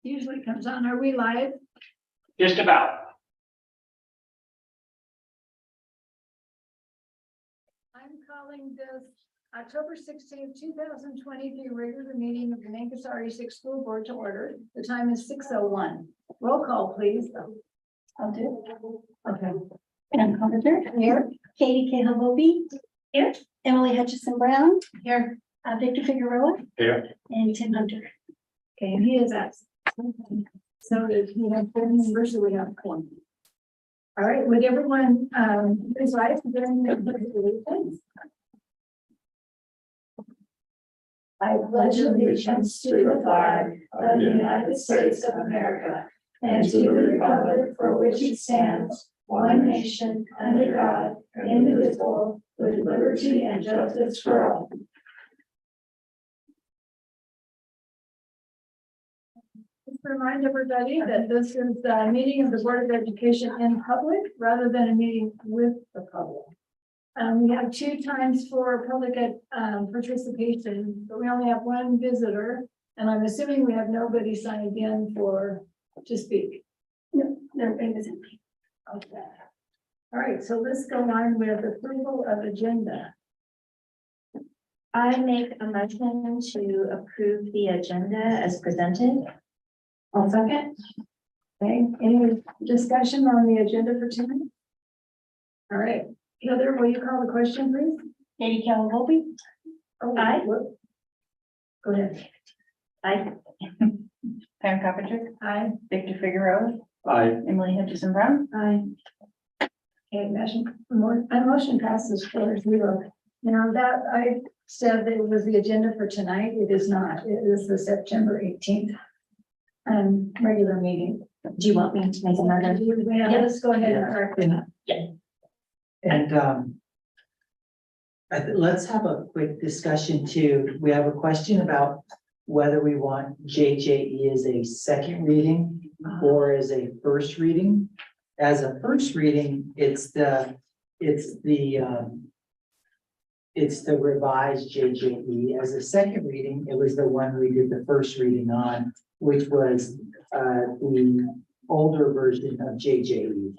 Usually comes on. Are we live? Just about. I'm calling this October 16th, 2023 regular meeting of the Mancos RE6 School Board to order. The time is 6:01. Roll call, please. I'll do. Okay. Pam Carpenter here, Katie Cahill here, Emily Hutchison Brown here, Victor Figueroa Here. and Tim Hunter. Okay, and he is absent. So if you have 4 members, we have 1. All right, would everyone please rise during the pledge of allegiance? I pledge allegiance to the flag of the United States of America and to the republic for which it stands, one nation, under God, indivisible, with liberty and justice for all. Just remind everybody that this is a meeting of the Board of Education in public rather than a meeting with the public. We have 2 times for public participation, but we only have 1 visitor, and I'm assuming we have nobody signed in to speak. No, everybody was empty. Okay. All right, so let's go on with approval of agenda. I make a motion to approve the agenda as presented. I'll second. Okay, any discussion on the agenda for tonight? All right, Heather, will you call the question, please? Katie Cahill Oh, Aye. whoop. Go ahead. I, Pam Carpenter, Aye. Victor Figueroa, Aye. Emily Hutchison Brown. Aye. Okay, motion passes 4-0. Now that I said that it was the agenda for tonight, it is not. It is the September 18th regular meeting. do you want me to make another? Yeah, let's go ahead and correct it. And let's have a quick discussion too. We have a question about whether we want JJE as a second reading or as a first reading. As a first reading, it's the revised JJE. As a second reading, it was the one we did the first reading on, which was the older version of JJE.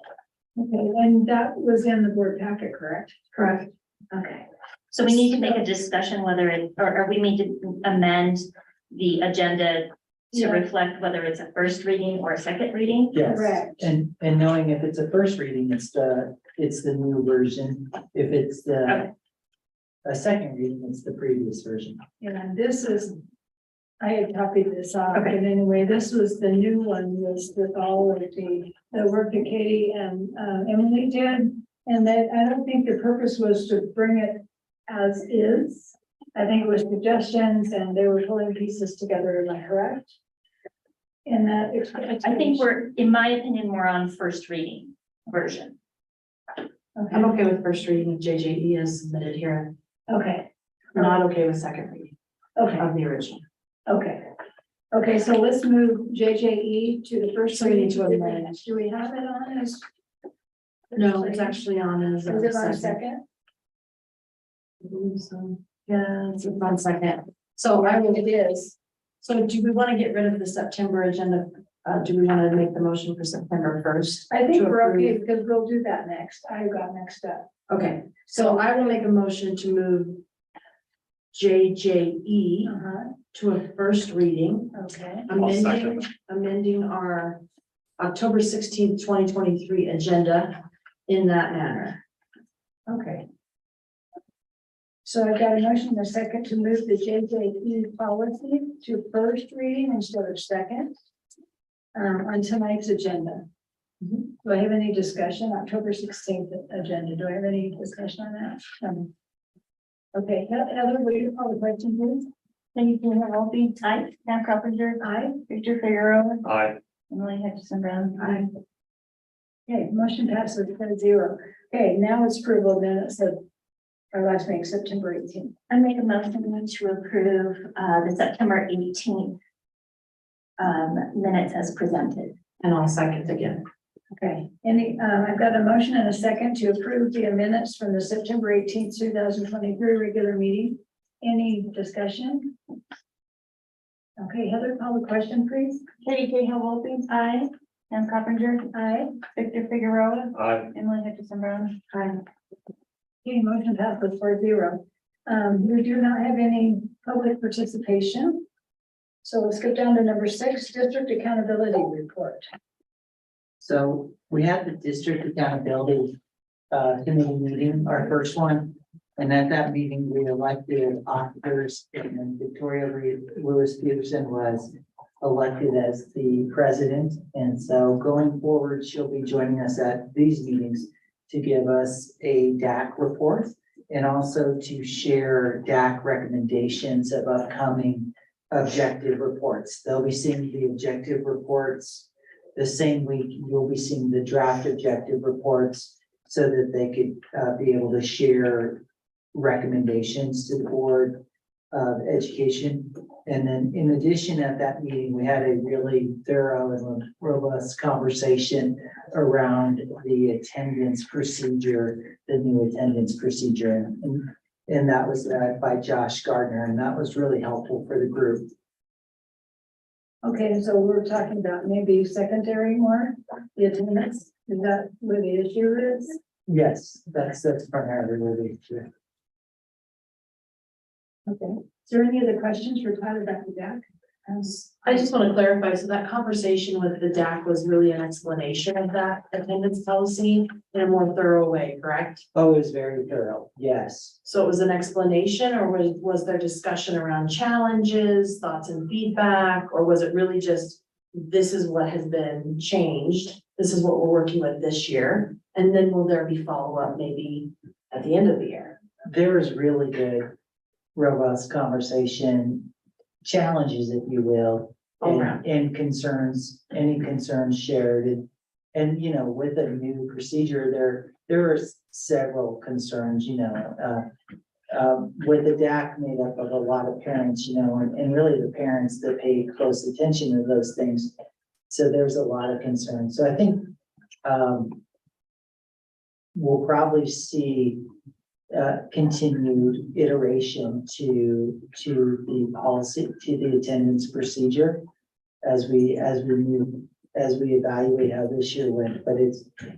Okay, and that was in the board packet, correct? Correct. Okay, so we need to make a discussion whether it, or we need to amend the agenda to Yeah. reflect whether it's a first reading or a second reading. Yes, Correct. and knowing if it's a first reading, it's the new version. If it's Okay. a second reading, it's the previous version. And this is, I had copied this off, Okay. but anyway, this was the new one, was with all of the work that Katie and Emily did. And that, I don't think the purpose was to bring it as is. I think it was suggestions and they were pulling pieces together, am I correct? In that. I think we're, in my opinion, we're on first reading version. I'm okay with first reading of JJE as submitted here. Okay, Not okay with second reading okay, of the original. okay. Okay, so let's move JJE to the first. So we need to reading. amend. Do we have it on as? No, it's actually on as Is it on a a second? I believe so. Yeah, it's on second. So I will, It is. so do we want to get rid of the September agenda? Do we want to make the motion for September 1st? I think to we're okay approve? because we'll do that next. I got mixed up. Okay, so I will make a motion to move JJE to a first reading, Okay, amending our October 16th, 2023 agenda in that manner. okay. So I've got a motion and a second to move the JJE policy to first reading instead of second on tonight's agenda. Do I have any discussion? October 16th agenda. Do I have any discussion on that? Okay, Heather, will you call the question, please? Thank you, Aye. Pam Carpenter. Aye. Victor Figueroa. Aye. Emily Hutchison Brown. Aye. Okay, motion passes 10-0. Okay, now it's approval of minutes of our last meeting, September 18th. I make a motion to approve the September 18th minutes as presented. And I'll second again. Okay, I've got a motion and a second to approve the minutes from the September 18th, 2023 regular meeting. Any discussion? Okay, Heather, call the question, please. Katie K. Hobobe. Aye. Sam Carpenter. Aye. Victor Figueroa. Aye. Emily Hutchinson Brown. Aye. Okay, motion passes 4-0. We do not have any public participation. So we'll skip down to number 6, district accountability report. So we had the district accountability committee meeting, our first one. And at that meeting, we elected officers, and then Victoria Lewis Peterson was elected as the president. And so going forward, she'll be joining us at these meetings to give us a DAC report and also to share DAC recommendations of upcoming objective reports. They'll be seeing the objective reports the same week. You'll be seeing the draft objective reports so that they could be able to share recommendations to the Board of Education. And then in addition, at that meeting, we had a really thorough and robust conversation around the attendance procedure, the new attendance procedure. And that was by Josh Gardner, and that was really helpful for the group. Okay, so we're talking about maybe secondary more, the attendance. Is that where the issue is? Yes, that's primarily where the issue. Okay. Is there any other questions for Tyler back to Jack? I just want to clarify, so that conversation with the DAC was really an explanation of that attendance policy in a more thorough way, correct? Oh, it was very thorough, yes. So it was an explanation, or was there discussion around challenges, thoughts and feedback, or was it really just, this is what has been changed, this is what we're working with this year, and then will there be follow-up maybe at the end of the year? There was really good, robust conversation, challenges, if you will, and concerns, any concerns shared. And, you know, with a new procedure, there are several concerns, you know, with the DAC made up of a lot of parents, you know, and really the parents that pay close attention to those things. So there's a lot of concerns. So I think we'll probably see continued iteration to the policy, to the attendance procedure as we evaluate how this year went. But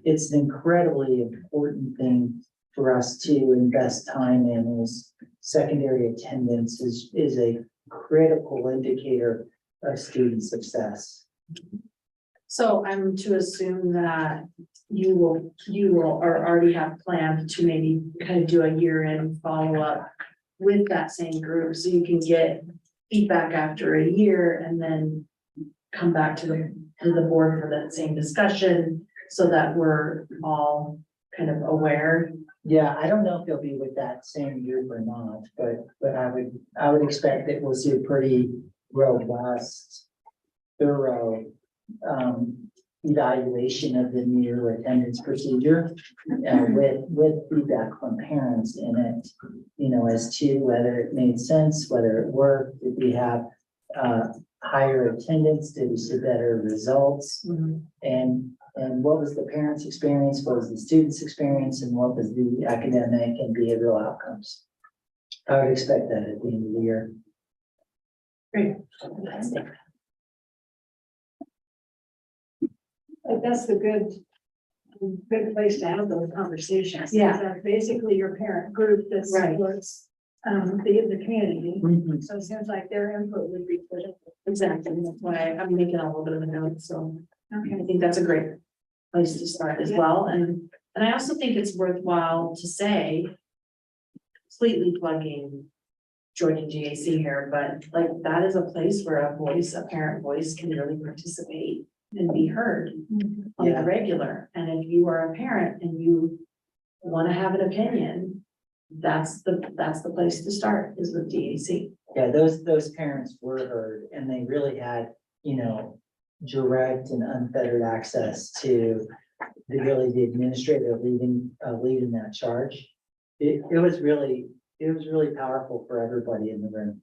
it's an incredibly important thing for us to invest time in. Is secondary attendance is a critical indicator of student success. So I'm to assume that you will or already have planned to maybe kind of do a year-end follow-up with that same group, so you can get feedback after a year and then come back to the board for that same discussion, so that we're all kind of aware. Yeah, I don't know if they'll be with that same group or not, but I would expect that we'll see a pretty robust, thorough evaluation of the new attendance procedure with feedback from parents in it, you know, as to whether it made sense, whether it worked, did we have higher attendance, did we see better results, and what was the parents' experience, what was the students' experience, and what was the academic and behavioral outcomes. I would expect that at the end of the year. Great. Like that's the good place to have those conversations. Yeah. That's basically your parent group that Right. supports the community. Mhm. So it seems like their input would be good. Exactly, that's why I'm making a little bit of a note, so Okay. I think that's a great place to start as well, and I also think it's worthwhile to say, completely plugging Georgia GAC here, but like that is a place where a parent voice can really participate and be heard on Yeah. the regular, and if you are a parent and you want to have an opinion, that's the place to start, is with GAC. Yeah, those parents were heard, and they really had, you know, direct and unfettered access to the administrator leading that charge. It was really powerful for everybody in the room.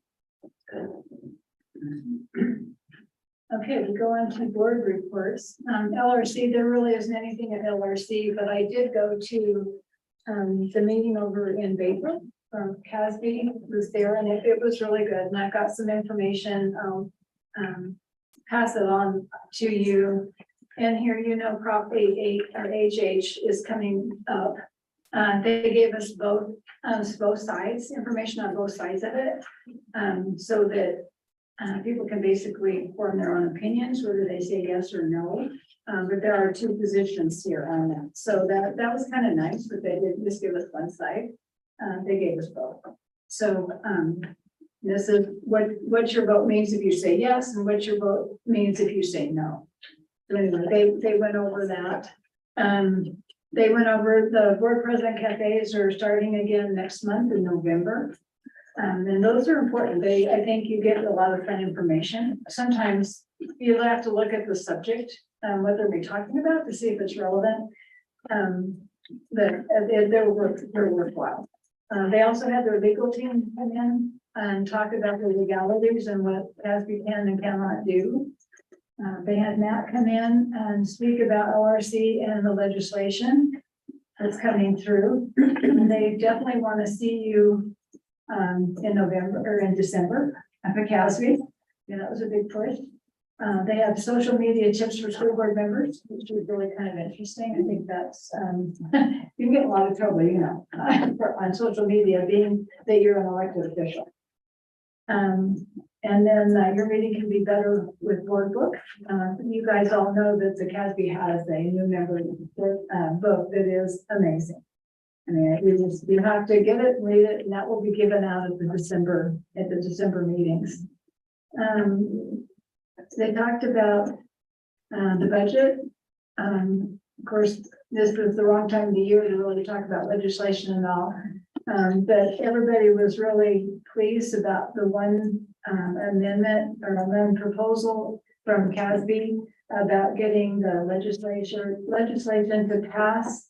Okay, we go on to board reports. LRC, there really isn't anything at LRC, but I did go to the meeting over in Bayfront from Casby, was there, and it was really good. And I got some information pass it on to you. And here, Prop 88 or HH is coming up. They gave us both sides, information on both sides of it. So that people can basically form their own opinions, whether they say yes or no. But there are two positions here on that. So that was kind of nice, but they didn't just give us one side. They gave us both. So this is what your vote means if you say yes, and what your vote means if you say no. So anyway, they went over that. They went over the board president cafes are starting again next month in November. And those are important. I think you get a lot of fun information. Sometimes you'll have to look at the subject, what they're talking about to see if it's relevant. But they're worthwhile. They also had their legal team come in and talk about the legalities and what CASB can and cannot do. They had Matt come in and speak about ORC and the legislation that's coming through. And they definitely want to see you in November or in December at the CASB. That was a big push. They have social media tips for school board members, which is really kind of interesting. I think that's, you can get a lot of trouble, on social media, being that you're an elected official. And then your meeting can be better with board book. You guys all know that the CASB has a new member book that is amazing. I mean, you have to get it, read it, and that will be given out at the December meetings. They talked about the budget. Of course, this is the wrong time of the year to really talk about legislation and all. But everybody was really pleased about the one amendment proposal from CASB about getting the legislation to pass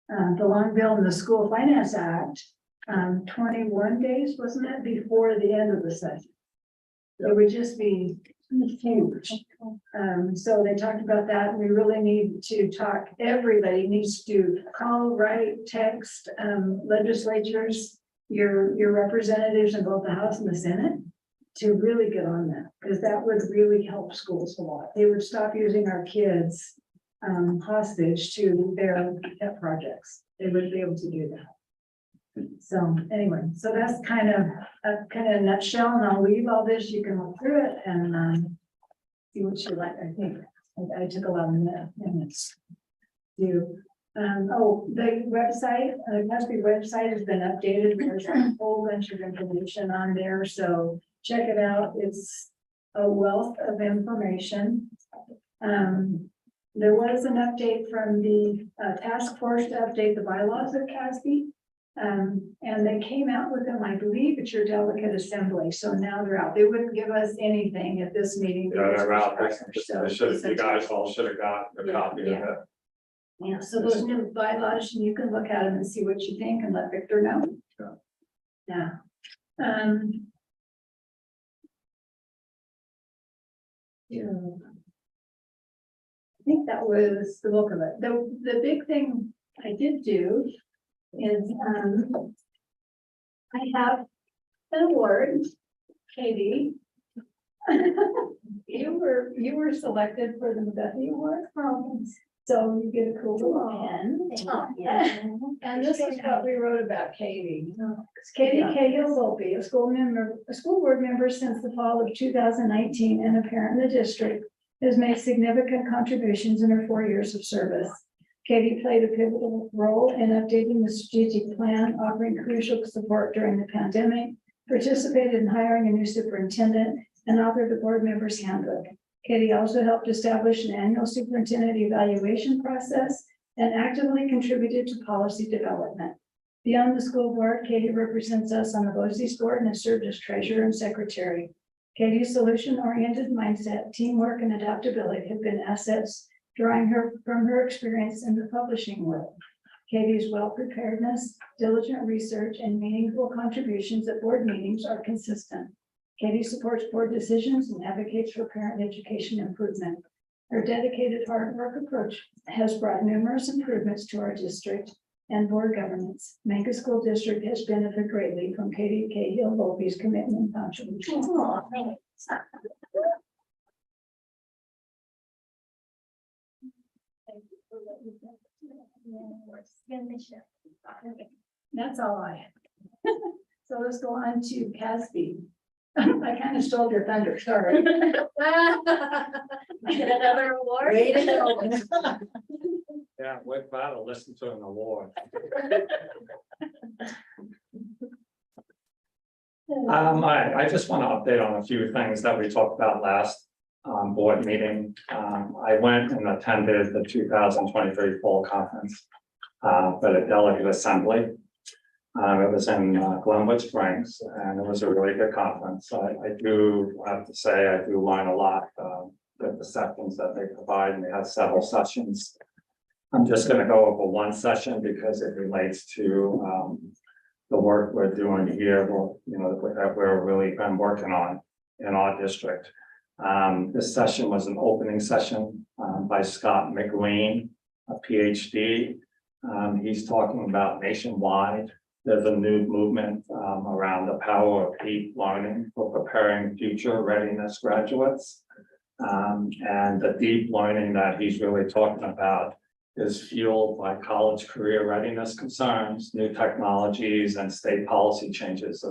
the Long Bill and the School Finance Act 21 days, wasn't it, before the end of the session? It would just be huge. So they talked about that. We really need to talk, everybody needs to call, write, text, legislatures, your representatives in both the House and the Senate to really get on that, because that would really help schools a lot. They would stop using our kids hostage to their pet projects. They would be able to do that. So anyway, so that's kind of a nutshell, and I'll leave all this. You can look through it and see what you like. I think I took a lot of minutes to. The website, the CASB website has been updated. There's a whole bunch of information on there, so check it out. It's a wealth of information. There was an update from the task force to update the bylaws of CASB. And they came out with them, I believe, at your delegate assembly. So now they're out. They wouldn't give us anything at this meeting. Yeah, they're out. So You guys all should have got a copy of it. yeah, so those new bylaws, you can look at them and see what you think and let Victor know. Yeah. Yeah. I think that was the bulk of it. The big thing I did do is I have an award, Katie. You were selected for the McGuffey Award. So you get a cool little pen. And this is what we wrote about Katie. Katie Cahill Volpe, a school board member since the fall of 2019 and a parent in the district, has made significant contributions in her 4 years of service. Katie played a pivotal role in updating the strategic plan, offering crucial support during the pandemic, participated in hiring a new superintendent, and authored the board member's handbook. Katie also helped establish an annual superintendent evaluation process and actively contributed to policy development. Beyond the school board, Katie represents us on the BOCES board and has served as treasurer and secretary. Katie's solution-oriented mindset, teamwork, and adaptability have been assets drawing her from her experience in the publishing world. Katie's well-preparedness, diligent research, and meaningful contributions at board meetings are consistent. Katie supports board decisions and advocates for parent education improvement. Her dedicated hard work approach has brought numerous improvements to our district and board governance. Mancos School District has benefited greatly from Katie Cahill Volpe's commitment and contributions. That's all I have. So let's go on to Casby. I kind of stole your thunder, sorry. Get another award? Yeah, we're glad to listen to an award. I just want to update on a few things that we talked about last board meeting. I went and attended the 2023 fall conference for the delegate assembly. It was in Glenwood Springs, and it was a really good conference. I do have to say, I do learn a lot with the sessions that they provide, and they have several sessions. I'm just going to go over one session because it relates to the work we're doing here, that we're really been working on in our district. This session was an opening session by Scott McLean, a PhD. He's talking about nationwide. There's a new movement around the power of deep learning for preparing future readiness graduates. And the deep learning that he's really talking about is fueled by college career readiness concerns, new technologies, and state policy changes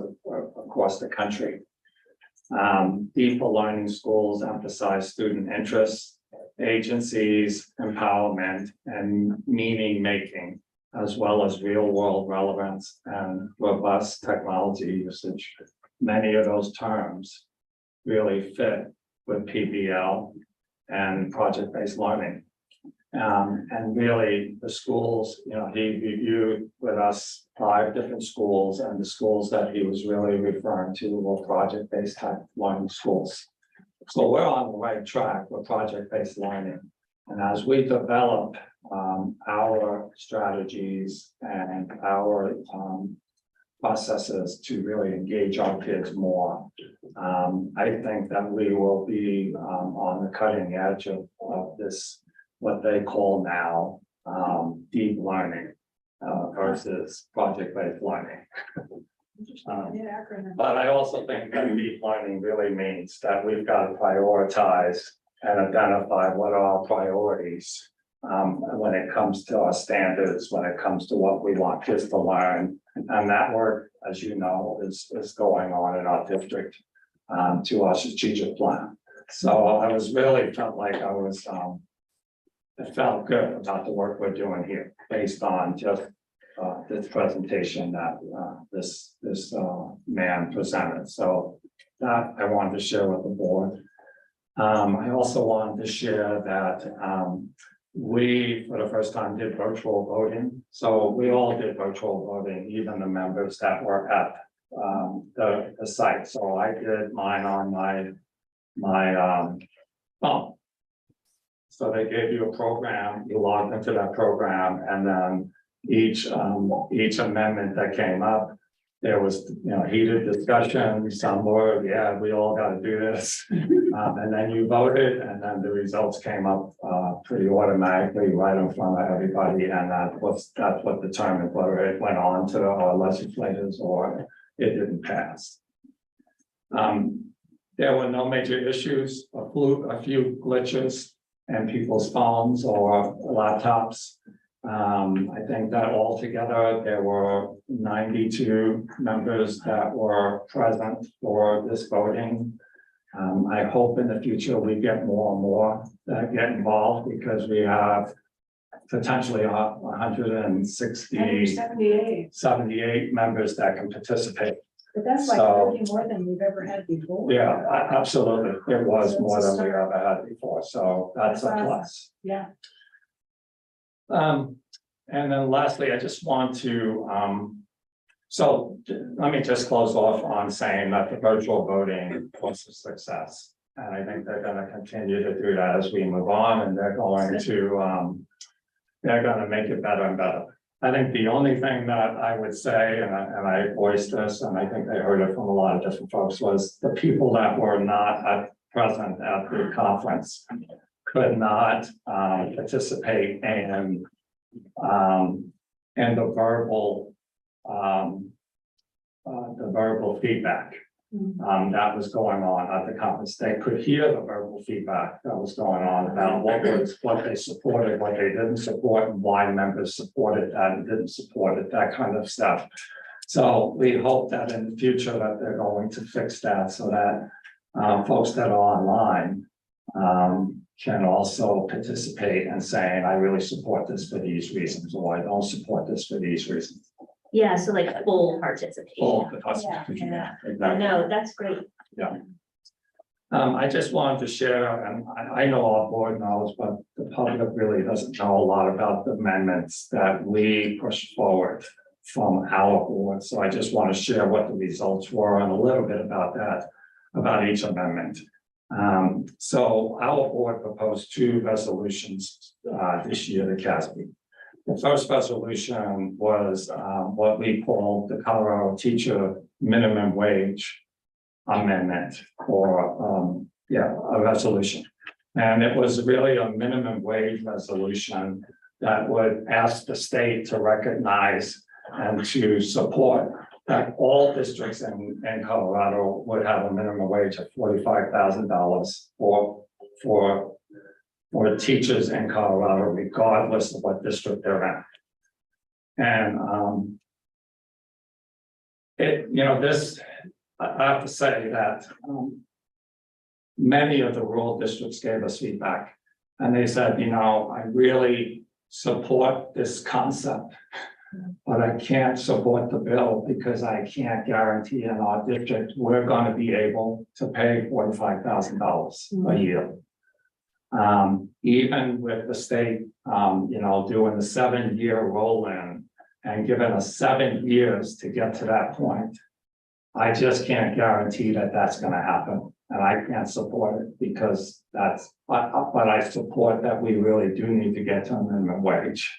across the country. Deeper learning schools emphasize student interests, agencies, empowerment, and meaning making, as well as real world relevance and robust technology usage. Many of those terms really fit with PBL and project-based learning. And really the schools, he reviewed with us 5 different schools, and the schools that he was really referring to were project-based type learning schools. So we're on the right track with project-based learning. And as we develop our strategies and our processes to really engage our kids more, I think that we will be on the cutting edge of this, what they call now deep learning versus project-based learning. But I also think that deep learning really means that we've got to prioritize and identify what are our priorities when it comes to our standards, when it comes to what we want kids to learn. And that work, as you know, is going on in our district to our strategic plan. So I was really felt like I was, it felt good about the work we're doing here based on just this presentation that this man presented. So that I wanted to share with the board. I also wanted to share that we, for the first time, did virtual voting. So we all did virtual voting, even the members that were at the site. So I did mine on my phone. So they gave you a program, you logged into that program, and then each amendment that came up, there was, heated discussion. Some were, yeah, we all got to do this. And then you voted, and then the results came up pretty automatically right in front of everybody. And that's what determined whether it went on to our legislators or it didn't pass. There were no major issues, a few glitches in people's phones or laptops. I think that altogether there were 92 members that were present for this voting. I hope in the future we get more and more that get involved, because we have potentially 178 members that can participate. But that's like So- 30 more than we've ever had before. Yeah, absolutely. It was more than we ever had before, so that's a plus. Yeah. And then lastly, I just want to, so let me just close off on saying that the virtual voting was a success. And I think they're gonna continue to do that as we move on, and they're going to make it better and better. I think the only thing that I would say, and I voiced this, and I think I heard it from a lot of different folks, was the people that were not present at the conference could not participate in the verbal feedback. that was going on at the conference. They could hear the verbal feedback that was going on about what they supported, what they didn't support, and why members supported that and didn't support it, that kind of stuff. So we hope that in the future that they're going to fix that so that folks that are online can also participate and saying, I really support this for these reasons, or I don't support this for these reasons. Yeah, so like full participation. Full participation, yeah, exactly. No, that's great. I just wanted to share, and I know our board knows, but the public really doesn't know a lot about the amendments that we push forward from our board. So I just want to share what the results were and a little bit about that, about each amendment. So our board proposed 2 resolutions this year to CASB. The first resolution was what we call the Colorado Teacher Minimum Wage Amendment, or a resolution. And it was really a minimum wage resolution that would ask the state to recognize and to support that all districts in Colorado would have a minimum wage of $45,000 for teachers in Colorado, regardless of what district they're in. And I have to say that many of the rural districts gave us feedback, and they said, I really support this concept, but I can't support the bill because I can't guarantee in our district we're going to be able to pay $45,000 a year. Even with the state, doing the 7-year roll-in and giving us 7 years to get to that point, I just can't guarantee that that's going to happen, and I can't support it because but I support that we really do need to get to a minimum wage.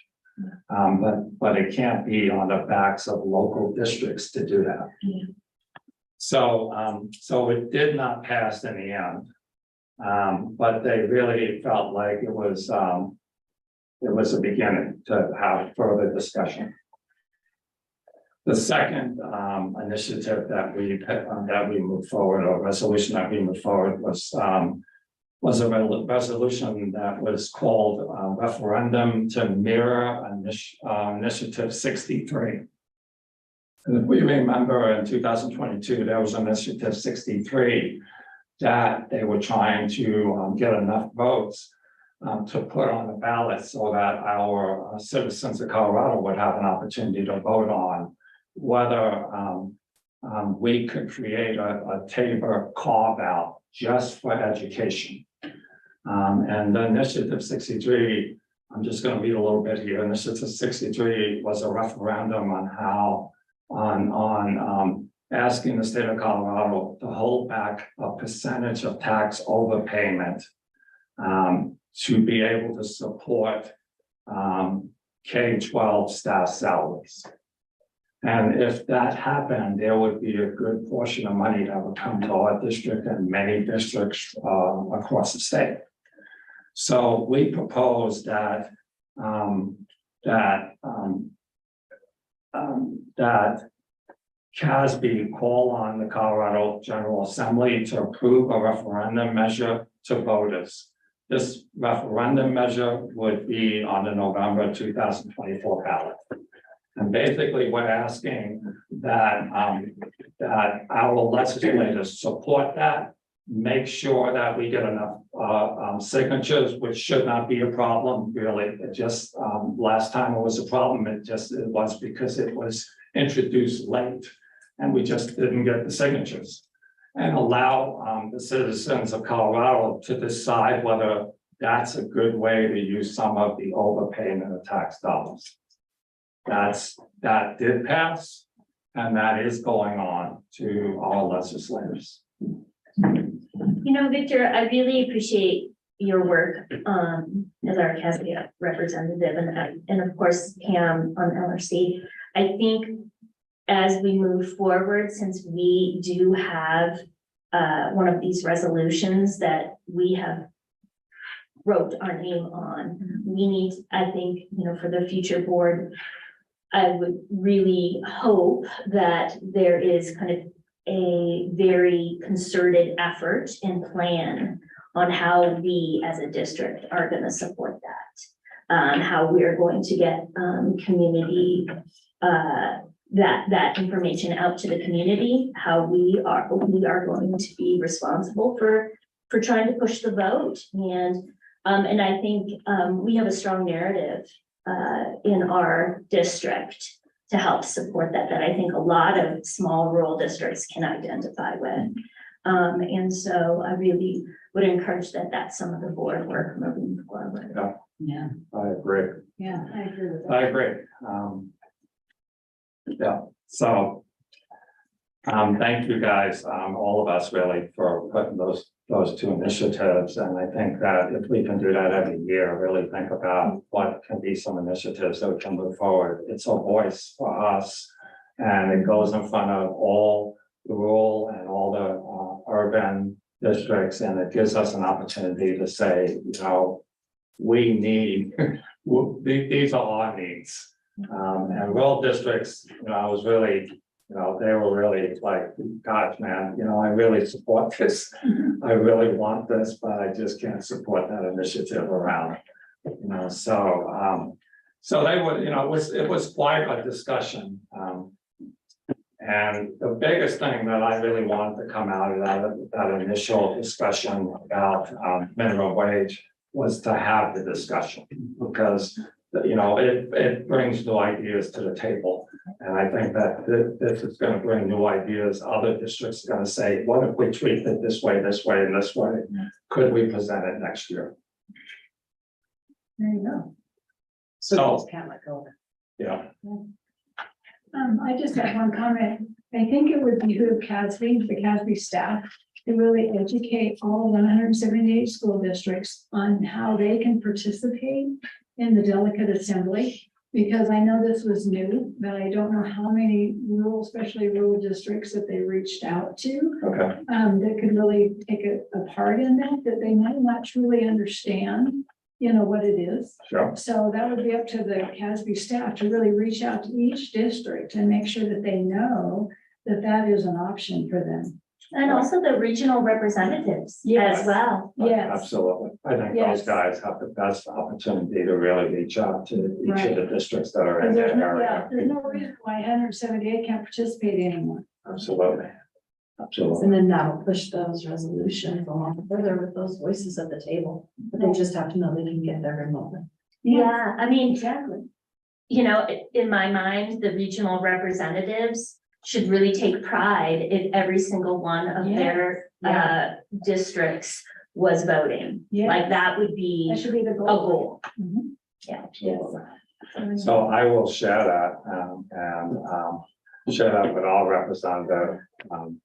But it can't be on the backs of local districts to do that. Yeah. So it did not pass in the end. But they really felt like it was a beginning to have further discussion. The second initiative that we moved forward, or resolution that we moved forward, was a resolution that was called referendum to mirror initiative 63. And if we remember in 2022, there was initiative 63 that they were trying to get enough votes to put on the ballot so that our citizens of Colorado would have an opportunity to vote on whether we could create a Tabor carve-out just for education. And the initiative 63, I'm just going to read a little bit here. Initiative 63 was a referendum on asking the state of Colorado to hold back a percentage of tax overpayment to be able to support K-12 staff salaries. And if that happened, there would be a good portion of money that would come to our district and many districts across the state. So we propose that CASB call on the Colorado General Assembly to approve a referendum measure to voters. This referendum measure would be on the November 2024 ballot. And basically, we're asking that our legislators support that, make sure that we get enough signatures, which should not be a problem, really. It just last time it was a problem, it was because it was introduced late and we just didn't get the signatures, and allow the citizens of Colorado to decide whether that's a good way to use some of the overpayment of tax dollars. That did pass, and that is going on to our legislators. Victor, I really appreciate your work as our CASB representative, and of course Pam on LRC. I think as we move forward, since we do have one of these resolutions that we have wrote our name on, we need, I think, for the future board, I would really hope that there is kind of a very concerted effort and plan on how we as a district are going to support that. How we are going to get community that information out to the community, how we are going to be responsible for trying to push the vote. And I think we have a strong narrative in our district to help support that I think a lot of small rural districts can identify with. And so I really would encourage that that's some of the board work moving forward. Yeah, I agree. yeah, I agree with that. I agree. Yeah, so. Thank you guys, all of us really for putting those two initiatives. And I think that if we can do that every year, really think about what can be some initiatives that we can move forward. It's a voice for us. And it goes in front of all the rural and all the urban districts. And it gives us an opportunity to say, you know, we need, these are our needs. And rural districts, you know, I was really, you know, they were really like, gosh, man, you know, I really support this. I really want this, but I just can't support that initiative around, you know, so they would, you know, it was quite a discussion. And the biggest thing that I really wanted to come out of that initial discussion about minimum wage was to have the discussion, because you know, it brings new ideas to the table. And I think that this is going to bring new ideas. Other districts are going to say, what if we treat it this way, and this way? Could we present it next year? There you go. So, Just can't let go of it. yeah, I just have one comment. I think it would behoove the CASB staff to really educate all 178 school districts on how they can participate in the delegate assembly, because I know this was new, but I don't know how many rural, especially rural districts that they reached out to. okay, That could really take a part in that they might not truly understand, you know, what it is. sure, So that would be up to the CASB staff to really reach out to each district and make sure that they know that that is an option for them. And also the regional representatives Yes. as well. Yes. absolutely. I think Yes. those guys have the best opportunity to really reach out to each Right. of the districts that are in There's that no, area. there's no reason why 178 can't participate anymore. Absolutely, absolutely. And then that'll push those resolutions along further with those voices at the table, but they just have to know they can get there remotely. Yeah, I mean, Exactly. you know, in my mind, the regional representatives should really take pride if every single one of Yeah. their districts was voting. Yeah. Like that would be That should be the a goal. goal. Mhm. Yeah. Yes. So I will share that and share that with our representative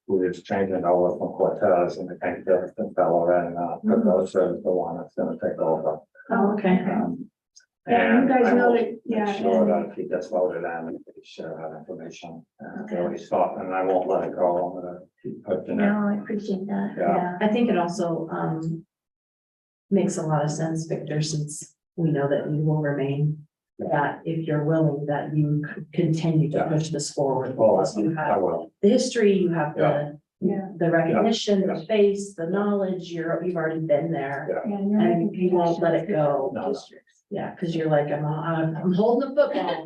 who is changing over from Cortez, and I think the fellow in Pagosa is the one that's gonna take over. Oh, okay. Yeah, you And guys I know will that, yeah. make sure that if he gets voted in, we share that information and really stop, and I won't let it go. I'm gonna keep pushing it. No, I appreciate that. Yeah. I think it also makes a lot of sense, Victor, since we know that you will remain. That if you're willing, that you continue to Yeah. push this forward, Oh, because you I have will. the history, you have Yeah. the recognition, Yeah. the face, the knowledge, you've already been there. Yeah. Yeah, you're And making you won't let it go. No. Yeah, because you're like, I'm holding the football,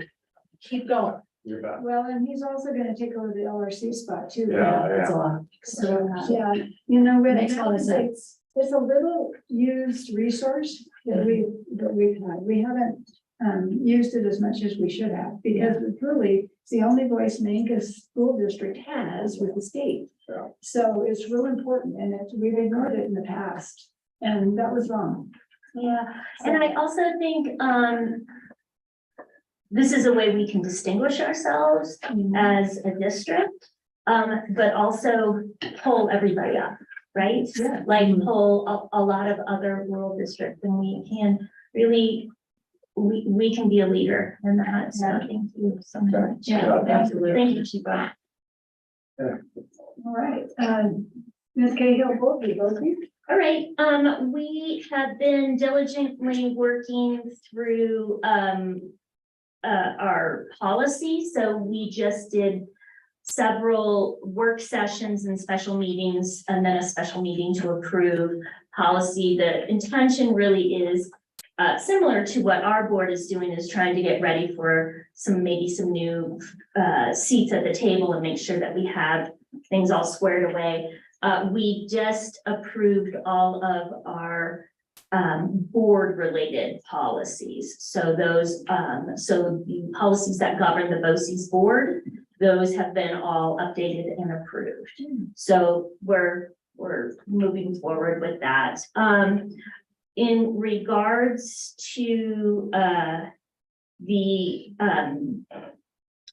keep going. You bet. Well, and he's also gonna take over the LRC spot too. Yeah. It's a lot. So, yeah, you know, It it makes a lot of sense. It's a little used resource that we've had. We haven't used it as much as we should have, because it's really, it's the only voice Mancos school district has with the state. Yeah. So it's real important, and we've ignored it in the past, and that was wrong. Yeah, and I also think this is a way we can distinguish ourselves as a district, but also pull everybody up, right? Yeah. Like pull a lot of other rural districts, and we can really, we can be a leader in that, so thank you so much. Yeah, absolutely. Thank you, Shiva. All right, Ms. Cahill, both of you. All right, we have been diligently working through our policy, so we just did several work sessions and special meetings, and then a special meeting to approve policy. The intention really is similar to what our board is doing, is trying to get ready for maybe some new seats at the table and make sure that we have things all squared away. We just approved all of our board-related policies. So those, so the policies that govern the BOCES board, those have been all updated and approved. So we're moving forward with that. In regards to the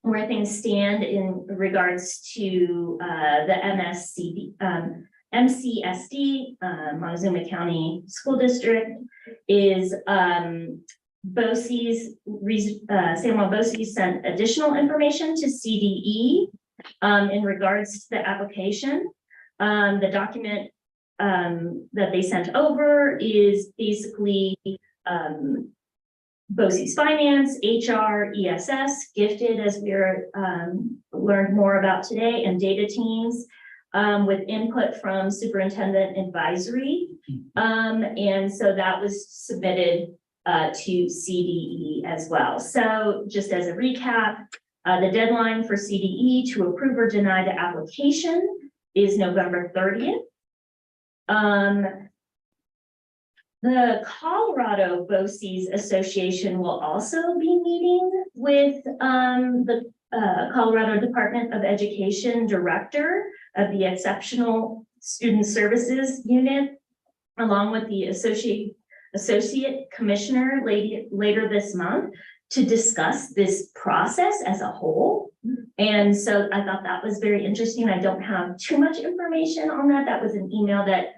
where things stand in regards to the MCSD, Montezuma County School District, is BOCES, San Juan BOCES sent additional information to CDE in regards to the application. The document that they sent over is basically BOCES Finance, HR, ESS, Gifted, as we're learned more about today, and data teams with input from Superintendent Advisory. And so that was submitted to CDE as well. So just as a recap, the deadline for CDE to approve or deny the application is November 30th. The Colorado BOCES Association will also be meeting with the Colorado Department of Education Director of the Exceptional Student Services Unit, along with the Associate Commissioner later this month, to discuss this process as a whole. And so I thought that was very interesting. I don't have too much information on that. That was an email that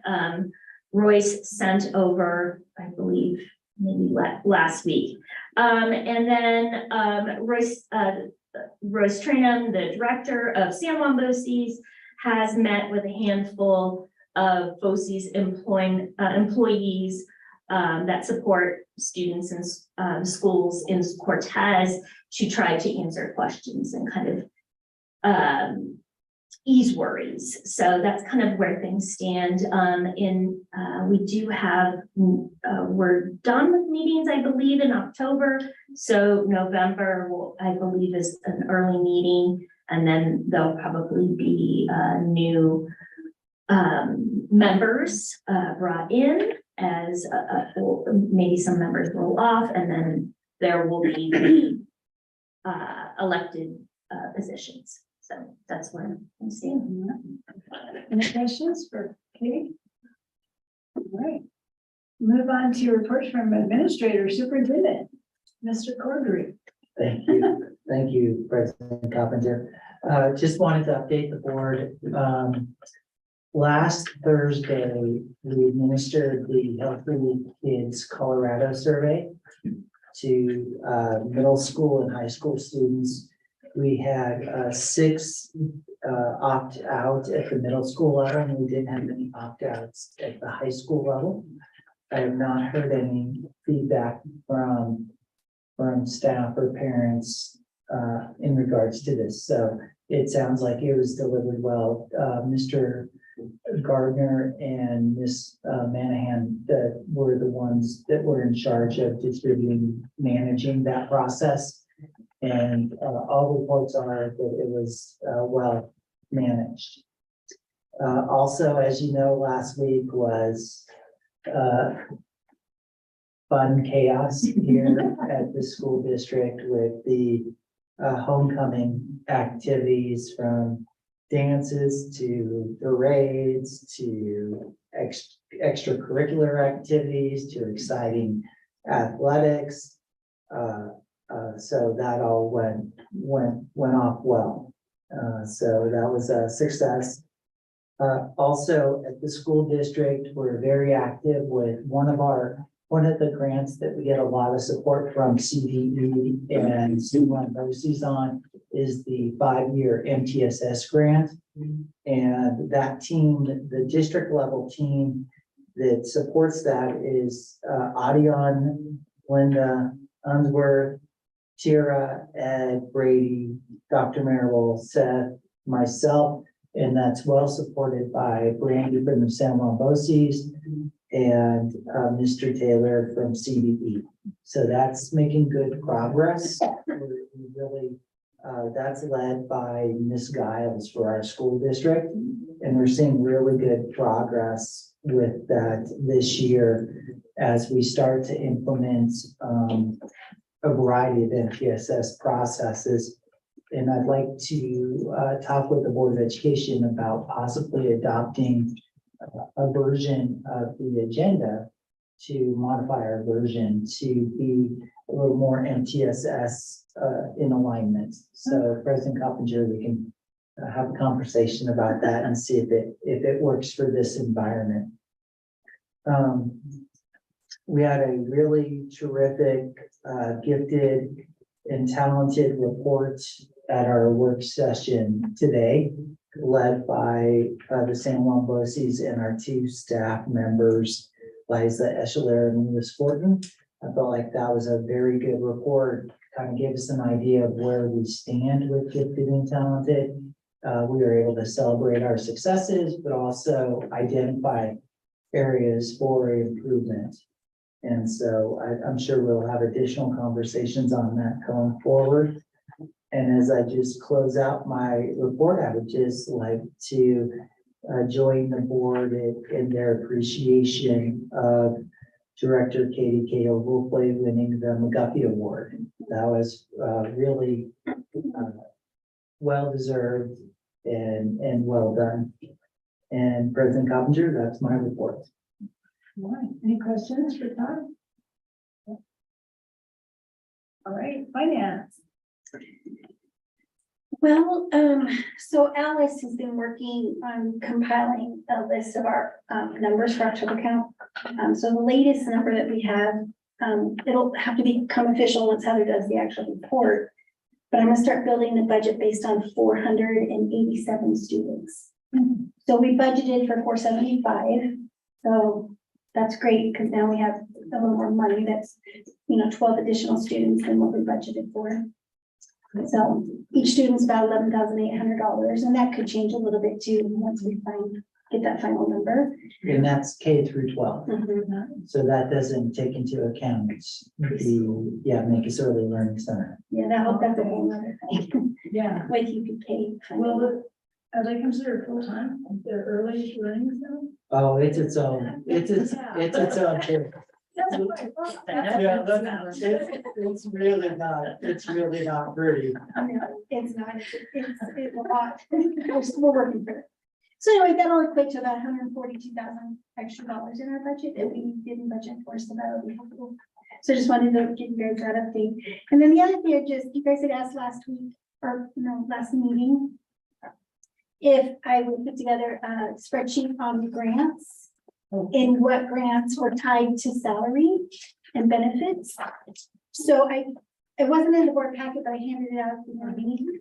Royce sent over, I believe, maybe last week. And then Royce Trainum, the director of San Juan BOCES, has met with a handful of BOCES employees that support students in schools in Cortez to try to answer questions and kind of ease worries. So that's kind of where things stand. We do have, we're done with meetings, I believe, in October. So November, I believe, is an early meeting, and then there'll probably be new members brought in as maybe some members roll off, and then there will be elected positions. So that's where I'm seeing. Any questions for Katie? All right. Move on to reports from Administrator Superintendent, Mr. Cordery. Thank you, President Coppinger. Just wanted to update the board. Last Thursday, we administered the Healthy Kids Colorado survey to middle school and high school students. We had 6 opt out at the middle school level, and we didn't have any opt outs at the high school level. I have not heard any feedback from staff or parents in regards to this. So it sounds like it was delivered well. Mr. Gardner and Ms. Manahan that were the ones that were in charge of managing that process. And all reports are that it was well managed. Also, as you know, last week was fun chaos here at the school district with the homecoming activities, from dances to parades to extracurricular activities to exciting athletics. So that all went off well. So that was a success. Also at the school district, we're very active with one of the grants that we get a lot of support from CDE and San Juan BOCES on is the 5-year MTSS grant. And that team, the district level team that supports that is Adion, Linda, Unsworth, Tira, Ed, Brady, Dr. Marable, Seth, myself, and that's well supported by Brandy from the San Juan BOCES and Mr. Taylor from CDE. So that's making good progress. We really, that's led by Ms. Giles for our school district, and we're seeing really good progress with that this year as we start to implement a variety of MTSS processes. And I'd like to talk with the Board of Education about possibly adopting a version of the agenda to modify our version to be a little more MTSS in alignment. So President Coppinger, we can have a conversation about that and see if it works for this environment. We had a really terrific, gifted and talented report at our work session today, led by the San Juan BOCES and our two staff members, Liza Escheler and Lewis Fortin. I felt like that was a very good report, kind of gave us an idea of where we stand with gifted and talented. We were able to celebrate our successes, but also identify areas for improvement. And so I'm sure we'll have additional conversations on that going forward. And as I just close out my report, I would just like to join the board in their appreciation of Director Katie Cahill Wolfley winning the McGuffey Award. That was really well-deserved and well done. And President Coppinger, that's my report. All right, any questions for Todd? All right, finance. Well, so Alice has been working on compiling a list of our numbers for October count. So the latest number that we have, it'll have to become official once Heather does the actual report. But I'm gonna start building the budget based on 487 students. So we budgeted for 475. So that's great because now we have a little more money. That's, 12 additional students than what we budgeted for. So each student's about $11,800, and that could change a little bit too once we get that final number. And that's K through 12. Mhm. So that doesn't take into account the, Mancos Early Learning Center. Yeah, that's a whole other thing Yeah, with UPK. well, are they considered full-time, their early learning center? Oh, it's its own thing. That's what I thought. Yeah, it's really not pretty. It's not, it's a lot. We're working for it. So anyway, that'll equate to about $142,000 extra dollars in our budget that we didn't budget for, so that'll be helpful. So just wanted to give you guys that update. And then the other thing, you guys had asked last week, or no, last meeting, if I would put together a spreadsheet on the grants and what grants were tied to salary and benefits. So it wasn't in the board packet, but I handed it out at the meeting.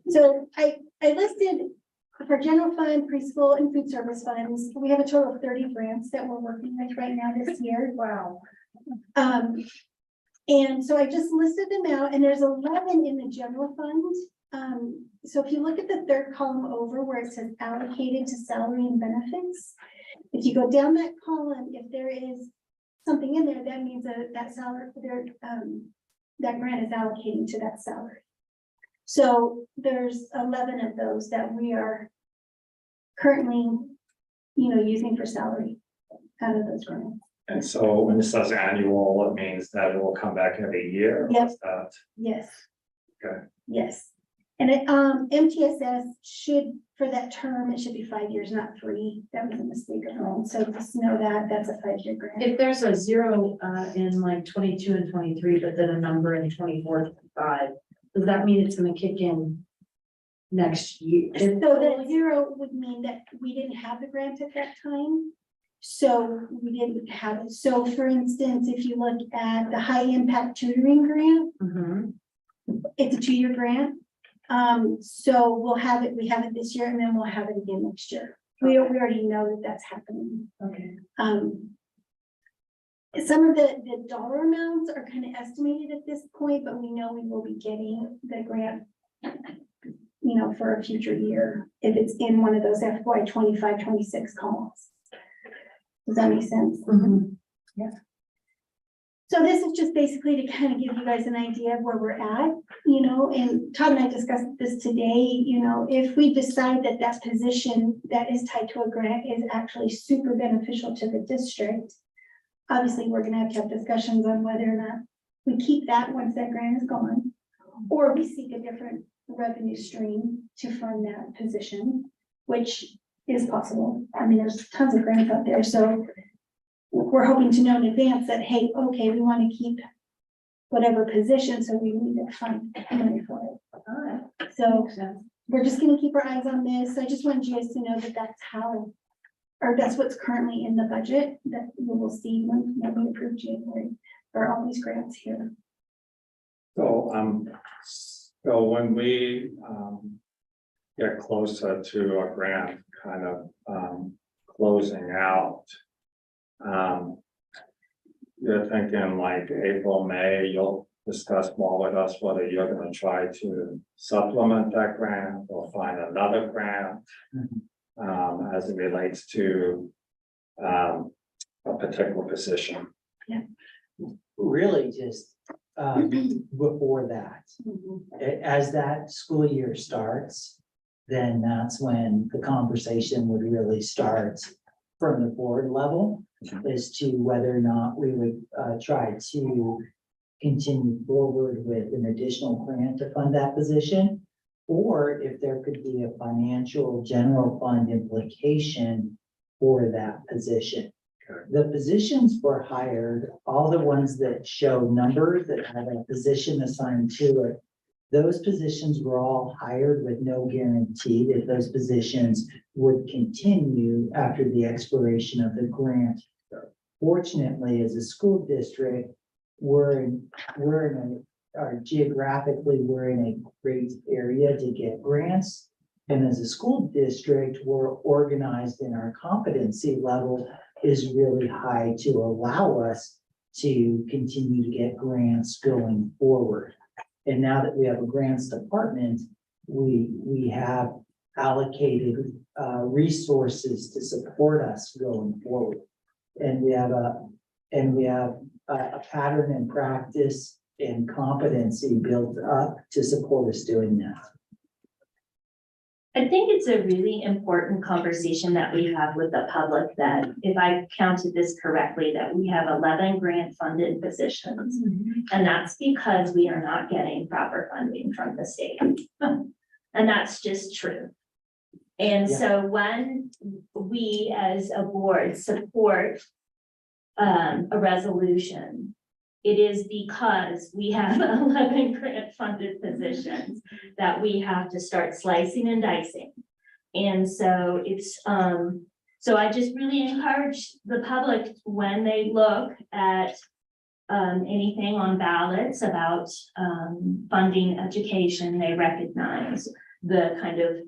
So I listed for general fund, preschool, and food service funds. We have a total of 30 grants that we're working with right now this year. Wow. And so I just listed them out, and there's 11 in the general fund. So if you look at the third column over where it says allocated to salary and benefits, if you go down that column, if there is something in there, that means that salary, that grant is allocating to that salary. So there's 11 of those that we are currently, using for salary out of those grants. And so when it says annual, it means that it will come back every year? Yep. Is that- Yes. Okay. Yes. And MTSS should, for that term, it should be 5 years, not 3. That was a mistake of mine. So just know that that's a 5-year grant. If there's a 0 in like 22 and 23, but then a number in 24, 25, does that mean it's gonna kick in next year? So that 0 would mean that we didn't have the grant at that time. So we didn't have it. So for instance, if you look at the high impact tutoring grant, Mhm. it's a 2-year grant. So we have it this year, and then we'll have it again next year. We already know that that's happening. Okay. Some of the dollar amounts are kind of estimated at this point, but we know we will be getting the grant you know, for a future year, if it's in one of those FY 25-26 columns. Does that make sense? So this is just basically to kind of give you guys an idea of where we're at, you know, and Todd and I discussed this today, you know, if we decide that that position that is tied to a grant is actually super beneficial to the district, obviously, we're gonna have to have discussions on whether or not we keep that once that grant is gone, or we seek a different revenue stream to fund that position, which is possible. I mean, there's tons of grants out there, so we're hoping to know in advance that, hey, okay, we want to keep whatever position, so we need to fund money for it. So we're just gonna keep our eyes on this. I just wanted you guys to know that that's how, or that's what's currently in the budget that you will see when we approve January, or all these grants here. So when we, get closer to a grant kind of, closing out, you're thinking like April, May, you'll discuss more with us whether you're gonna try to supplement that grant or find another grant. As it relates to, a particular position. Really just, before that, as that school year starts, then that's when the conversation would really start from the board level as to whether or not we would try to continue forward with an additional grant to fund that position, or if there could be a financial general fund implication for that position. The positions were hired, all the ones that show numbers that have a position assigned to it, those positions were all hired with no guarantee that those positions would continue after the expiration of the grant. Fortunately, as a school district, geographically, we're in a great area to get grants. And as a school district, we're organized in our competency level is really high to allow us to continue to get grants going forward. And now that we have a grants department, we have allocated resources to support us going forward. And we have a pattern and practice and competency built up to support us doing that. I think it's a really important conversation that we have with the public that, if I counted this correctly, that we have 11 grant funded positions. And that's because we are not getting proper funding from the state. And that's just true. And so when we as a board support a resolution, it is because we have 11 grant funded positions that we have to start slicing and dicing. And so it's, so I just really encourage the public when they look at anything on ballots about funding education, they recognize the kind of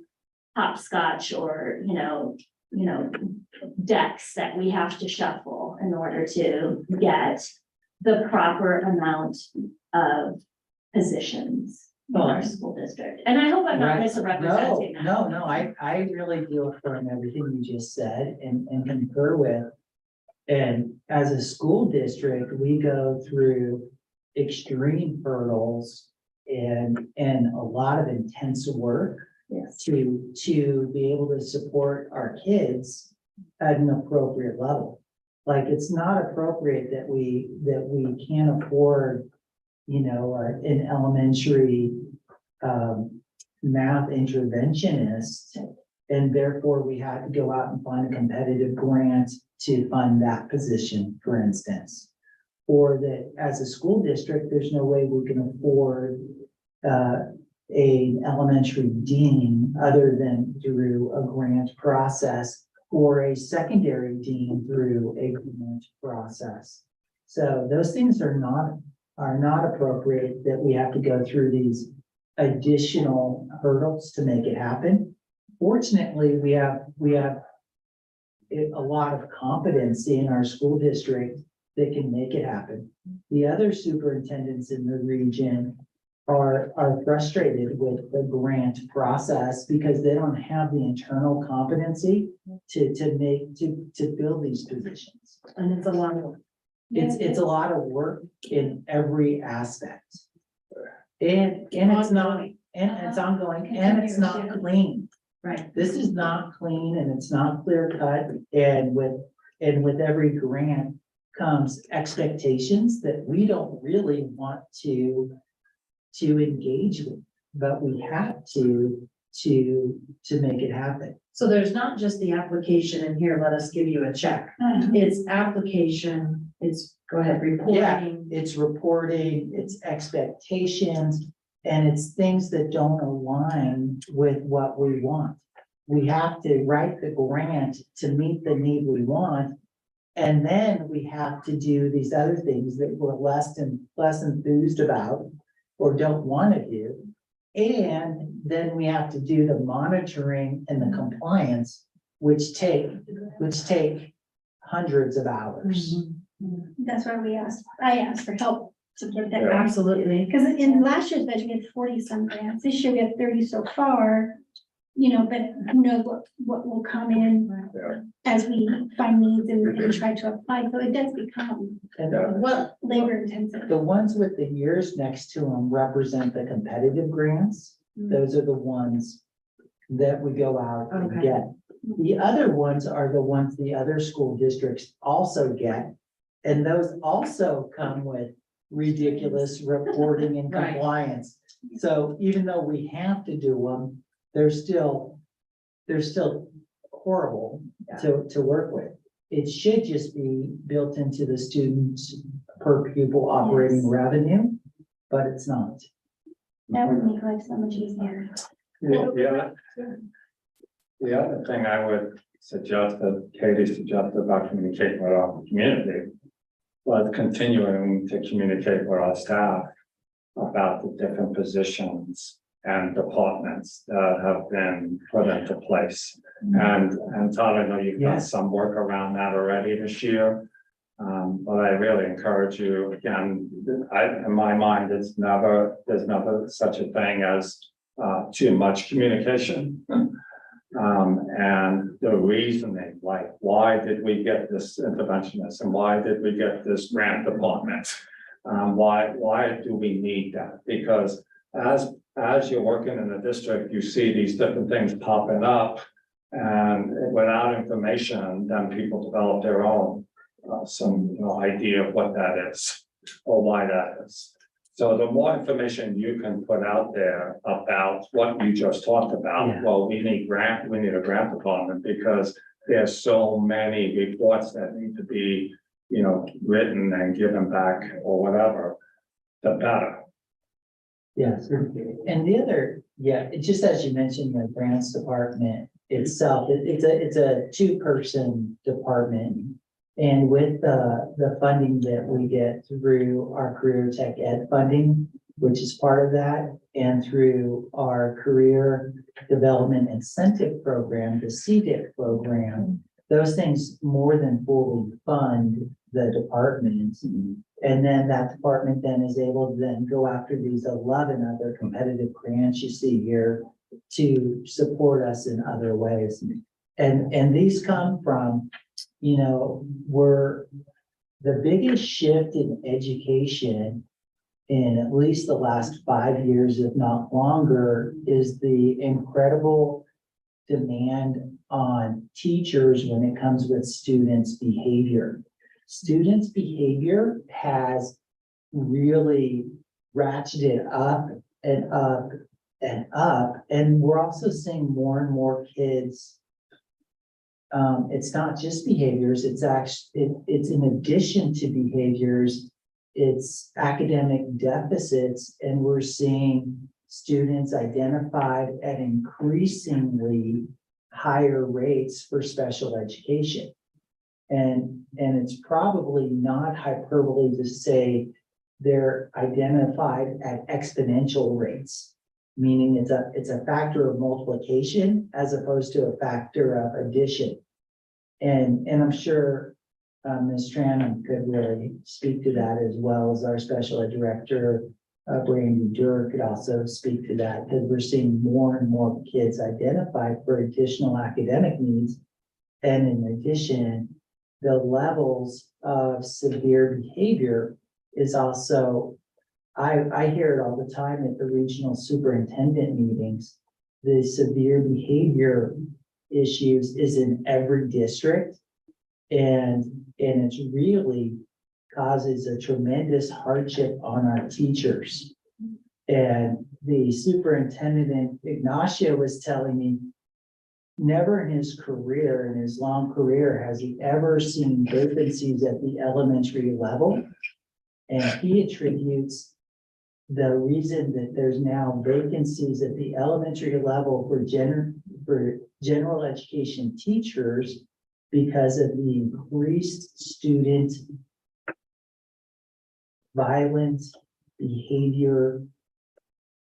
hopscotch or, you know, decks that we have to shuffle in order to get the proper amount of positions in our school district. And I hope I'm not misrepresenting that. No, I really do affirm everything you just said and concur with. And as a school district, we go through extreme hurdles and a lot of intense work to be able to support our kids at an appropriate level. Like, it's not appropriate that we can't afford, an elementary math interventionist. And therefore we had to go out and find a competitive grant to fund that position, for instance. Or that as a school district, there's no way we can afford an elementary dean other than through a grant process, or a secondary dean through a grant process. So those things are not appropriate, that we have to go through these additional hurdles to make it happen. Fortunately, we have a lot of competency in our school district that can make it happen. The other superintendents in the region are frustrated with the grant process because they don't have the internal competency to build these positions. And it's a lot of. It's a lot of work in every aspect. And it's not, and it's ongoing, and it's not clean. Right. This is not clean and it's not clear cut, and with every grant comes expectations that we don't really want to engage with, but we have to make it happen. So there's not just the application in here, let us give you a check. It's application, it's, go ahead, reporting. It's reporting, it's expectations, and it's things that don't align with what we want. We have to write the grant to meet the need we want. And then we have to do these other things that we're less enthused about or don't want to do. And then we have to do the monitoring and the compliance, which take hundreds of hours. That's why I asked for help to get that. Absolutely. Because in last year's budget, we had 40 some grants. This year we have 30 so far. You know, but who knows what will come in as we find needs and try to apply. So it does become And labor intensive. the ones with the years next to them represent the competitive grants. Those are the ones that we go out and Okay. get. The other ones are the ones the other school districts also get. And those also come with ridiculous reporting and Right. compliance. So even though we have to do them, they're still horrible to work with. It should just be built into the students' per pupil operating Yes. revenue, but it's not. That would make life so much easier. The other thing I would suggest that Katie suggested about communicating with our community was continuing to communicate with our staff about the different positions and departments that have been put into place. And Todd, I know you've done Yes. some work around that already this year. But I really encourage you, again, in my mind, there's never such a thing as too much communication. And the reasoning, like, why did we get this interventionist and why did we get this grant department? Why do we need that? Because as you're working in the district, you see these different things popping up. And without information, then people develop their own idea of what that is or why that is. So the more information you can put out there about what you just talked about, Yeah. well, we need a grant department because there's so many reports that need to be, written and given back or whatever, the better. Yes, and the other, just as you mentioned, the grants department itself, it's a two-person department. And with the funding that we get through our career tech ed funding, which is part of that, and through our career development incentive program, the CDIP program, those things more than fully fund the department. And then that department then is able to then go after these 11 other competitive grants you see here to support us in other ways. And these come from, we're the biggest shift in education in at least the last 5 years, if not longer, is the incredible demand on teachers when it comes with students' behavior. Students' behavior has really ratcheted up and up and up, and we're also seeing more and more kids. It's not just behaviors, it's in addition to behaviors, it's academic deficits, and we're seeing students identified at increasingly higher rates for special education. And it's probably not hyperbole to say they're identified at exponential rates, meaning it's a factor of multiplication as opposed to a factor of addition. And I'm sure Ms. Tran could really speak to that as well as our special ed director Brandy Durr could also speak to that, because we're seeing more and more kids identified for additional academic needs. And in addition, the levels of severe behavior is also, I hear it all the time at the regional superintendent meetings. The severe behavior issues is in every district. And it's really causes a tremendous hardship on our teachers. And the superintendent, Ignacio, was telling me, never in his career, in his long career, has he ever seen vacancies at the elementary level. And he attributes the reason that there's now vacancies at the elementary level for general education teachers because of the increased student violent behavior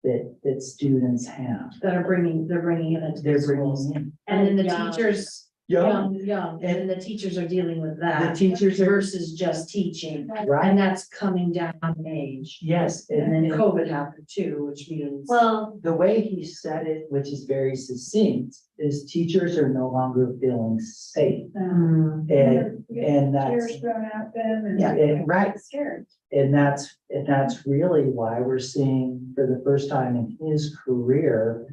that students have. They're bringing it into the They're schools. bringing in. And then the Young. teachers, Young, young, and then the teachers are dealing with the that teachers are, versus just teaching. right, And that's coming down in age. yes, And then and COVID happened too, which means. Well, the way he said it, which is very succinct, is teachers are no longer feeling safe. Mm, And that's, Tears thrown at them and. Yeah. right, Scared. and that's really why we're seeing for the first time in his career,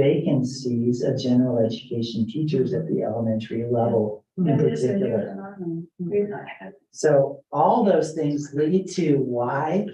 vacancies of general education teachers at the elementary level in That is a new particular. phenomenon. We've not had. So all those things lead to why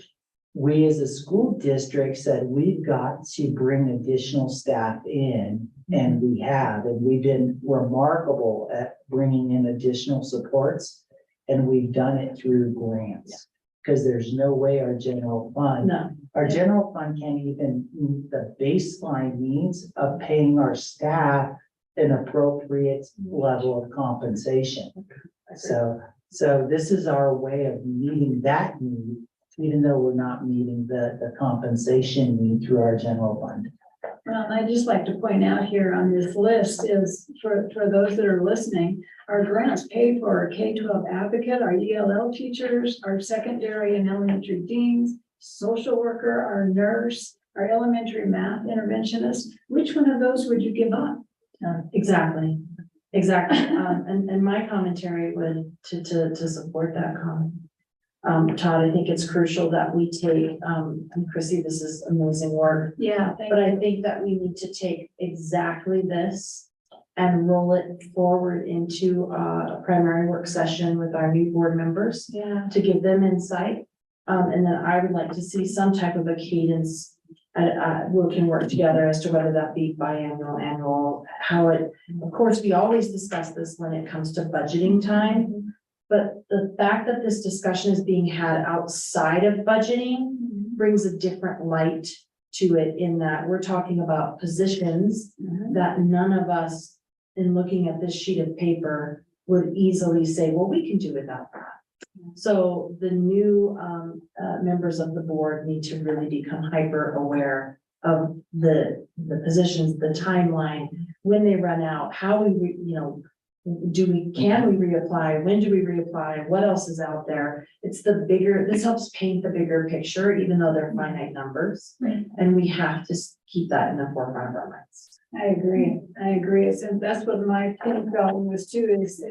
we as a school district said we've got to bring additional staff in, and we have, and we've been remarkable at bringing in additional supports, and we've done it through grants. Because there's no way our general fund, No, our general fund can't even meet the baseline needs of paying our staff an appropriate level of compensation. So this is our way of meeting that need, even though we're not meeting the compensation need through our general fund. Well, I'd just like to point out here on this list is for those that are listening, our grants pay for our K-12 advocate, our ELL teachers, our secondary and elementary deans, social worker, our nurse, our elementary math interventionist. Which one of those would you give up? exactly, exactly. And my commentary would to support that comment. Todd, I think it's crucial that we take, and Chrissy, this is amazing work. Yeah, But I think that we need to take exactly this and roll it forward into a primary work session with our new board members Yeah. to give them insight. And then I would like to see some type of a cadence. We can work together as to whether that be biannual, annual, how it, of course, we always discuss this when it comes to budgeting time. But the fact that this discussion is being had outside of budgeting brings a different light to it, in that we're talking about positions that none of us, in looking at this sheet of paper, would easily say, well, we can do without that. So the new members of the board need to really become hyper aware of the positions, the timeline, when they run out, how we, can we reapply? When do we reapply? What else is out there? It's the bigger, this helps paint the bigger picture, even though they're finite numbers. Right. And we have to keep that in the forefront of our minds. I agree. And that's what my problem was too, is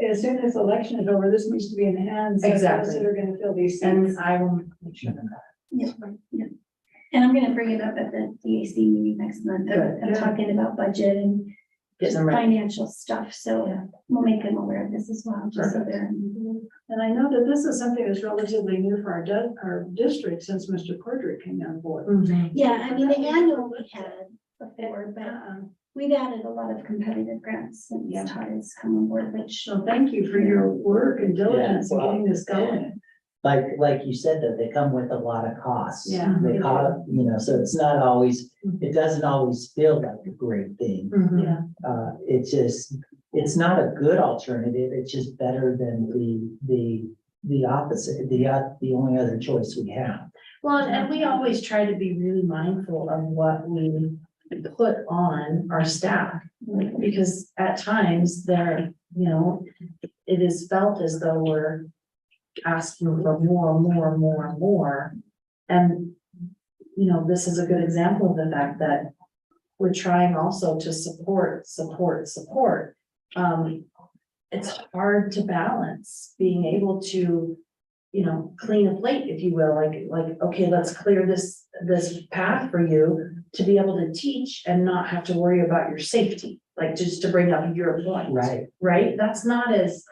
as soon as election is over, this needs to be in the hands of those Exactly. that are gonna fill these And seats. I will make sure that. Yeah, yeah. And I'm gonna bring it up at the DAC meeting next month. I'm Good. talking about budget and Get them ready. financial stuff, so we'll make them aware of this as well, just so they're. And I know that this is something that's relatively new for our district since Mr. Corderick came on board. Mhm. Yeah, I mean, the annual we had before, but Uh-uh. we've added a lot of competitive grants since Yeah. Todd has come on board, which. So thank you for your work and diligence in getting this going. Like you said, that they come with a lot of costs. Yeah. They cost, so it's not always, it doesn't always feel like a great thing. Mhm. Yeah. It's not a good alternative, it's just better than the opposite, the only other choice we have. Well, and we always try to be really mindful of what we put on our staff. Because at times there, it is felt as though we're asking for more, And, you know, this is a good example of the fact that we're trying also to support. It's hard to balance being able to, you know, clean a plate, if you will, like, okay, let's clear this path for you to be able to teach and not have to worry about your safety, like just to bring up your point. Right, Right? That's not as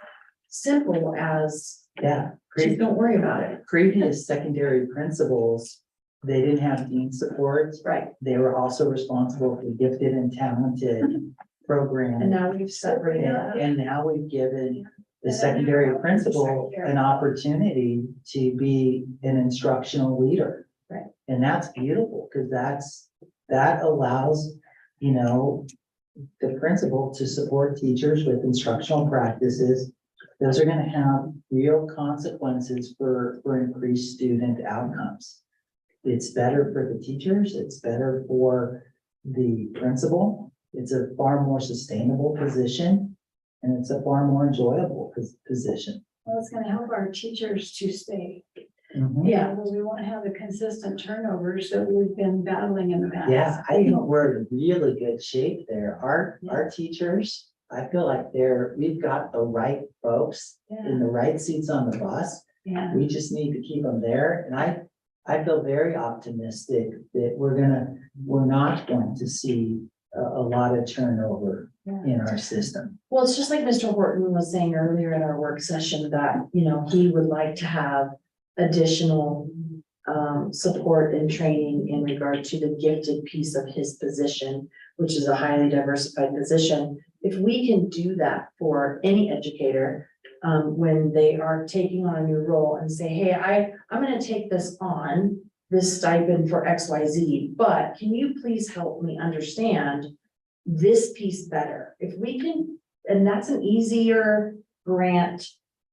simple as, yeah. just don't worry about it. Previous secondary principals, they didn't have dean support. Right. They were also responsible for gifted and talented And programs. now we've separated that. And now we've given the secondary principal an opportunity to be an instructional leader. Right. And that's beautiful, because that allows, you know, the principal to support teachers with instructional practices. Those are gonna have real consequences for increased student outcomes. It's better for the teachers, it's better for the principal, it's a far more sustainable position, and it's a far more enjoyable position. Well, it's gonna help our teachers to stay. Mhm. Yeah. We won't have the consistent turnovers that we've been battling in the past. Yeah, I think we're in really good shape there. Our teachers, I feel like we've got the right folks in the right seats on the bus. Yeah. We just need to keep them there, and I feel very optimistic that we're not going to see a lot of turnover in our system. Well, it's just like Mr. Horton was saying earlier in our work session that, you know, he would like to have additional support and training in regard to the gifted piece of his position, which is a highly diversified position. If we can do that for any educator, when they are taking on a new role and say, hey, I'm gonna take this on, this stipend for XYZ, but can you please help me understand this piece better? If we can, and that's an easier grant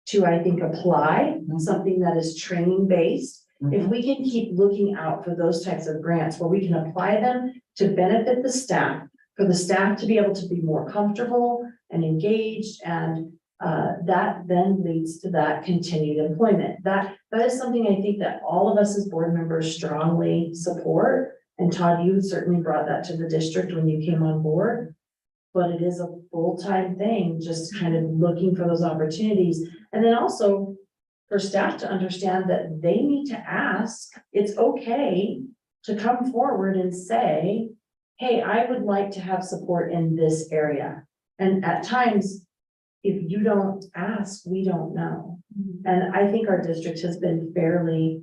to, I think, apply, something that is training based. If we can keep looking out for those types of grants where we can apply them to benefit the staff, for the staff to be able to be more comfortable and engaged, and that then leads to that continued employment. That is something I think that all of us as board members strongly support. And Todd, you certainly brought that to the district when you came on board. But it is a full-time thing, just kind of looking for those opportunities. And then also for staff to understand that they need to ask, it's okay to come forward and say, hey, I would like to have support in this area. And at times, if you don't ask, we don't know. And I think our district has been fairly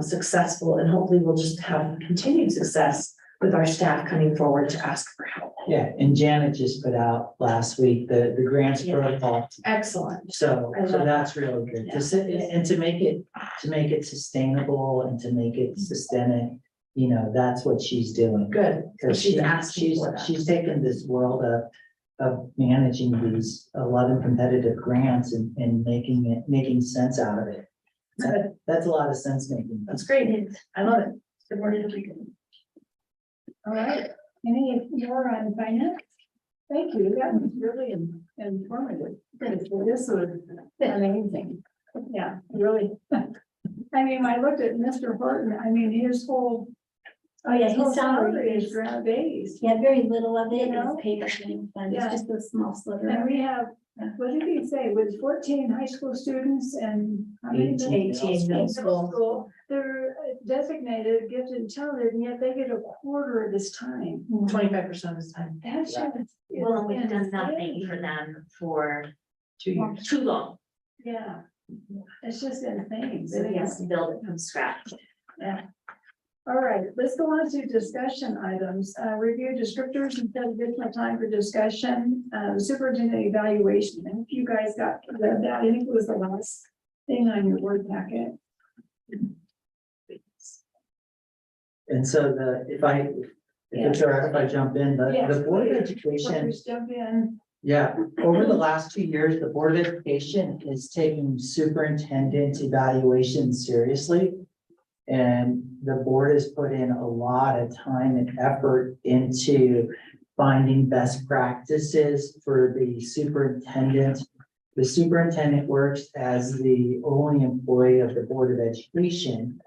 successful, and hopefully we'll just have continued success with our staff coming forward to ask for help. Yeah, and Janet just put out last week the grants Yeah. protocol. Excellent. So I love that's really good. Yeah. And to make it sustainable and to make it systemic, you know, that's what she's doing. Good. So Because she's asking for that. she's taken this world of managing these 11 competitive grants and making sense out of it. That's a lot of sense making. That's great. I love it. Good morning. All right, any more on finance? Thank you, that was really informative. This was amazing. Yeah, really. I mean, I looked at Mr. Horton, I mean, his whole. Oh, yeah, whole his salary is is, grant based. he had very little of it, You it know? was paid for training fund, it's Yeah. just a small sliver. And we have, what did he say, with 14 high school students and how many? 18 middle school. They're designated, gifted and talented, and yet they get a quarter of this time. 25% of his time. That's just. Well, and we've done nothing for them for 2 years. too long. Yeah, it's just insane. So he has to build it from scratch. Yeah. All right, let's go on to discussion items. Review descriptors and set additional time for discussion. Superintendent evaluation. And if you guys got that, I think it was the last thing on your word packet. And so if it's all right if I jump in, Yes, the Board of please. Education. Please jump in. Yeah, over the last 2 years, the Board of Education is taking superintendent evaluation seriously. And the board has put in a lot of time and effort into finding best practices for the superintendent. The superintendent works as the only employee of the Board of Education.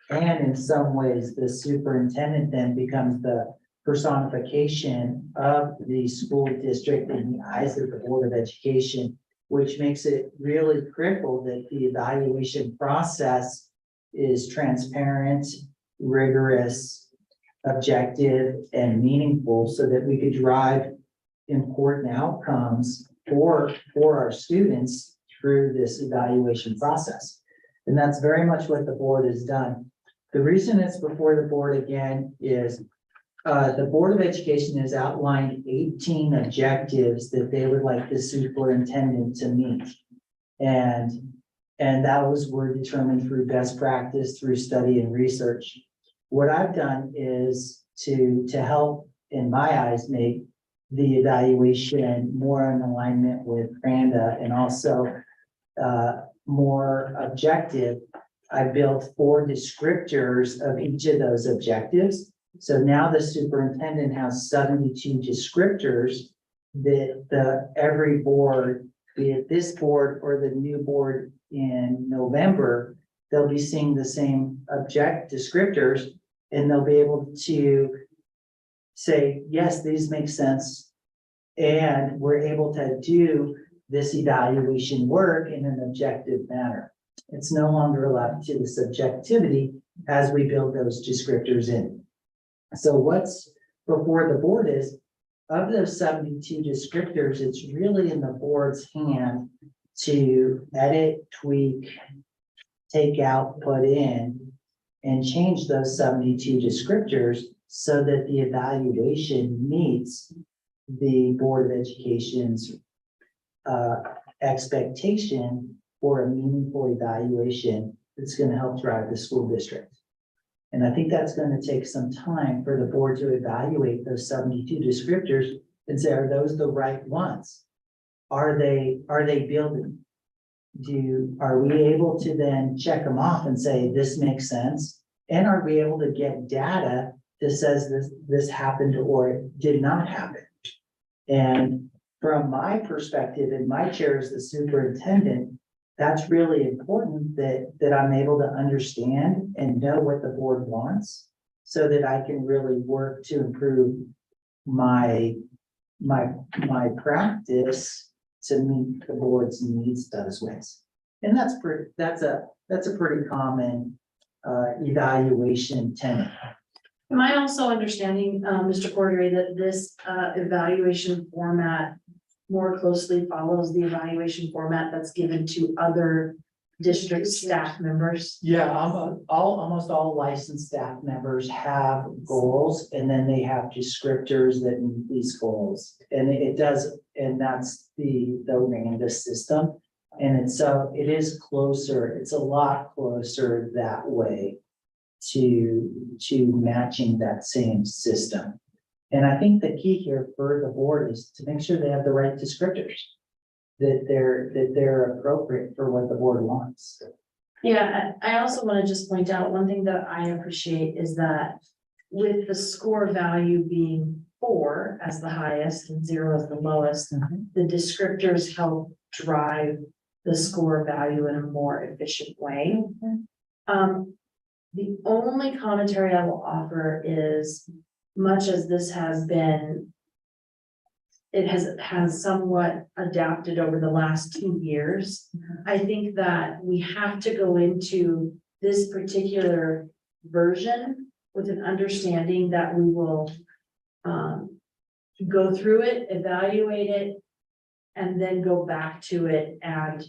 And in some ways, the superintendent then becomes the personification of the school district in the eyes of the Board of Education, which makes it really critical that the evaluation process is transparent, rigorous, objective, and meaningful so that we could drive important outcomes for our students through this evaluation process. And that's very much what the board has done. The reason it's before the board again is the Board of Education has outlined 18 objectives that they would like the superintendent to meet. And those were determined through best practice, through study and research. What I've done is to help, in my eyes, make the evaluation more in alignment with Randa and also more objective. I built 4 descriptors of each of those objectives. So now the superintendent has 72 descriptors that every board, be it this board or the new board in November, they'll be seeing the same descriptors, and they'll be able to say, yes, these make sense. And we're able to do this evaluation work in an objective manner. It's no longer left to the subjectivity as we build those descriptors in. So what's before the board is, of those 72 descriptors, it's really in the board's hand to edit, tweak, take out, put in, and change those 72 descriptors so that the evaluation meets the Board of Education's expectation for a meaningful evaluation that's going to help drive the school district. And I think that's going to take some time for the board to evaluate those 72 descriptors and say, are those the right ones? Are they building? Are we able to then check them off and say, this makes sense? And are we able to get data that says this happened or it did not happen? And from my perspective, in my chair as the superintendent, that's really important that I'm able to understand and know what the board wants so that I can really work to improve my practice to meet the board's needs those ways. And that's a pretty common evaluation tenet. Am I also understanding, Mr. Cordray, that this evaluation format more closely follows the evaluation format that's given to other district staff members? Yeah, almost all licensed staff members have goals, and then they have descriptors that meet these goals. And it does, and that's the Randa system. And it is closer, it's a lot closer that way to matching that same system. And I think the key here for the board is to make sure they have the right descriptors, that they're appropriate for what the board wants. Yeah, I also want to just point out one thing that I appreciate is that with the score value being 4 as the highest and 0 as the lowest, the descriptors help drive the score value in a more efficient way. The only commentary I will offer is, much as this has been, it has somewhat adapted over the last 2 years. I think that we have to go into this particular version with an understanding that we will go through it, evaluate it, and then go back to it and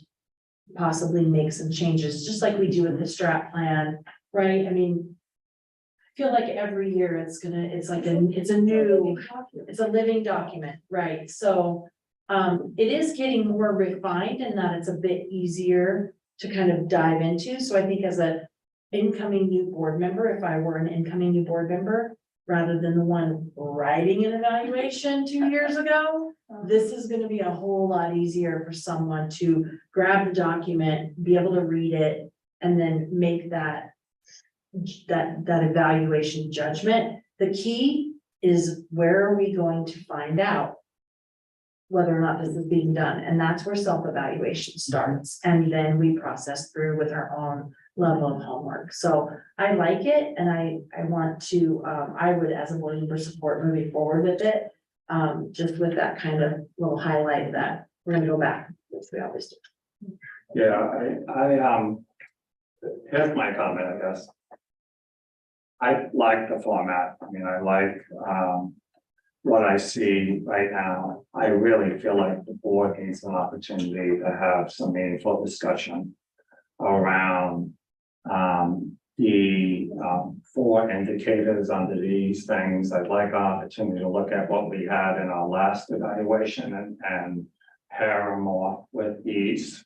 possibly make some changes, just like we do with the strat plan, right? I mean, I feel like every year it's a living document, right? So it is getting more refined in that it's a bit easier to kind of dive into. So I think as an incoming new board member, if I were an incoming new board member, rather than the one writing an evaluation 2 years ago, this is going to be a whole lot easier for someone to grab the document, be able to read it, and then make that evaluation judgment. The key is, where are we going to find out whether or not this is being done? And that's where self-evaluation starts. And then we process through with our own level of homework. So I like it and I want to, I would, as a board member, support moving forward with it. Just with that kind of little highlight that we're gonna go back, which we always do. Yeah, here's my comment, I guess. I like the format. I mean, I like, what I see right now. I really feel like the board needs an opportunity to have some meaningful discussion around, the, 4 indicators under these things. I'd like an opportunity to look at what we had in our last evaluation and pair them off with these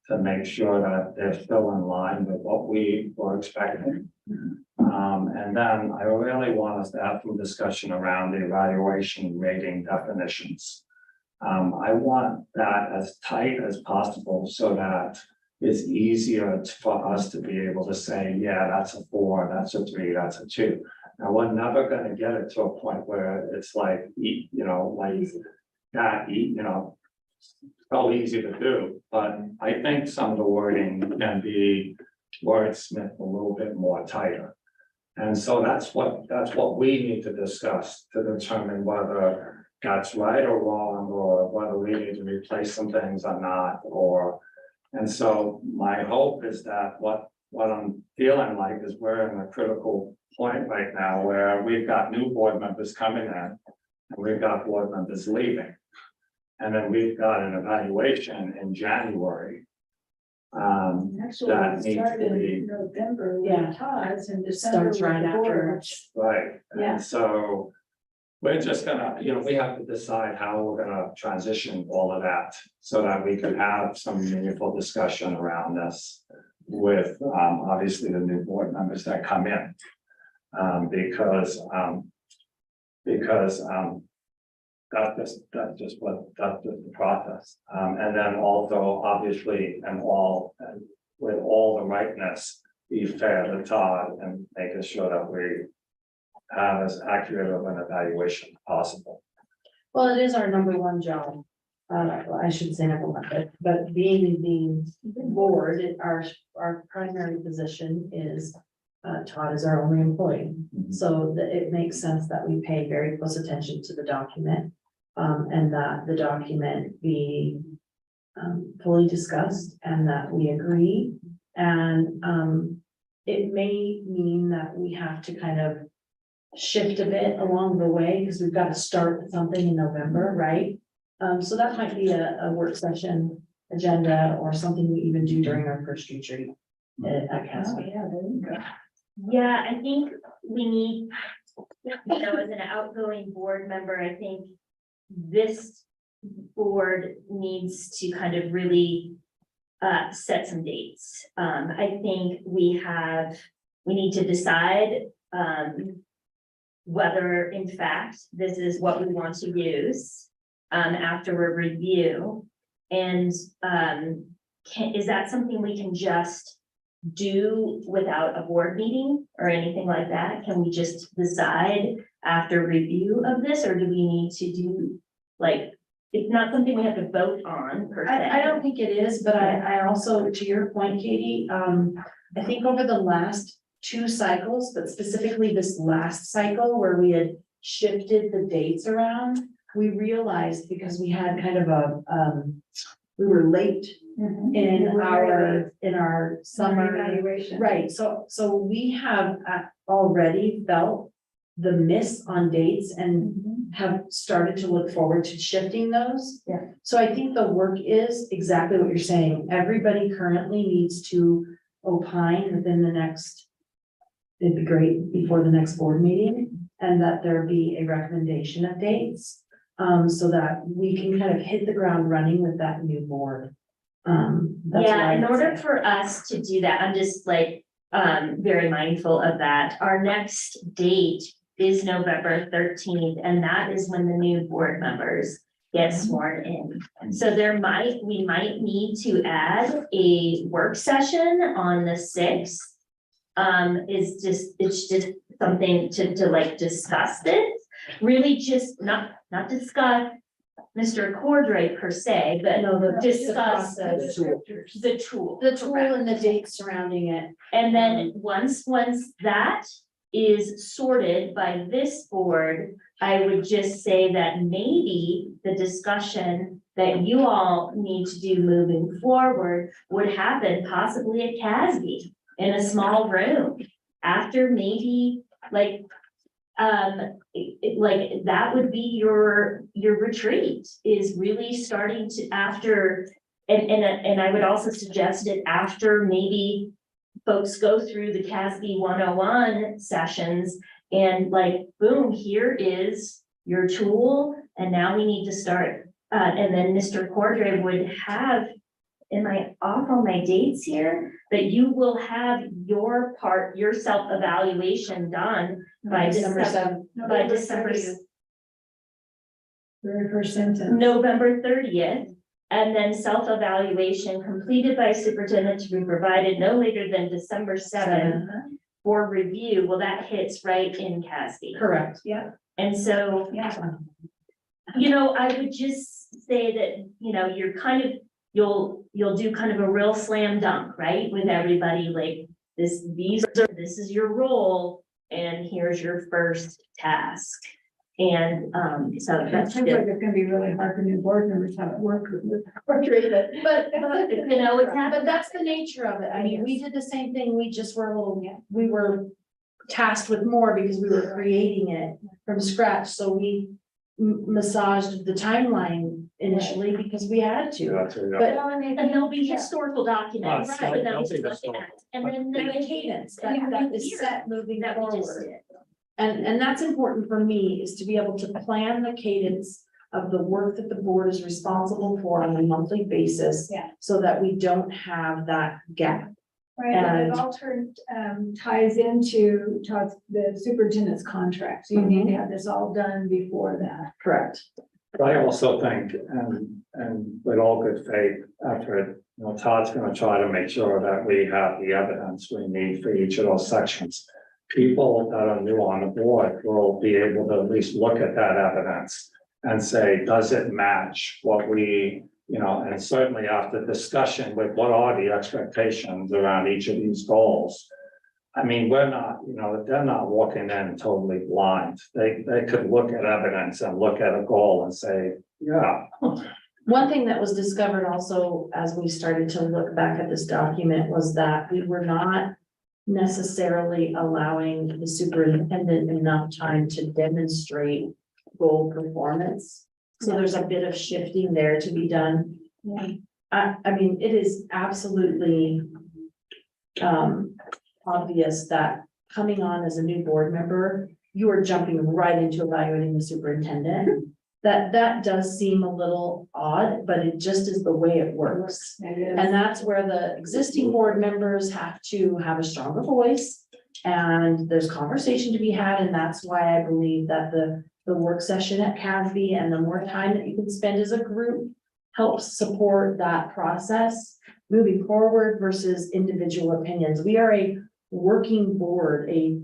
to make sure that they're still in line with what we were expecting. And then I really want us to have some discussion around the evaluation rating definitions. I want that as tight as possible so that it's easier for us to be able to say, yeah, that's a 4, that's a 3, that's a 2. Now, we're never gonna get it to a point where it's like, so easy to do, but I think some of the wording can be wordsmithed a little bit more tighter. And so that's what we need to discuss to determine whether that's right or wrong, or whether we need to replace some things or not, and so my hope is that what I'm feeling like is we're in a critical point right now where we've got new board members coming in, and we've got board members leaving. And then we've got an evaluation in January. Actually, That it needs to started be- in November Yeah. with Todd's and December. Starts right with the board. afterwards. Right, Yeah. and so we're just gonna, we have to decide how we're gonna transition all of that so that we can have some meaningful discussion around this with, obviously the new board members that come in. Because that's just the process. And then also, obviously, with all the rightness, be fair to Todd and making sure that we have as accurate of an evaluation as possible. Well, it is our number one job. I shouldn't say number one, but being the board, our primary position is, Todd is our only employee. So that it makes sense that we pay very close attention to the document. And that the document be fully discussed and that we agree. And it may mean that we have to kind of shift a bit along the way because we've got to start with something in November, right? So that might be a work session agenda or something we even do during our first retreat at Oh, Casby. yeah, there you go. Yeah, I think we need, as an outgoing board member, I think this board needs to kind of really set some dates. I think we need to decide whether in fact this is what we want to use after a review. And is that something we can just do without a board meeting or anything like that? Can we just decide after review of this, or do we need to do, it's not something we have to vote on per se? I don't think it is, but I also, to your point, Katie, I think over the last 2 cycles, but specifically this last cycle where we had shifted the dates around, we realized because we had kind of we were late Mhm. in You were our summer. evaluation. Right, so we have already felt the miss on dates and Mhm. have started to look forward to shifting those. Yeah. So I think the work is exactly what you're saying. Everybody currently needs to opine within the next, it'd be great before the next board meeting, and that there be a recommendation of dates. So that we can kind of hit the ground running with that new board. That's what Yeah, I in would order say. for us to do that, I'm just very mindful of that. Our next date is November 13th, and that is when the new board members get sworn in. So we might need to add a work session on the 6th. It's just something to discuss this, really just not discuss, Mr. Cordray per se, but No, the discuss process. the tool. The tool correct. and the dates surrounding it. And then once that is sorted by this board, I would just say that maybe the discussion that you all need to do moving forward would happen possibly at CASB in a small room. After maybe like, like that would be your retreat is really starting to after. And I would also suggest it after maybe folks go through the CASB 101 sessions and like, boom, here is your tool. And now we need to start, and then Mr. Cordray would have, am I off on my dates here? That you will have your part, your self-evaluation done by December December, 7th. by December, Very first sentence. November 30th. And then self-evaluation completed by superintendent to be provided no later than December 7th for review. Well, that hits right in CASB. Correct. And so, Yeah. you know, I would just say that, you know, you're kind of, you'll do kind of a real slam dunk, right? With everybody like this, this is your role and here's your first task. And, so It that's seems good. like it's gonna be really hard for new board members how to work with portrait, But, You know, it's happening. but that's the nature of it. I mean, we did the same thing. We just were a little, we were tasked with more because we were creating it from scratch. So we massaged the timeline initially because we had to. Yeah, so, yeah. But And there'll be historical documents Right. for them There'll to be look historical. at. And then the the cadence that is set moving that we just forward. did. And that's important for me, is to be able to plan the cadence of the work that the board is responsible for on a monthly basis. Yeah. So that we don't have that gap. right, and And- it all ties into the superintendent's contract, so you need to have this all done before that. Correct. But I also think, and with all good faith effort, you know, Todd's gonna try to make sure that we have the evidence we need for each of those sections. People that are new on the board will be able to at least look at that evidence and say, does it match what we, you know, and certainly after discussion with what are the expectations around each of these goals. I mean, we're not, you know, they're not walking in totally blind. They could look at evidence and look at a goal and say, yeah. One thing that was discovered also as we started to look back at this document was that we were not necessarily allowing the superintendent enough time to demonstrate goal performance. So there's a bit of shifting there to be done. Yeah. I mean, it is absolutely obvious that coming on as a new board member, you are jumping right into evaluating the superintendent. That does seem a little odd, but it just is the way it works. And that's where the existing board members have to have a stronger voice. And there's conversation to be had, and that's why I believe that the work session at CASB and the more time that you can spend as a group helps support that process moving forward versus individual opinions. We are a working board, a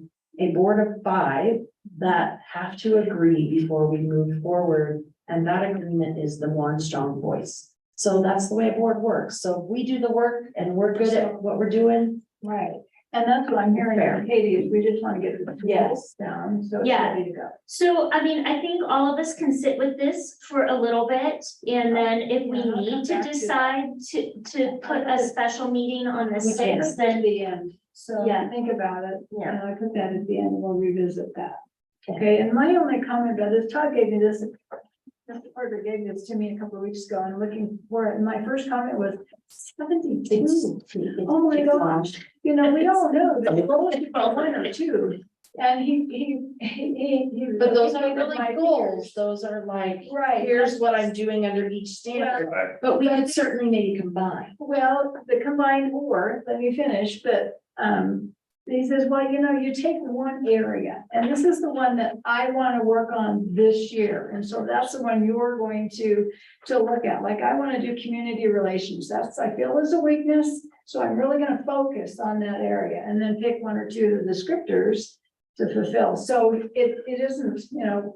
board of 5 that have to agree before we move forward. And that agreement is the one strong voice. So that's the way a board works. So if we do the work and we're good at what we're doing. Right, and that's what I'm hearing from Katie, is we just want to get the Yes. tools down, so it's Yeah. ready to go. So, I mean, I think all of us can sit with this for a little bit, and then if we Yeah, I'll need come to back to decide to put a special meeting on the We can put 6th, that then, at the end, so Yeah. think about it, yeah. and I put that at the end, we'll revisit that. Okay, and my only comment about this, Todd gave me this, Mr. Parker gave this to me a couple of weeks ago, and looking for it, and my first comment was 72. Oh my gosh, you know, we all know that the goal is about 1 or 2, and he. But those aren't he really my goals. Those are like, Right. here's what I'm doing under each standard. Right. But we could certainly maybe combine. Well, the combined or, let me finish, but, he says, well, you know, you take one area, and this is the one that I want to work on this year, and so that's the one you're going to look at, like, I want to do community relations, that's, I feel is a weakness, so I'm really gonna focus on that area, and then pick 1 or 2 of the descriptors to fulfill, so it isn't, you know,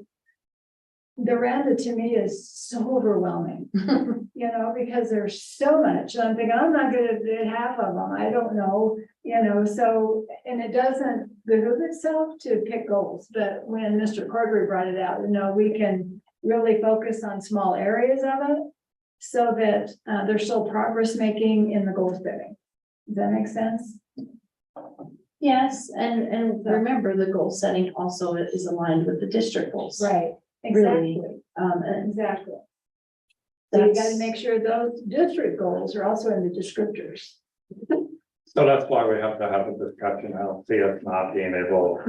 the Randa to me is so overwhelming. You know, because there's so much, and I'm thinking, I'm not gonna do half of them, I don't know, you know, so, and it doesn't behoove itself to pick goals, but when Mr. Cordery brought it out, you know, we can really focus on small areas of it, so that, there's still progress making in the goal setting. Does that make sense? Yes, and remember, the goal setting also is aligned with the district goals. Right. Really. Exactly, And exactly. So you gotta that's, make sure those district goals are also in the descriptors. So that's why we have to have a discussion. I don't see us not being able,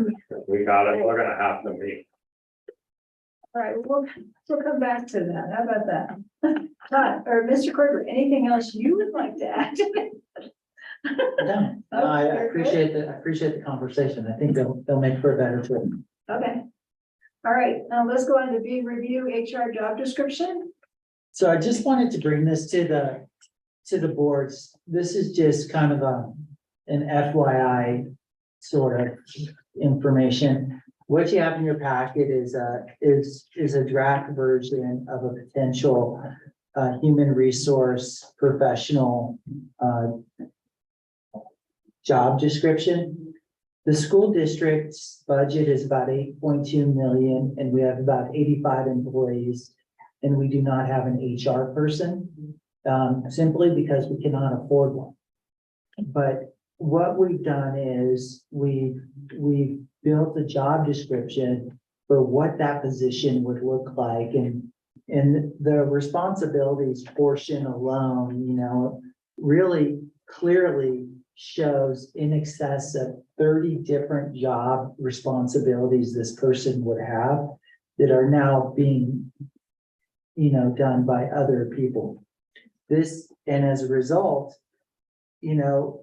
we got it, we're gonna have to meet. All right, we'll come back to that. How about that? Todd, or Mr. Corder, anything else you would like to add? No, I appreciate the conversation. I think they'll make for a better trip. Okay. All right, now let's go on to review HR job description. So I just wanted to bring this to the boards. This is just kind of an FYI sort of information. What you have in your packet is a draft version of a potential human resource professional job description. The school district's budget is about 8.2 million, and we have about 85 employees, and we do not have an HR person, simply because we cannot afford one. But what we've done is we've built a job description for what that position would look like, and the responsibilities portion alone, you know, really clearly shows in excess of 30 different job responsibilities this person would have that are now being, you know, done by other people. And as a result, you know,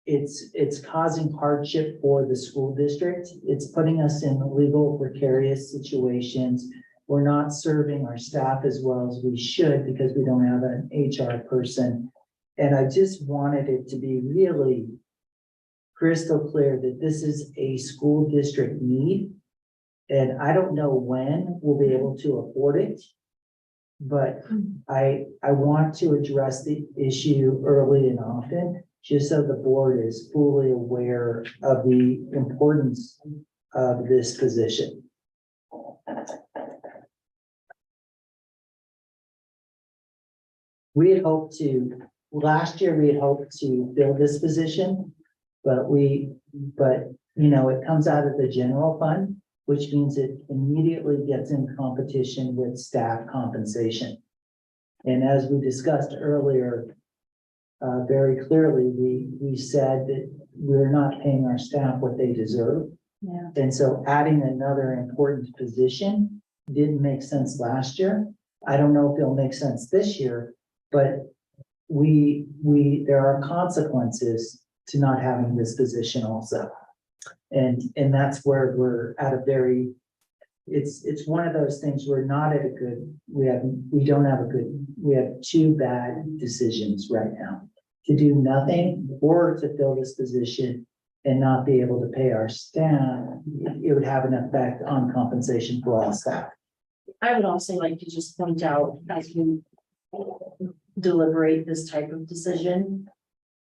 it's causing hardship for the school district. It's putting us in legal precarious situations. We're not serving our staff as well as we should because we don't have an HR person. And I just wanted it to be really crystal clear that this is a school district need. And I don't know when we'll be able to afford it. But I want to address the issue early and often, just so the board is fully aware of the importance of this position. We had hoped to, last year, we had hoped to fill this position, but you know, it comes out of the general fund, which means it immediately gets in competition with staff compensation. And as we discussed earlier, very clearly, we said that we're not paying our staff what they deserve. Yeah. And so adding another important position didn't make sense last year. I don't know if it'll make sense this year, but there are consequences to not having this position also. And that's where we're at a very, it's one of those things we're not at a good, we have two bad decisions right now. To do nothing or to fill this position and not be able to pay our staff, it would have an effect on compensation for all staff. I would also like to just point out, as we deliberate this type of decision,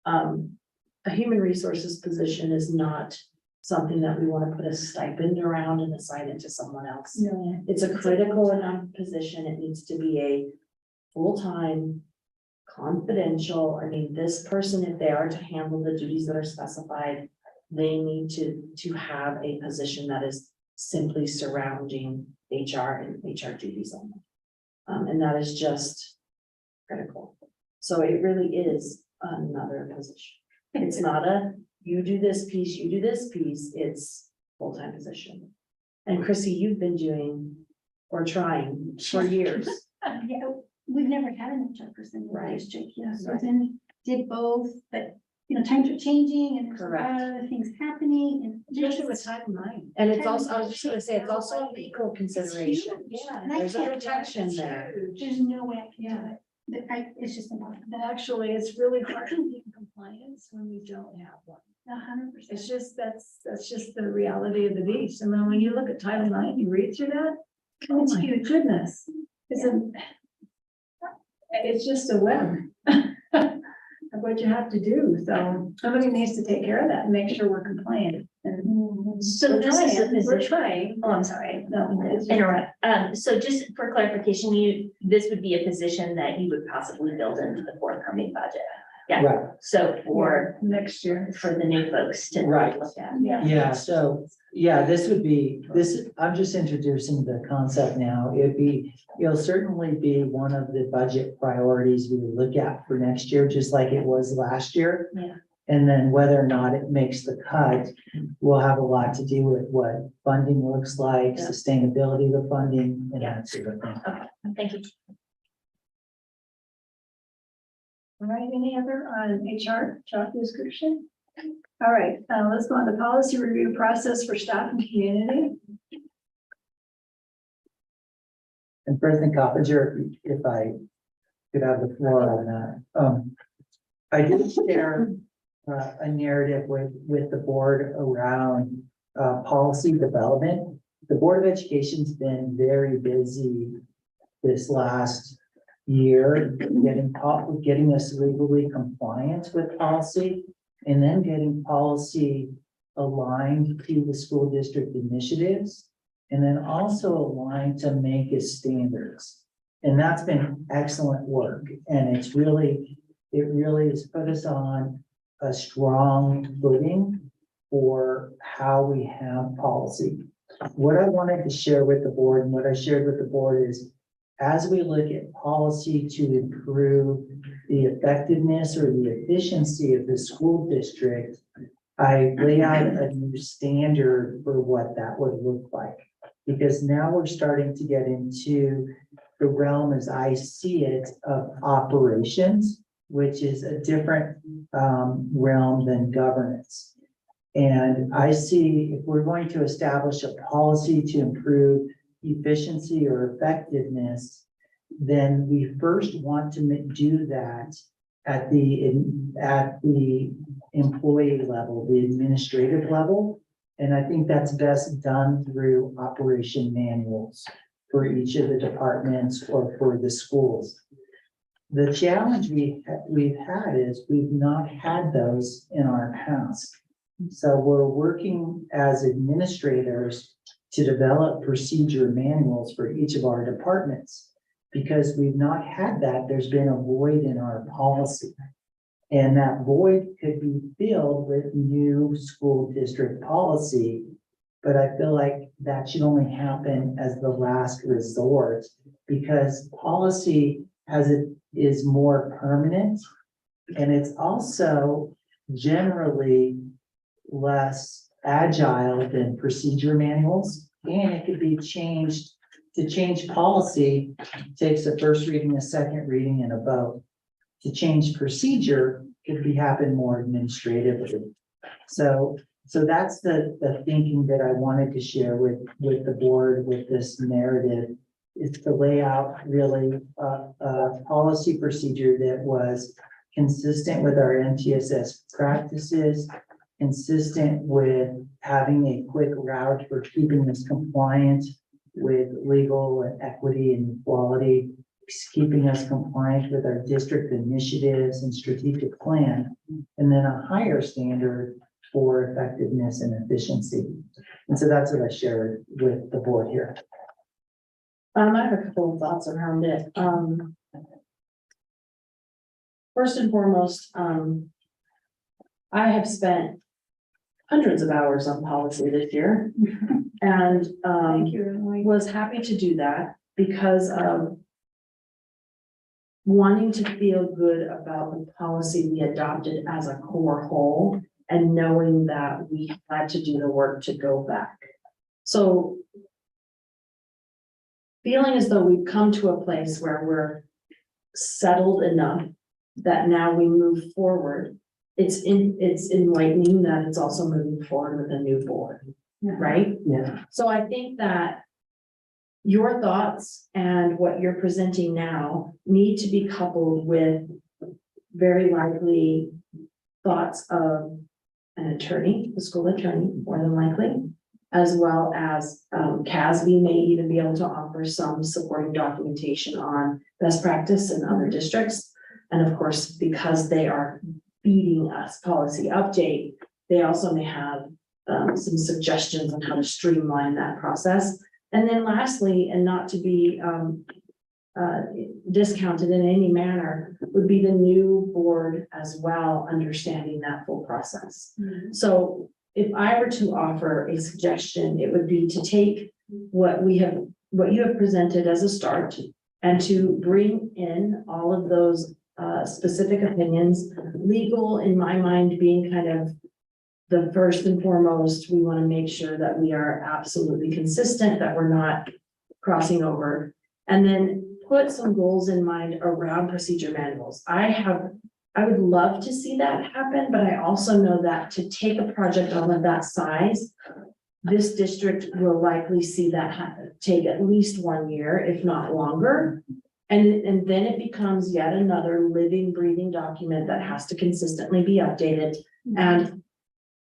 a human resources position is not something that we want to put a stipend around and assign it to someone else. No. It's a critical enough position. It needs to be a full-time, confidential. I mean, this person, if they are to handle the duties that are specified, they need to have a position that is simply surrounding HR and HR duties only. And that is just critical. So it really is another position. It's not a, you do this piece, you do this piece, it's full-time position. And Chrissy, you've been doing or trying for years. Yeah, we've never had an HR person in the Right. district, you know, so then did both, but, you know, times are changing and there's a lot Correct. of other things happening and. Especially with Title IX. And it's also, I was just gonna say, it's also a legal consideration. Yeah. There's a protection there. There's no way I can do it. It's just impossible. And actually, it's really hard to be in compliance when we don't have one. 100%. It's just, that's just the reality of the beast. And then when you look at Title IX, you read through that, Oh It's my huge. goodness. It's just a web of what you have to do. So somebody needs to take care of that and make sure we're compliant. And So we're this is a trying, we're position, trying. oh, I'm sorry, No, it's- interrupt. So just for clarification, this would be a position that you would possibly build into the forthcoming budget. Yeah. Right, So for next year. the new folks to Right. look at. yeah, so, yeah, I'm just introducing the concept now. It'll certainly be one of the budget priorities we would look at for next year, just like it was last year. Yeah. And then whether or not it makes the cut will have a lot to do with what funding looks like, Yeah. sustainability of the funding, and Yeah. that sort of thing. Okay, thank you. All right, any other on HR, job description? All right, let's go on the policy review process for staff and community. And President Coppinger, if I could have the floor on that. I did share a narrative with the board around policy development. The Board of Education's been very busy this last year, getting us legally compliant with policy, and then getting policy aligned to the school district initiatives, and then also aligned to Mancos standards. And that's been excellent work, and it really has put us on a strong footing for how we have policy. What I wanted to share with the board, and what I shared with the board, is as we look at policy to improve the effectiveness or the efficiency of the school district, I lay out a new standard for what that would look like. Because now we're starting to get into the realm, as I see it, of operations, which is a different realm than governance. And I see if we're going to establish a policy to improve efficiency or effectiveness, then we first want to do that at the employee level, the administrative level. And I think that's best done through operation manuals for each of the departments or for the schools. The challenge we've had is we've not had those in our past. So we're working as administrators to develop procedure manuals for each of our departments. Because we've not had that, there's been a void in our policy. And that void could be filled with new school district policy. But I feel like that should only happen as the last resort, because policy is more permanent. And it's also generally less agile than procedure manuals, and it could be changed. To change policy takes a first reading, a second reading, and a vote. To change procedure could happen more administratively. So that's the thinking that I wanted to share with the board with this narrative, is to lay out really a policy procedure that was consistent with our MTSS practices, consistent with having a quick route for keeping us compliant with legal and equity and equality, keeping us compliant with our district initiatives and strategic plan, and then a higher standard for effectiveness and efficiency. And so that's what I shared with the board here. I have a couple of thoughts around it. First and foremost, I have spent hundreds of hours on policy this year. And Thank you, Emily. was happy to do that because of wanting to feel good about the policy we adopted as a core whole and knowing that we had to do the work to go back. So feeling as though we've come to a place where we're settled enough that now we move forward. It's enlightening that it's also moving forward with a new board, right? Yeah. So I think that your thoughts and what you're presenting now need to be coupled with very likely thoughts of an attorney, a school attorney, more than likely, as well as, CASB may even be able to offer some supporting documentation on best practice in other districts. And of course, because they are feeding us policy update, they also may have some suggestions on how to streamline that process. And then lastly, and not to be discounted in any manner, would be the new board as well, understanding that full process. So if I were to offer a suggestion, it would be to take what you have presented as a start and to bring in all of those specific opinions, legal in my mind being kind of the first and foremost. We want to make sure that we are absolutely consistent, that we're not crossing over, and then put some goals in mind around procedure manuals. I would love to see that happen, but I also know that to take a project on of that size, this district will likely see that take at least 1 year, if not longer. And then it becomes yet another living, breathing document that has to consistently be updated. And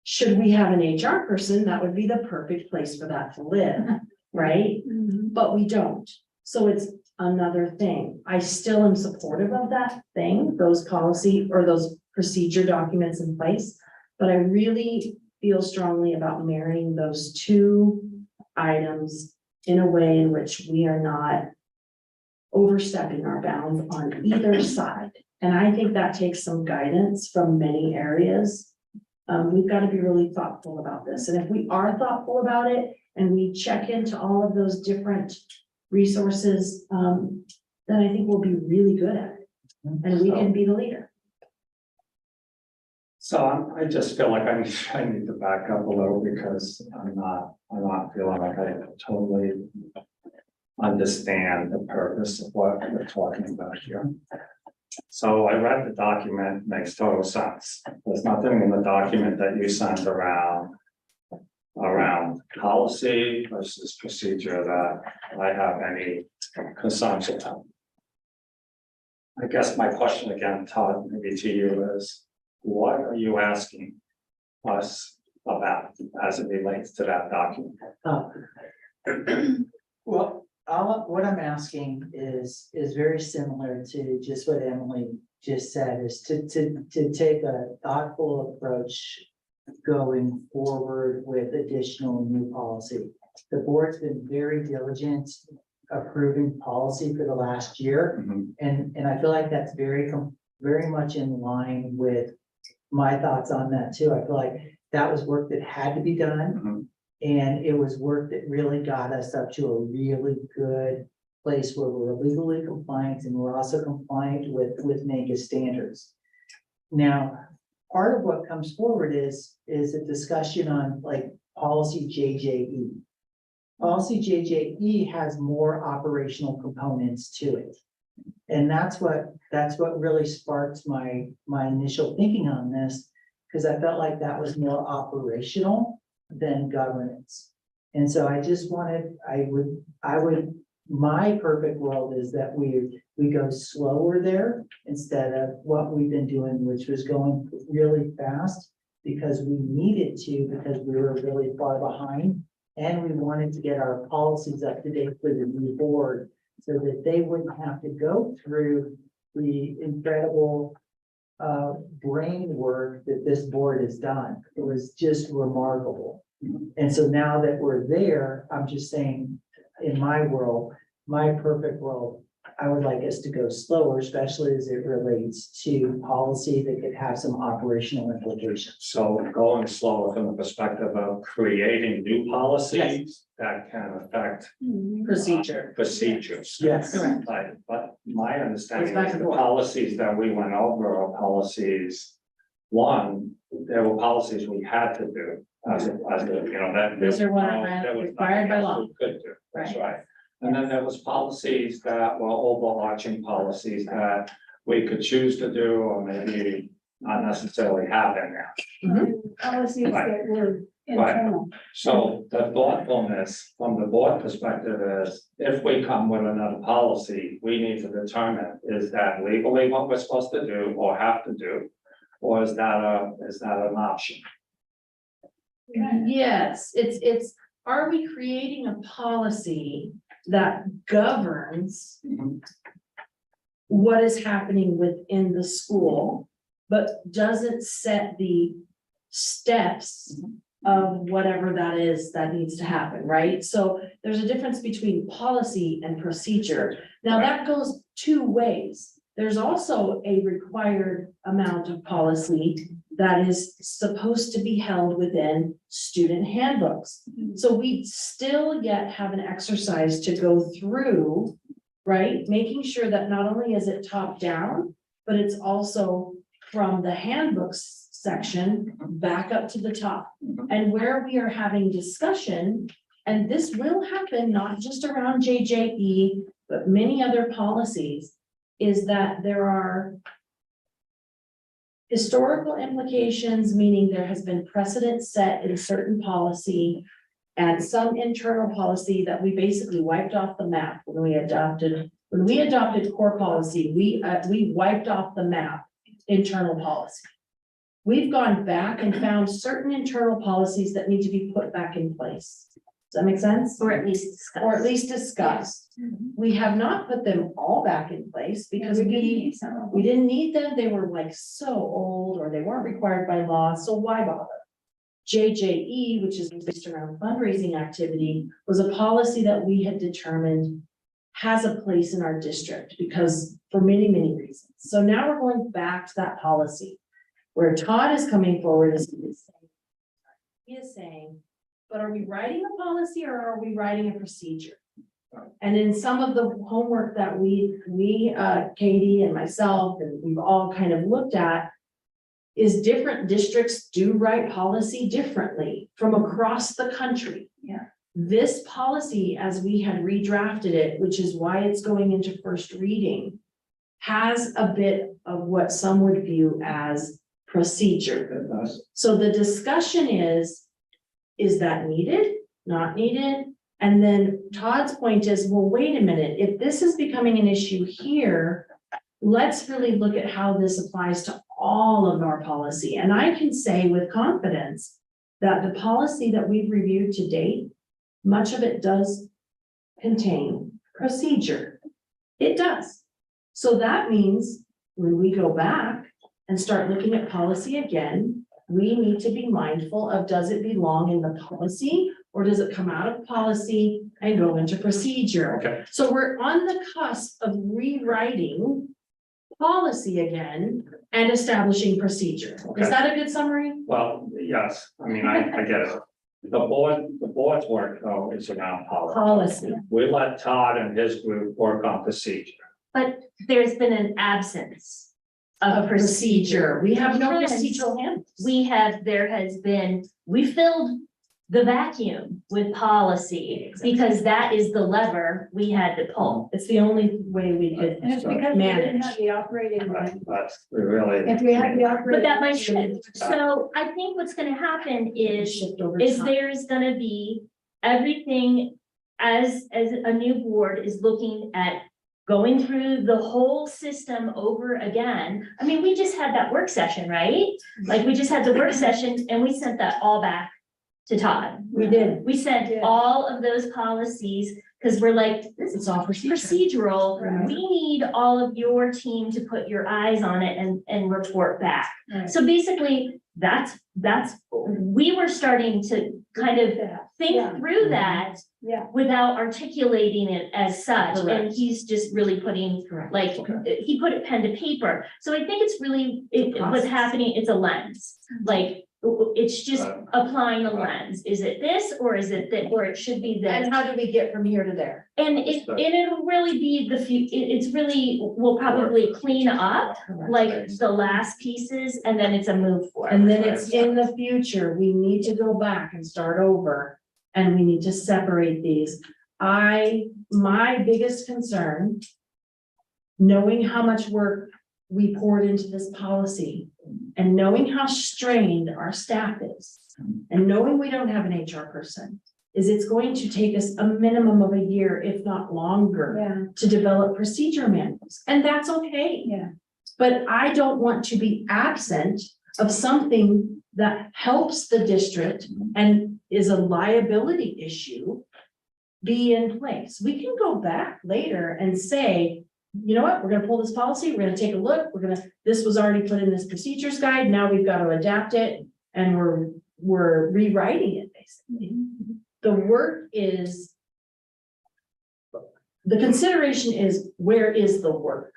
should we have an HR person, that would be the perfect place for that to live, right? But we don't. So it's another thing. I still am supportive of that thing, those policy or those procedure documents in place. But I really feel strongly about marrying those two items in a way in which we are not overstepping our bounds on either side. And I think that takes some guidance from many areas. We've got to be really thoughtful about this. And if we are thoughtful about it and we check into all of those different resources, then I think we'll be really good at it and we can be the leader. So I just feel like I need to back up a little because I'm not feeling like I totally understand the purpose of what we're talking about here. So I read the document, makes total sense. There's nothing in the document that you sent around policy versus procedure that I have any concerns about. I guess my question again, Todd, maybe to you is, what are you asking us about as it relates to that document? Well, what I'm asking is very similar to just what Emily just said, is to take a thoughtful approach going forward with additional new policy. The board's been very diligent approving policy for the last year. And I feel like that's very much in line with my thoughts on that too. I feel like that was work that had to be done. And it was work that really got us up to a really good place where we're legally compliant and we're also compliant with Mancos standards. Now, part of what comes forward is a discussion on like policy JJE. Policy JJE has more operational components to it. And that's what really sparked my initial thinking on this, because I felt like that was more operational than governance. And so I just wanted, my perfect world is that we go slower there instead of what we've been doing, which was going really fast because we needed to, because we were really far behind. And we wanted to get our policies up to date for the new board so that they wouldn't have to go through the incredible brain work that this board has done. It was just remarkable. And so now that we're there, I'm just saying, in my world, my perfect world, I would like us to go slower, especially as it relates to policy that could have some operational implications. So going slower from the perspective of creating new policies that can affect procedures. Yes. Right, but my understanding Goes back is and the forth. policies that we went over are policies. One, there were policies we had to do as a, you know, that. Those are what there was required by nothing law. else we could do, that's Right. right. And then there was policies that were overarching policies that we could choose to do or maybe not necessarily have in there. Policies that were internal. So the thoughtfulness from the board perspective is, if we come with another policy, we need to determine, is that legally what we're supposed to do or have to do? Or is that an option? Yes, it's are we creating a policy that governs what is happening within the school, but doesn't set the steps of whatever that is that needs to happen, right? So there's a difference between policy and procedure. Now, that goes two ways. There's also a required amount of policy that is supposed to be held within student handbooks. So we still yet have an exercise to go through, right? Making sure that not only is it top down, but it's also from the handbooks section back up to the top. And where we are having discussion, and this will happen not just around JJE, but many other policies, is that there are historical implications, meaning there has been precedent set in a certain policy and some internal policy that we basically wiped off the map when we adopted core policy, we wiped off the map internal policy. We've gone back and found certain internal policies that need to be put back in place. Does that make sense? Or at least discuss. Or at least discussed. We have not put them all back in place because we didn't need them. They were like so old or they weren't required by law. So why bother? JJE, which is based around fundraising activity, was a policy that we had determined has a place in our district because for many, many reasons. So now we're going back to that policy where Todd is coming forward as he is saying, but are we writing a policy or are we writing a procedure? And in some of the homework that we, Katie and myself, and we've all kind of looked at, is different districts do write policy differently from across the country. Yeah. This policy, as we had redrafted it, which is why it's going into first reading, has a bit of what some would view as procedure. So the discussion is that needed, not needed? And then Todd's point is, well, wait a minute, if this is becoming an issue here, let's really look at how this applies to all of our policy. And I can say with confidence that the policy that we've reviewed to date, much of it does contain procedure. It does. So that means when we go back and start looking at policy again, we need to be mindful of, does it belong in the policy or does it come out of policy and go into procedure? Okay, So we're on the cusp of rewriting policy again and establishing procedure. Okay. Is that a good summary? well, yes, I mean, I get it. The board's work though is around policy. Policy. We let Todd and his group work on procedure. But there's been an absence of A procedure. We have no Hence, procedural handbooks. we filled the vacuum with policy because that is the lever we had to pull. It's the only way we could And it's because we didn't manage. have the operating one. But we really. If we had the But operating. that might shift. So I think what's gonna happen is Shift over is time. there's gonna be everything as a new board is looking at going through the whole system over again. I mean, we just had that work session, right? Like, we just had the work session and we sent that all back to Todd. We did. We sent Yeah. all of those policies, because we're like, this It's is all procedure. procedural. Right. We need all of your team to put your eyes on it and report back. Right. So basically, that's, we were starting to kind of Yeah. think through that Yeah. without articulating it as such, and Correct. he's just really putting, Correct. like, he put it pen to paper. So I think it's really, what's Process. happening, it's a lens, like, it's just applying a lens. Is it this, or is it that, or it should be this? And how do we get from here to there? And it'll really be it's really, we'll probably clean up like the last pieces and then it's a move forward. And then it's in the future, we need to go back and start over. And we need to separate these. My biggest concern, knowing how much work we poured into this policy and knowing how strained our staff is, and knowing we don't have an HR person, is it's going to take us a minimum of a year, if not longer, Yeah. to develop procedure manuals. And that's okay. Yeah. But I don't want to be absent of something that helps the district and is a liability issue be in place. We can go back later and say, you know what, we're gonna pull this policy, we're gonna take a look, this was already put in this procedures guide, now we've got to adapt it, and we're rewriting it basically. The work is, the consideration is, where is the work?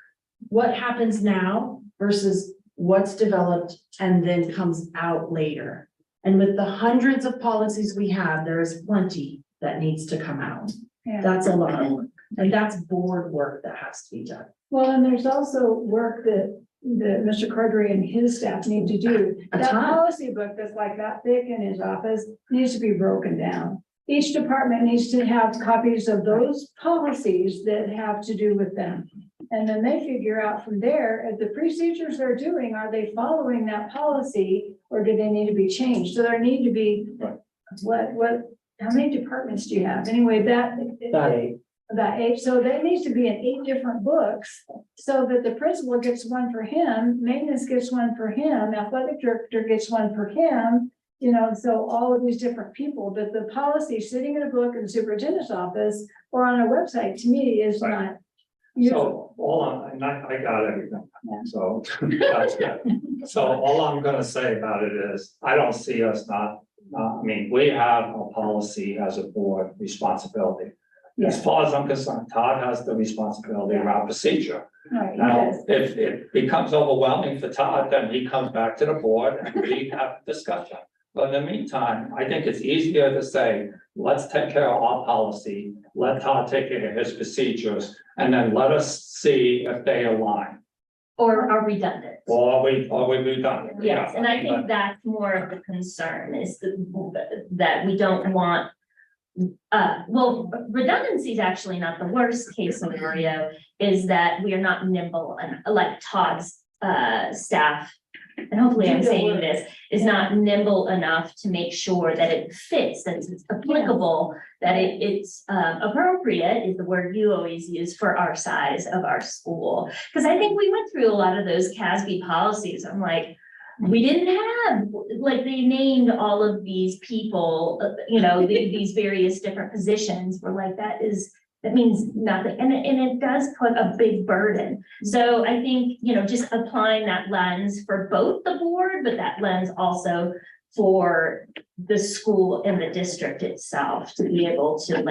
What happens now versus what's developed and then comes out later. And with the hundreds of policies we have, there is plenty that needs to come out. Yeah. That's a lot of work, and that's board work that has to be done. Well, and there's also work that Mr. Cordray and his staff need to do. A That ton. policy book that's like that thick in his office needs to be broken down. Each department needs to have copies of those policies that have to do with them. And then they figure out from there, if the procedures they're doing, are they following that policy or do they need to be changed? So there need to be, how many departments do you have? Anyway, About 8. about 8, so there needs to be in 8 different books, so that the principal gets one for him, maintenance gets one for him, athletic director gets one for him. You know, so all of these different people, but the policy sitting in a book in the superintendent's office or on a website, to me, is not useful. So I got everything, Yeah. so that's good. So all I'm gonna say about it is, I don't see us I mean, we have a policy as a board responsibility. As Yeah. far as I'm concerned, Todd has the responsibility around procedure. Right, Now, yes. if it becomes overwhelming for Todd, then he comes back to the board and we have a discussion. But in the meantime, I think it's easier to say, let's take care of our policy, let Todd take care of his procedures, and then let us see if they align. Or are redundant. Or we redundant. Yes, and I But- think that's more of the concern is that we don't want. Well, redundancy is actually not the worst case scenario, is that we are not nimble and like Todd's staff. And hopefully I'm saying this, is not nimble enough to make sure that it fits, that it's applicable, that it's appropriate is the word you always use for our size of our school. Because I think we went through a lot of those CASB policies. I'm like, we didn't have, like, they named all of these people, these various different positions. We're like, that means nothing. And it does put a big burden. So I think, just applying that lens for both the board, but that lens also for the school and the district itself to be able to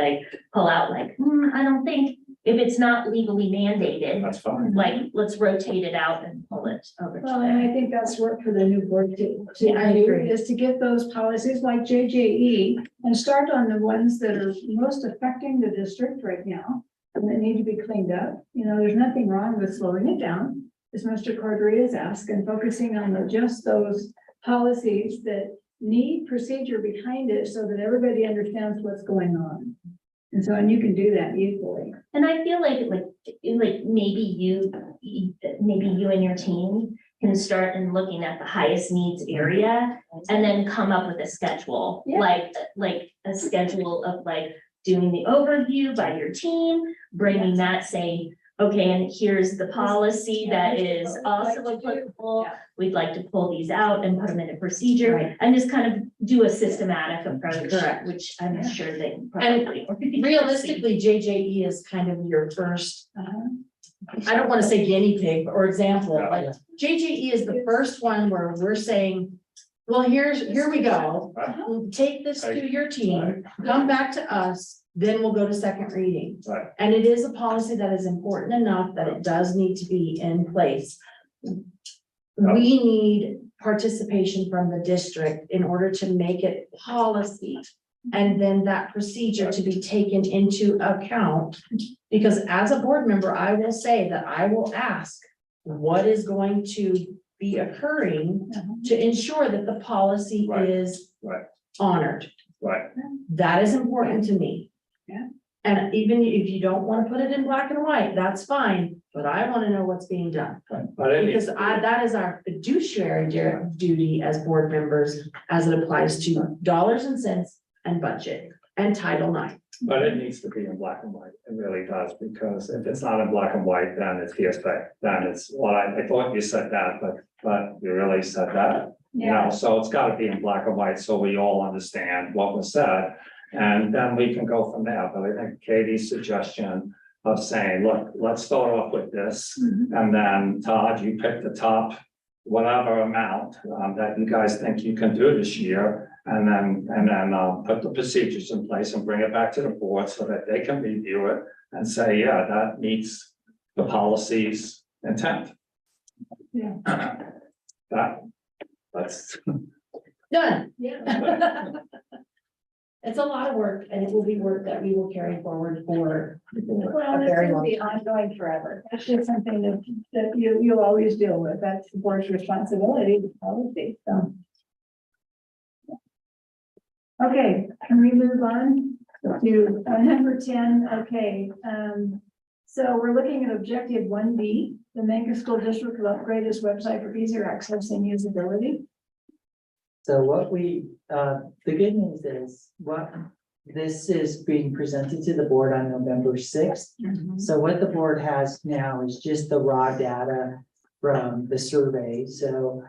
pull out I don't think, if it's not legally mandated, That's fine. let's rotate it out and pull it over. Well, and I think that's work for the new board to I do, agree. is to get those policies like JJE and start on the ones that are most affecting the district right now and that need to be cleaned up. There's nothing wrong with slowing it down, as Mr. Cordray has asked, and focusing on just those policies that need procedure behind it so that everybody understands what's going on. And you can do that easily. And I feel like maybe you and your team can start in looking at the highest needs area and then come up with a schedule, Yeah. like a schedule of doing the overview by your team, bringing that, saying, okay, and here's the policy that is also applicable. Yeah. We'd like to pull these out and put them in a procedure Right. and just kind of do a systematic approach, Correct. which I'm Yeah. sure they can probably. Realistically, JJE is kind of your first, Uh-huh. I don't want to say guinea pig or example, Yeah. but JJE is the first one where we're saying, well, here we go. Take this to your team, come back to us, then we'll go to second reading. Right. And it is a policy that is important enough that it does need to be in place. We need participation from the district in order to make it policy. And then that procedure to be taken into account. Because as a board member, I will say that I will ask, what is going to be occurring to ensure that the policy Right. is Right. honored? Right. That is important to me. Yeah. And even if you don't want to put it in black and white, that's fine, but I want to know what's being done. But it needs Because that is our fiduciary duty as board members, as it applies to dollars and cents and budget and Title IX. But it needs to be in black and white. It really does, because if it's not in black and white, then it's hearsay. Then it's, well, I thought you said that, but you really said that. You know, so it's gotta be in black and white, so we all understand what was said. And then we can go from there, but I think Katie's suggestion of saying, look, let's start off with this. And then Todd, you pick the top, whatever amount, that you guys think you can do this year. And then put the procedures in place and bring it back to the board so that they can review it and say, yeah, that meets the policy's intent. Yeah. That's, Done. Yeah. It's a lot of work and it will be work that we will carry forward for Well, a it's very gonna long be time. ongoing forever. It's just something that you always deal with. That's the board's responsibility, the policy, so. Okay, can we move on to number 10? Okay, so we're looking at objective 1B. The Mancos School District will upgrade its website for easier access and usability. So what the good news is, this is being presented to the board on November 6th. So what the board has now is just the raw data from the survey. So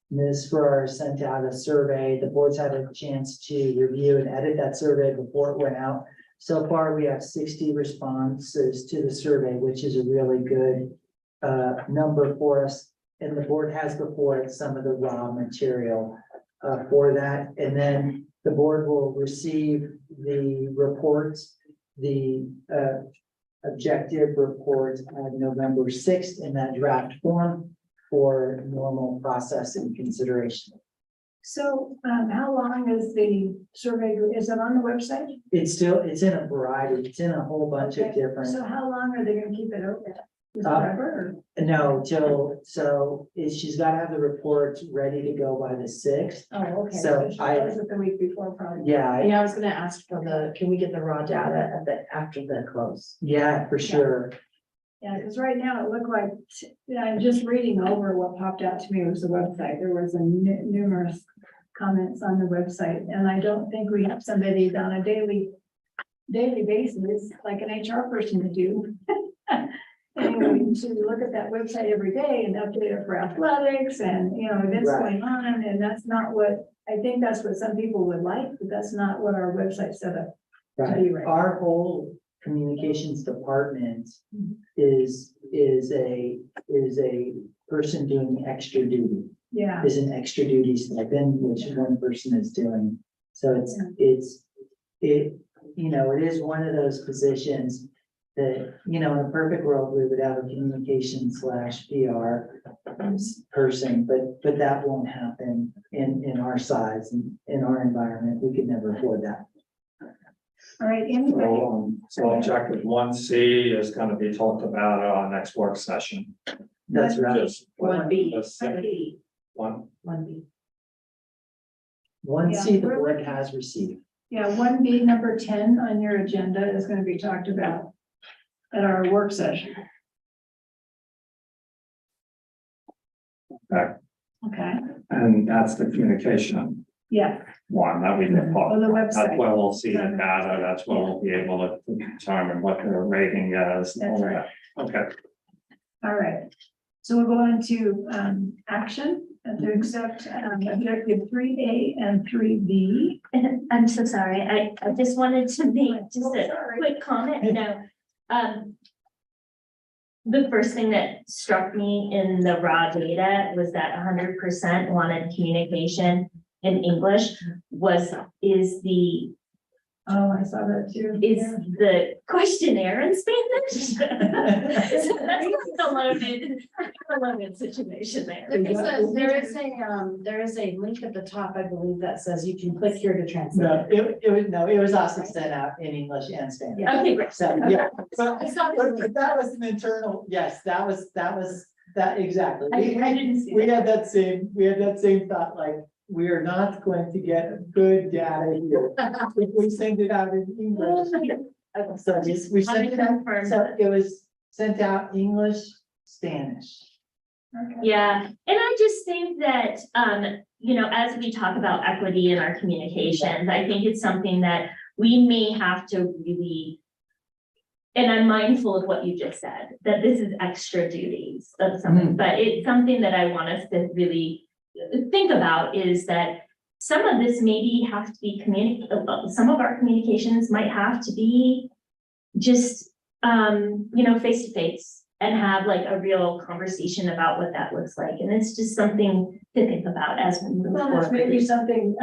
Ms. Farrar sent out a survey. The board's had a chance to review and edit that survey before it went out. So far, we have 60 responses to the survey, which is a really good number for us. And the board has before it some of the raw material for that. And then the board will receive the reports, the objective report on November 6th in that draft form for normal process and consideration. So how long is the survey? Is it on the website? It's in a variety, it's in a whole bunch of Okay, different. So how long are they gonna keep it open? Is it forever? No, she's gotta have the reports ready to go by the 6th. Oh, okay. So she I- does it the week before probably. Yeah, Yeah, I was gonna ask for can we get the raw data after the close? yeah, for sure. Yeah, because right now it looked like, I'm just reading over what popped out to me was the website. There was numerous comments on the website, and I don't think we have somebody on a daily basis, like an HR person to do. Anyway, to look at that website every day and update it for athletics and, events Right. going on, and that's not what, I think that's what some people would like, but that's not what our website set up. Right, Right. our whole communications department is a person doing extra duty, Yeah, is an extra duty stipend, which one person is doing. So it is one of those positions that, in a perfect world, we would have a communication / PR person, but that won't happen in our size and in our environment. We could never afford that. all right, anybody? So objective 1C is gonna be talked about at our next work session. That's right. Just 1B. One, 1B. One Yeah, C the we're board looking- has received. Yeah, 1B, number 10 on your agenda is going to be talked about at our work session. Okay. Okay, and that's the communication yeah, one that we did. on the That's website. where we'll see the data, that's where we'll be able to determine what the rating is. and all That's that. Okay, All right. So we'll go on to action and to accept objective 3A and 3B. I'm so sorry, I just wanted to make just Oh, a sorry. quick comment, the first thing that struck me in the raw data was that 100% wanted communication in English is the Oh, I saw that too. is the questionnaire in Spanish. So that's a loaded situation there. There is a link at the top, I believe, that says you can click here to translate. It was also sent out in English and Spanish. Okay, great. So, yeah, but that was an internal, yes, that was that, exactly. I didn't see We that. had that same thought, like, we are not going to get good data here if we send it out in English. So we sent it out, so it was sent out English, Spanish. Okay. Yeah, and I just think that, as we talk about equity in our communications, I think it's something that we may have to really. And I'm mindful of what you just said, that this is extra duties of something, but it's something that I want us to really think about is that some of this maybe has to be some of our communications might have to be just, face to face and have like a real conversation about what that looks like. And it's just something to think about as we move Well, that's forward. maybe something,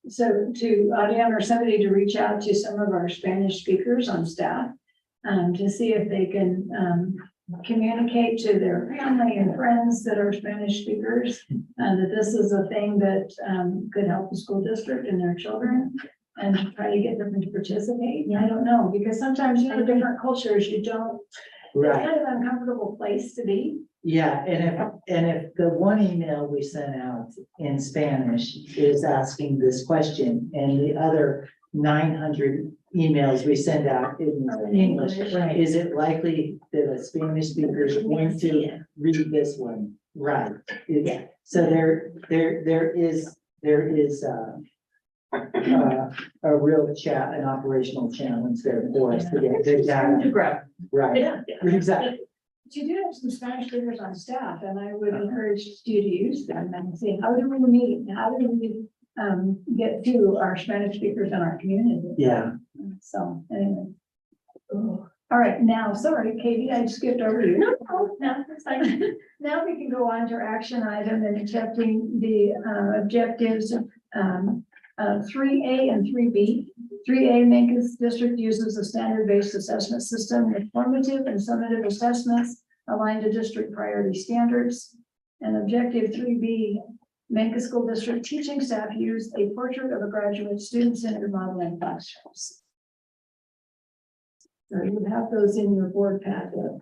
so to Audion or somebody to reach out to some of our Spanish speakers on staff, to see if they can, communicate to their family and friends that are Spanish speakers, that this is a thing that, could help the school district and their children, and to try to get them to participate. I don't know, because sometimes, different cultures, you don't, it's Right, kind of an uncomfortable place to be. yeah, and if the one email we sent out in Spanish is asking this question, and the other 900 emails we send out in English, Right. is it likely that a Spanish speaker is going to read this one? Right. It's- Yeah. So there is a real an operational challenge there for us to get the To data, grow. right, Yeah. exactly. But you do have some Spanish speakers on staff, and I would encourage you to use them and see, how do we meet? How do we get to our Spanish speakers in our community? Yeah. So, anyway. All right, now, sorry, Katie, I skipped over you. No, it's fine. Now we can go on to action item and accepting the objectives of 3A and 3B. 3A, Mancos District uses a standard-based assessment system with formative and summative assessments aligned to district priority standards. And objective 3B, Mancos School District teaching staff use a portrait of a graduate student-centered model in classrooms. So you have those in your board packet.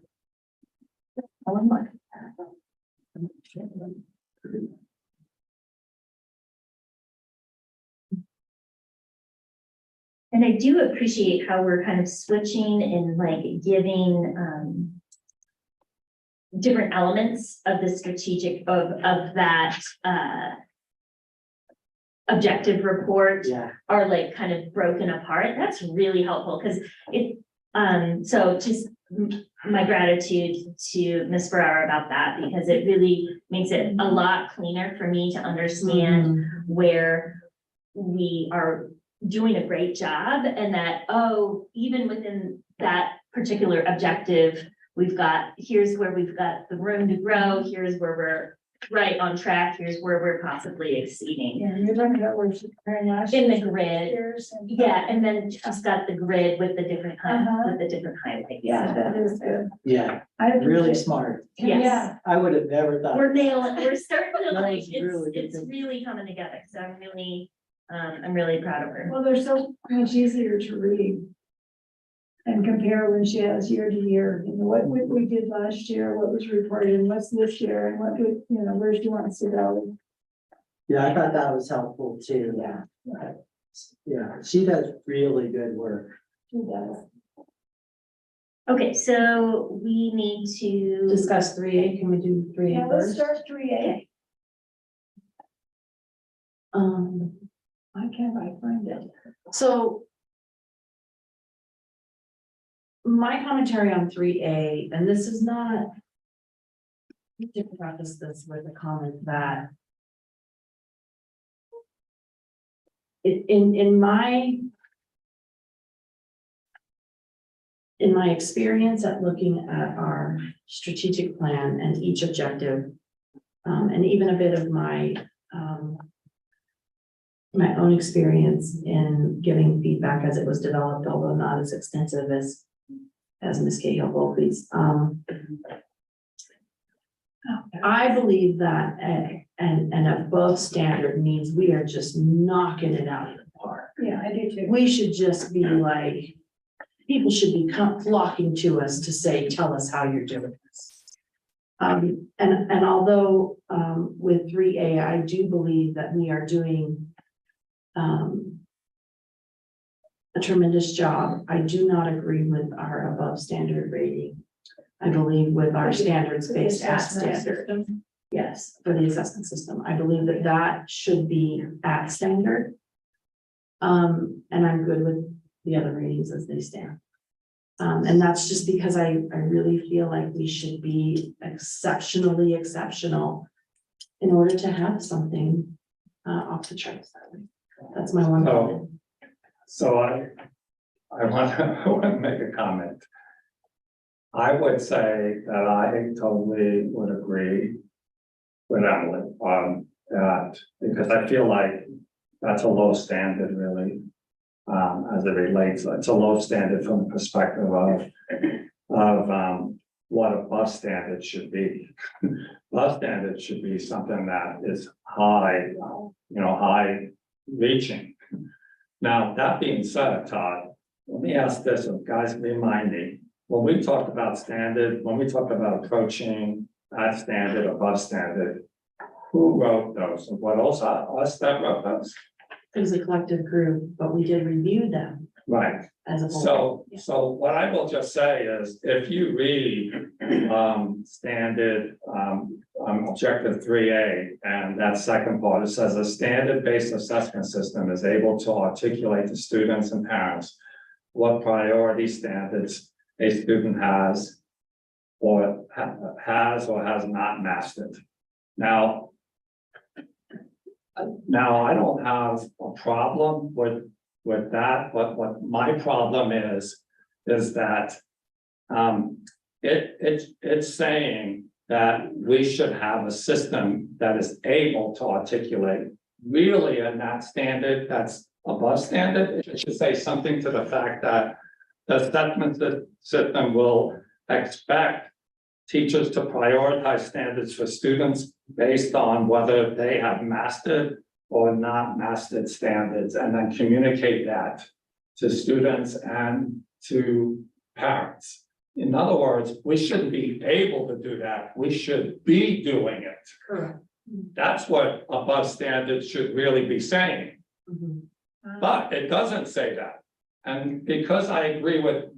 And I do appreciate how we're kind of switching and like giving different elements of the strategic of that objective report Yeah, are like kind of broken apart. That's really helpful because it, so just my gratitude to Ms. Ferrara about that, because it really makes it a lot cleaner for me to understand where we are doing a great job, and that, oh, even within that particular objective, here's where we've got the room to grow, here's where we're right on track, here's where we're possibly exceeding. Yeah, you're talking about where she's comparing last In the grid, year's and- yeah, and then just got the grid with the different Uh-huh. highlights. Yeah, that is good. yeah, I really smart. Yes. Yeah, I would have never thought. We're starting to That like, was really good it's thinking. really coming together, so I'm really proud of her. well, they're so much easier to read and compare when she has year to year, what we did last year, what was reported, and what's this year, and what, where she wants to go. Yeah, I thought that was helpful too. Yeah, Yeah, she does really good work. she does. Okay, so we need to. Discuss 3A. Can we do 3A Yeah, let's first? start 3A. Why can't I find it? So my commentary on 3A, and this is not. To preface this with a comment that. In my experience at looking at our strategic plan and each objective, and even a bit of my own experience in giving feedback as it was developed, although not as extensive as Ms. Cahill, please. I believe that an above standard means we are just knocking it out of the park. Yeah, I do too. We should just be like, people should be flocking to us to say, tell us how you're doing this. And although with 3A, I do believe that we are doing a tremendous job, I do not agree with our above standard rating. I believe with our standards-based at standard. Yes, for the assessment system. I believe that that should be at standard. And I'm good with the other ratings as they stand. And that's just because I really feel like we should be exceptionally exceptional in order to have something off the charts that way. That's my one comment. So I want to, I want to make a comment. I would say that I totally would agree with Emily on that, because I feel like that's a low standard really. As it relates, it's a low standard from the perspective of what a bus standard should be. Bus standard should be something that is high, high reaching. Now, that being said, Todd, let me ask this, so guys, remind me, when we talk about standard, when we talk about approaching that standard or bus standard, who wrote those? And what else, us that wrote those? It was a collective group, but we did review them Right. as a whole. So what I will just say is, if you read, standard, objective 3A, and that second part, it says a standard-based assessment system is able to articulate to students and parents what priority standards a student has or has not mastered. Now, I don't have a problem with that, but what my problem is that it's saying that we should have a system that is able to articulate really in that standard that's above standard. It should say something to the fact that the assessment system will expect teachers to prioritize standards for students based on whether they have mastered or not mastered standards, and then communicate that to students and to parents. In other words, we shouldn't be able to do that. We should be doing it. Correct. That's what above standards should really be saying. Mhm. But it doesn't say that. And because I agree with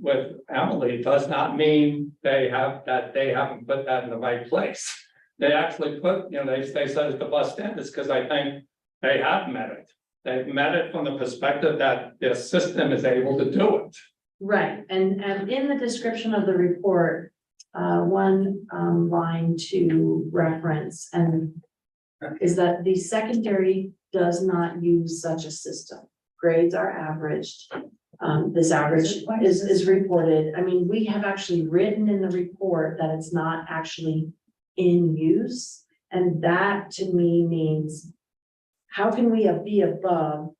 Emily, does not mean they haven't put that in the right place. They actually put, they said it's the bus standards, because I think they have met it. They've met it from the perspective that their system is able to do it. Right, and in the description of the report, one line to reference and is that the secondary does not use such a system. Grades are averaged. This average is reported. I mean, we have actually written in the report that it's not actually in use. And that to me means, how can we be above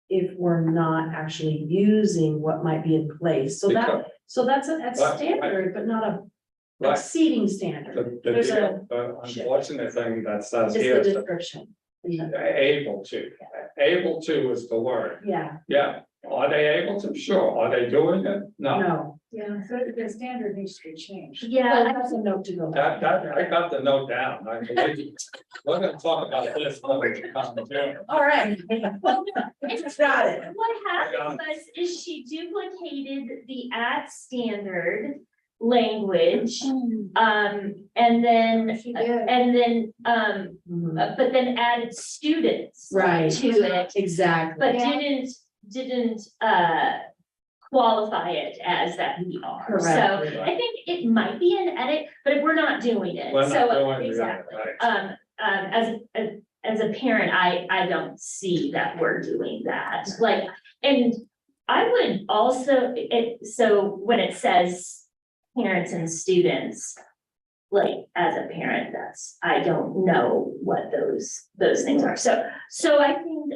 if we're not actually using what might be in place? So that's a Right. standard, but not a Right. exceeding standard. The There's a, unfortunate thing that says it's here the is that description. able to is the word. Yeah, Yeah, are they able to? Sure. Are they doing it? No. no, Yeah, so the standard needs to be changed. Yeah, that's a note to go back. I got the note down. We're gonna talk about this when we come to. All right. well, Got it. what happened is she duplicated the at standard language, and then, She did. Mhm. but then added students Right, to it, exactly. but didn't qualify it as that we are. Correct. So I think it might be an edit, but we're not doing it. We're not So doing it, exactly. right. As a parent, I don't see that we're doing that. Like, and I would also, so when it says parents and students, like, as a parent, I don't know what those things are. So I think,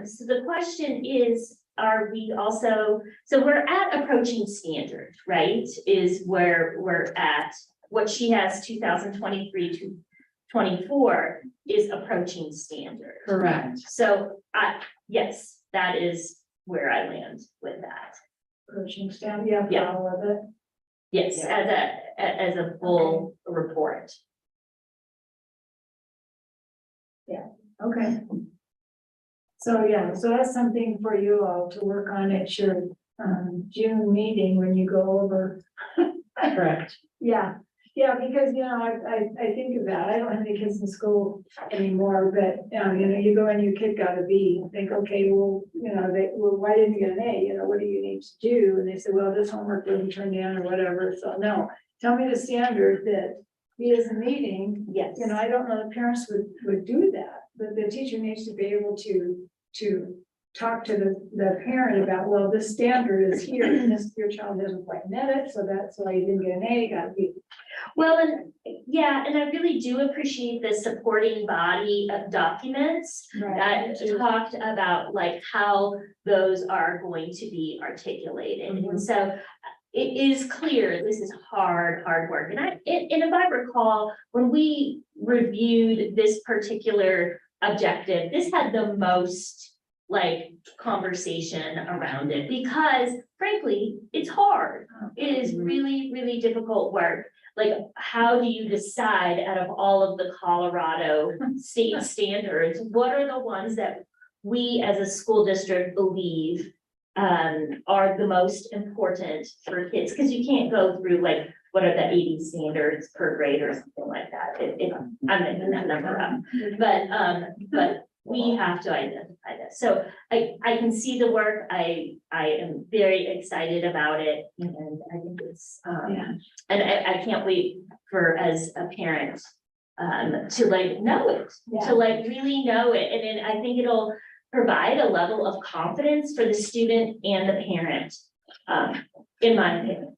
so the question is, are we also, so we're at approaching standard, right? Is where we're at. What she has 2023 to 24 is approaching standard. Correct. So yes, that is where I land with that. Approaching standard, yeah, Yeah. all of it. Yes, as a full report. Okay. So, yeah, so that's something for you all to work on at your June meeting when you go over. Correct. Yeah, because, I think of that. I don't have any kids in school anymore, but, you go and your kid got a B, and think, okay, well, why didn't you get an A? What do you need to do? And they say, well, this homework wasn't turned in or whatever. So no, tell me the standard that be as a meeting, Yes. you know, I don't know the parents would do that, but the teacher needs to be able to talk to the parent about, well, this standard is here, and this, your child hasn't quite met it, so that's why you didn't get an A, you got a B. Well, and yeah, and I really do appreciate the supporting body of documents that talked about like how those are going to be articulated. And so it is clear this is hard work. And if I recall, when we reviewed this particular objective, this had the most like conversation around it because frankly, it's hard. It is really, really difficult work. Like, how do you decide out of all of the Colorado state standards, what are the ones that we as a school district believe are the most important for kids? Because you can't go through like, what are the 80 standards per grade or something like that. I'm making that number up, but we have to identify this. So I can see the work. I am very excited about it, and I think it's and I can't wait for as a parent to like know it, to like really know it, and then I think it'll provide a level of confidence for the student and the parent, in my opinion.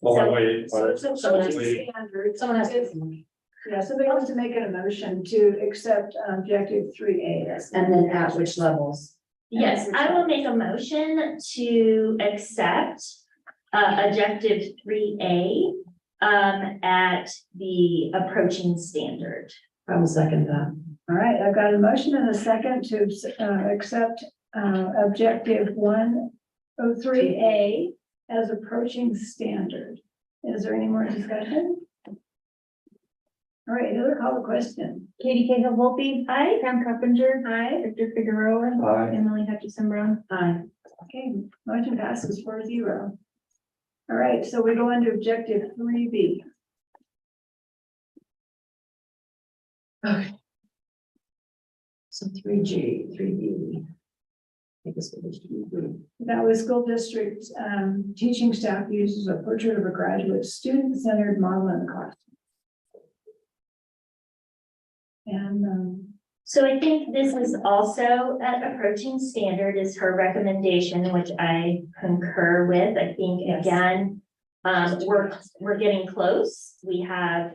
Well, wait, So Someone has it's to- standard. Someone has to. Yeah, somebody wants to make a motion to accept objective 3A. And then at which levels? Yes, I will make a motion to accept objective 3A at the approaching standard. I will second that. All right, I've got a motion and a second to accept objective 103A as approaching standard. Is there any more discussion? All right, Heather, call the question. Katie Cahill Volpe. Aye. Pam Carpenter. Hi. Victor Figueroa. Aye. Emily Hutchison Brown. Aye. Okay, motion passes 4-0. All right, so we go into objective 3B. Okay. So 3G, 3B. I guess it was 3B. That was school district teaching staff uses a portrait of a graduate student-centered model in the classroom. And So I think this is also at approaching standard is her recommendation, which I concur with. I think again, we're getting close. We have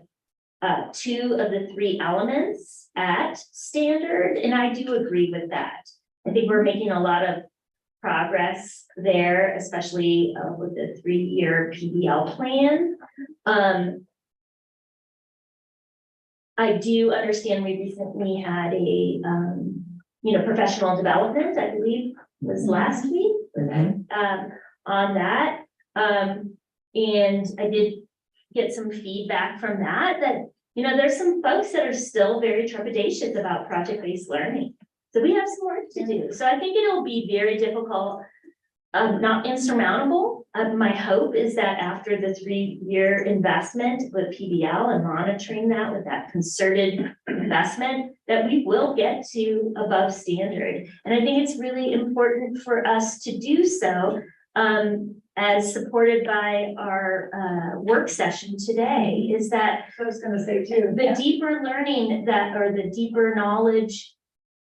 2 of the 3 elements at standard, and I do agree with that. I think we're making a lot of progress there, especially with the 3-year PBL plan. I do understand we recently had a, professional development, I believe was last week, on that. And I did get some feedback from that, there's some folks that are still very trepidatious about project-based learning. So we have some work to do. So I think it'll be very difficult, not insurmountable. My hope is that after the 3-year investment with PBL and monitoring that with that concerted investment, that we will get to above standard. And I think it's really important for us to do so, as supported by our work session today, is that I was gonna say too. the deeper learning that, or the deeper knowledge,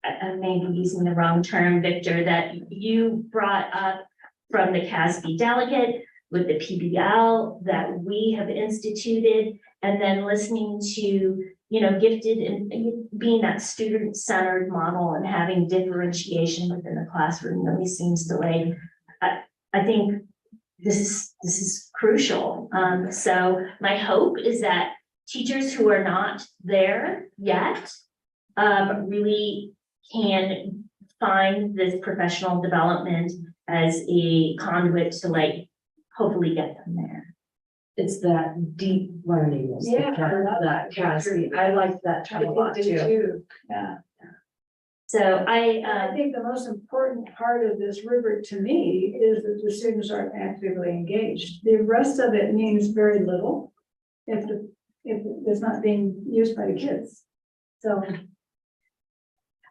I may be using the wrong term, Victor, that you brought up from the CASB delegate with the PBL that we have instituted, and then listening to, gifted and being that student-centered model and having differentiation within the classroom really seems to like, I think this is crucial. So my hope is that teachers who are not there yet really can find this professional development as a conduit to like hopefully get them there. It's that deep learning. is the Yeah, I term, love that that. Cassie. I like that term a lot I do too. Yeah. So I think the most important part of this rubric to me is that the students are actively engaged. The rest of it means very little if it's not being used by the kids. So.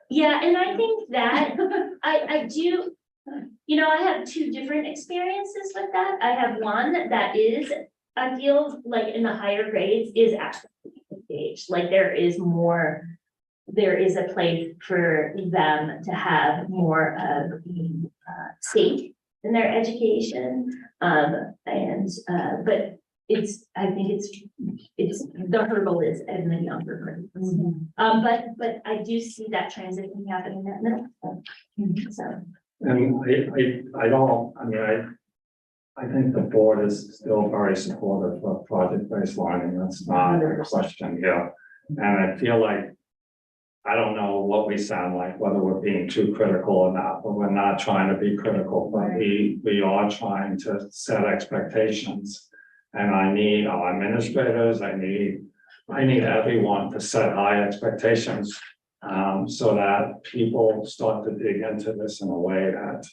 yeah, and I think that I do, I have 2 different experiences with that. I have one that is I feel like in the higher grades is actually engaged, like there is more. There is a place for them to have more of stake in their education. But I think it's, the hurdle is in the younger grades. But I do see that transition happening at middle school. So, And I think the board is still very supportive of project-based learning. That's not a question here. And I feel like, I don't know what we sound like, whether we're being too critical or not, but we're not trying to be critical, but we are trying to set expectations. And I need our administrators, I need everyone to set high expectations. So that people start to dig into this in a way that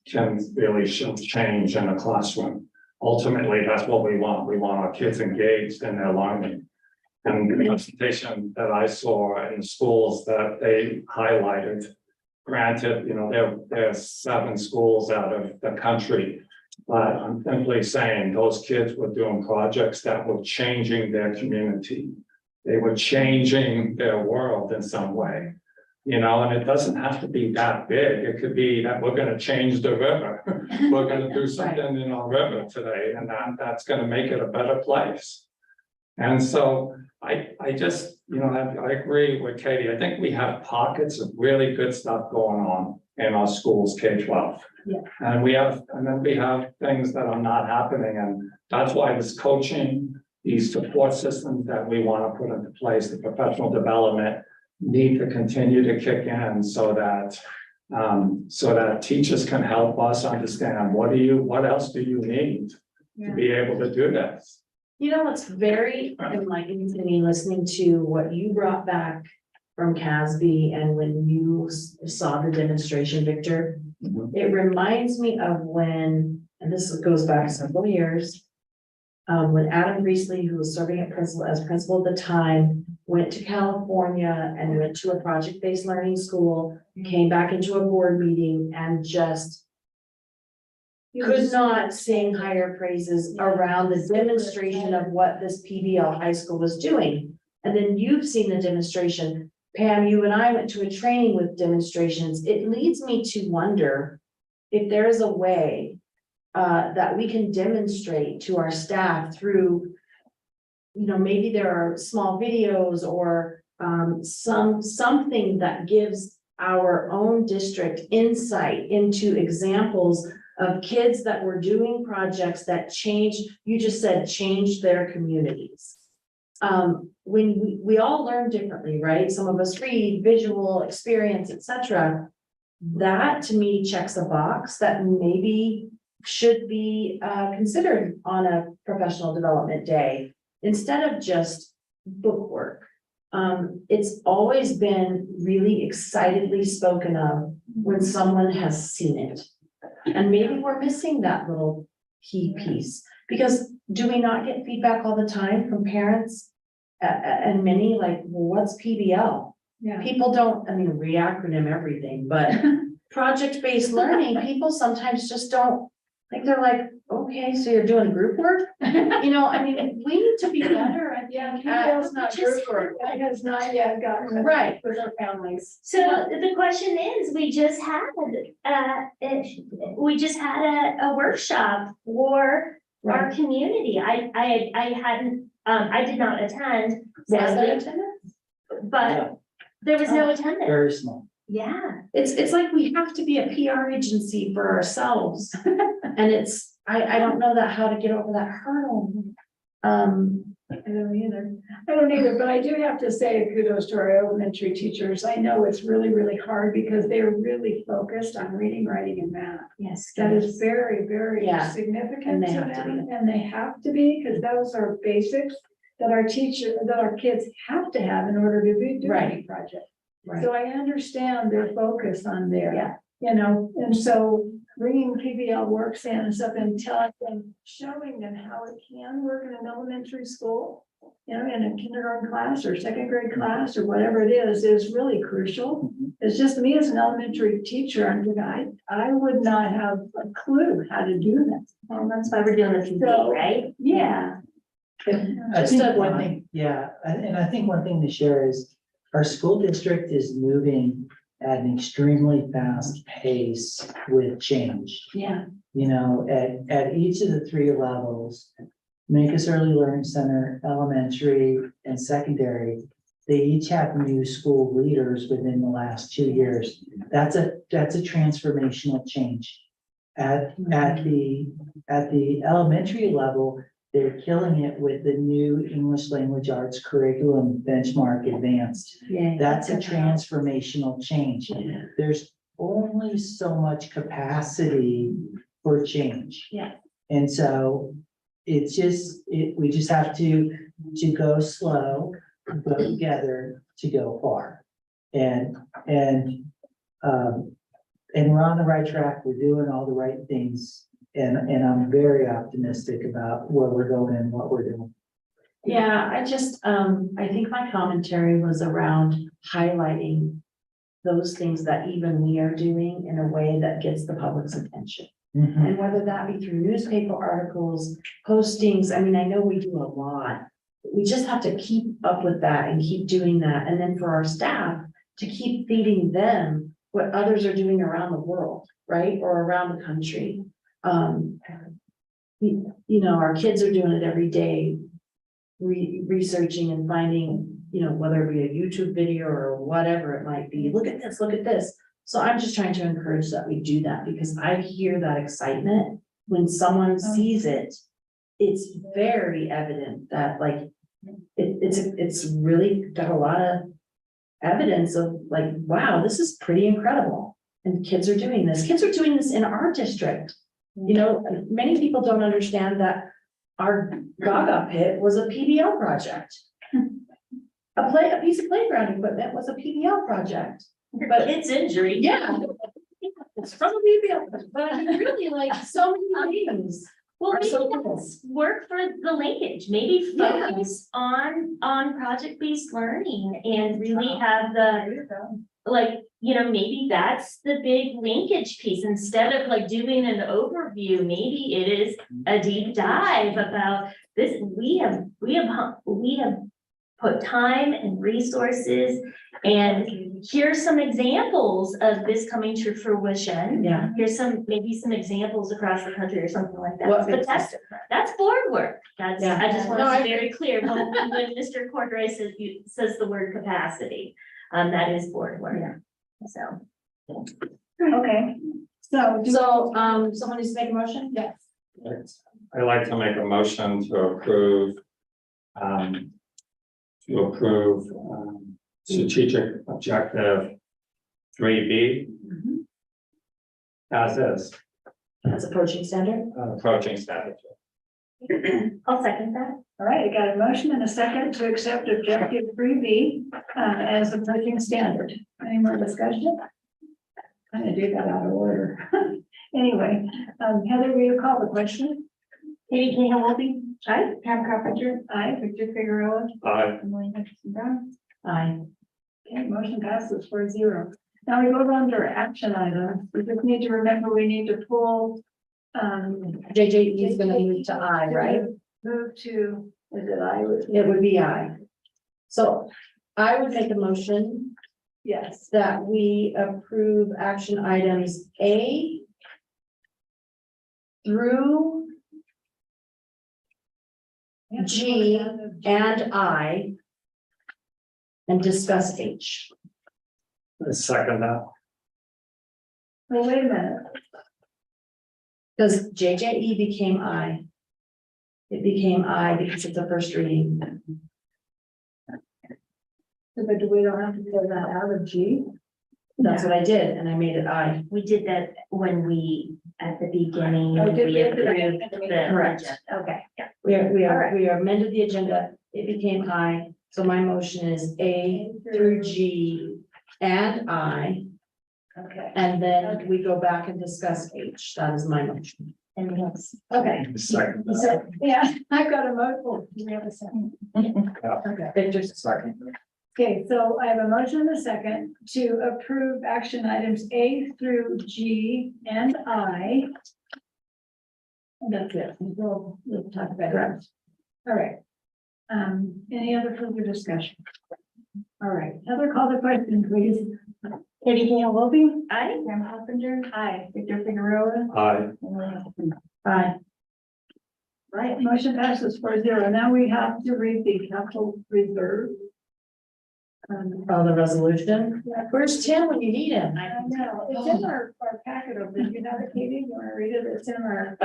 can really show change in the classroom. Ultimately, that's what we want. We want our kids engaged in their learning. And the presentation that I saw in the schools that they highlighted, granted, there's 7 schools out of the country. But I'm simply saying those kids were doing projects that were changing their community. They were changing their world in some way. And it doesn't have to be that big. It could be that we're gonna change the river. We're gonna do something in our river today, and that's gonna make it a better place. And so I just, I agree with Katie. I think we have pockets of really good stuff going on in our schools, K-12. Yeah. And then we have things that are not happening, and that's why this coaching, these support systems that we want to put into place, the professional development, need to continue to kick in so that teachers can help us understand what else do you need to be able to do this. It's very enlightening to me listening to what you brought back from CASB and when you saw the demonstration, Victor. It reminds me of when, and this goes back several years, when Adam Priestley, who was serving as principal at the time, went to California and went to a project-based learning school, came back into a board meeting and just could not sing higher praises around the demonstration of what this PBL high school was doing. And then you've seen the demonstration. Pam, you and I went to a training with demonstrations. It leads me to wonder if there is a way that we can demonstrate to our staff through, maybe there are small videos or something that gives our own district insight into examples of kids that were doing projects that changed their communities. When we all learn differently, right? Some of us read, visual, experience, etc. That to me checks a box that maybe should be considered on a professional development day instead of just book work. It's always been really excitedly spoken of when someone has seen it. And maybe we're missing that little key piece, because do we not get feedback all the time from parents? And many like, well, what's PBL? Yeah. People don't, we acronym everything, but project-based learning, people sometimes just don't, they're like, okay, so you're doing group work? We need to be better, I think. PBL's not group work. It has not yet gotten Right. with our families. so the question is, we just had a workshop for our community. I hadn't, I did not attend, sadly, but there was no attendance. Very small. Yeah. It's like we have to be a PR agency for ourselves. And I don't know how to get over that hurdle. I don't either, but I do have to say kudos to our elementary teachers. I know it's really, really hard because they're really focused on reading, writing, and math. Yes. That is very, very Yeah. significant And they to have to them, and they have to be, because those are basics that our kids have to have in order to do any project. Right. So I understand their focus on there. Yeah. And so bringing PBL works in and stuff and telling them, showing them how it can work in an elementary school. You know, in a kindergarten class or second grade class or whatever it is really crucial. It's just me as an elementary teacher, I would not have a clue how to do that. Well, that's why we're doing this, So- right? Yeah. I Just think a- one thing, yeah, and I think one thing to share is our school district is moving at an extremely fast pace with change. Yeah. You know, at each of the three levels, Mancos Early Learning Center, elementary and secondary, they each have new school leaders within the last 2 years. That's a transformational change. At the elementary level, they're killing it with the new English language arts curriculum benchmark advanced. Yeah. That's a transformational change. There's only so much capacity for change. Yeah. And so it's just, we just have to go slow, go together to go far. And we're on the right track. We're doing all the right things. And I'm very optimistic about where we're going and what we're doing. Yeah, I think my commentary was around highlighting those things that even we are doing in a way that gets the public's attention. Mhm. And whether that be through newspaper articles, postings, I mean, I know we do a lot. We just have to keep up with that and keep doing that. And then for our staff to keep feeding them what others are doing around the world, right? Or around the country. You know, our kids are doing it every day, researching and finding, you know, whether it be a YouTube video or whatever it might be. Look at this, look at this. So I'm just trying to encourage that we do that because I hear that excitement when someone sees it. It's very evident that like, it's really got a lot of evidence of like, wow, this is pretty incredible. And kids are doing this. Kids are doing this in our district. You know, many people don't understand that our Gaga pit was a PBL project. A piece of playground equipment was a PBL project. But It's injury. yeah. It's from a PBL, but I mean, really like so many things. Well, Are maybe so cool. that's work for the linkage, maybe Yeah. focus on project-based learning and really have the, There you go. like, you know, maybe that's the big linkage piece. Instead of like doing an overview, maybe it is a deep dive about this. We have put time and resources, and here's some examples of this coming to fruition. Yeah. Here's maybe some examples across the country or something like that. What But makes that's board work. I just want No, to I be very clear, when Mr. Cordray says the word capacity, that is board work. So. Okay, so. Someone needs to make a motion? Yes. I'd like to make a motion to approve, strategic objective 3B as is, That's approaching standard. approaching strategy. I'll second that. All right, I got a motion and a second to accept objective 3B as approaching standard. Any more discussion? Kind of do that out of order. Anyway, Heather, will you call the question? Katie Cahill-Wolpe? Aye. Pam Carpenter? Aye. Victor Figueroa? Aye. Emily Hutchinson Brown? Aye. Okay, motion passes 4-0. Now we go on to our action items. We just need to remember we need to pull. JJE is gonna move to I, right? Move to, is it I? It would be I. So I would make a motion Yes. that we approve action items A through G and I and discuss H. Second that. Well, wait a minute. Because JJE became I. It became I because it's a first reading. But we don't have to pull that out of G. That's what I did, and I made it I. We did that when we, at the beginning, Oh, did we we? approved the. Correct. agenda. Okay, yeah. We amended the agenda. It became I. So my motion is A through G and I Okay. And then we go back and discuss H. That is my motion. And yes. Okay, Second. so, yeah, I've got a motion. Do we have a second? Okay. Victor's Second. Okay, so I have a motion and a second to approve action items A through G and I. And that's it. We'll talk about it. All right. Any other further discussion? All right, Heather, call the question, please. Katie Campbell Wilby. Aye. Sam Hoppinger. Aye. Victor Figueroa. Aye. Aye. Right, motion passes 4-0. Now we have to read the capital reserve. Oh, the resolution? Yeah. Where's Tim when you need him? I know, it's in our packet over there. You have it, Katie? You want to read it? It's in our,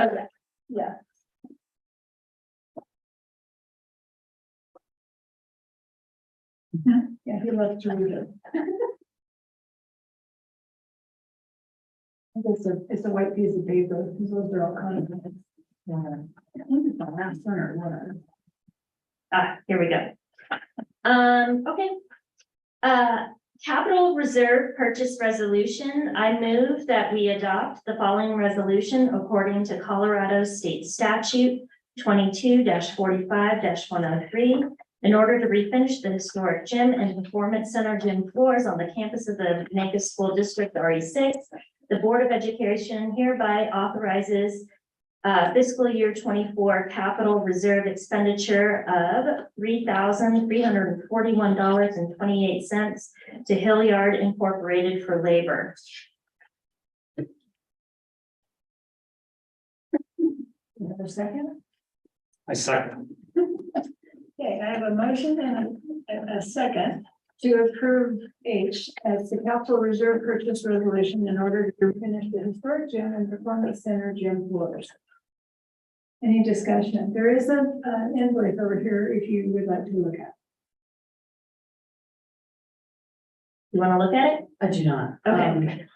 yeah. Yeah, he loves to read it. It's a white piece of paper. Those are all kinds of. I think it's the last one or one. Here we go. Okay. Capital Reserve Purchase Resolution. I move that we adopt the following resolution according to Colorado State Statute 22-45-103. In order to refinish the historic gym and performance center gym floors on the campus of the Mancos School District RE6, the Board of Education hereby authorizes fiscal year 24 capital reserve expenditure of $3,341.28 to Hilliard Incorporated for labor. You have a second? I second. Okay, I have a motion and a second to approve H as the capital reserve purchase resolution in order to finish the historic gym and performance center gym floors. Any discussion? There is an invoice over here if you would like to look at. You want to look at it? I do not. Okay.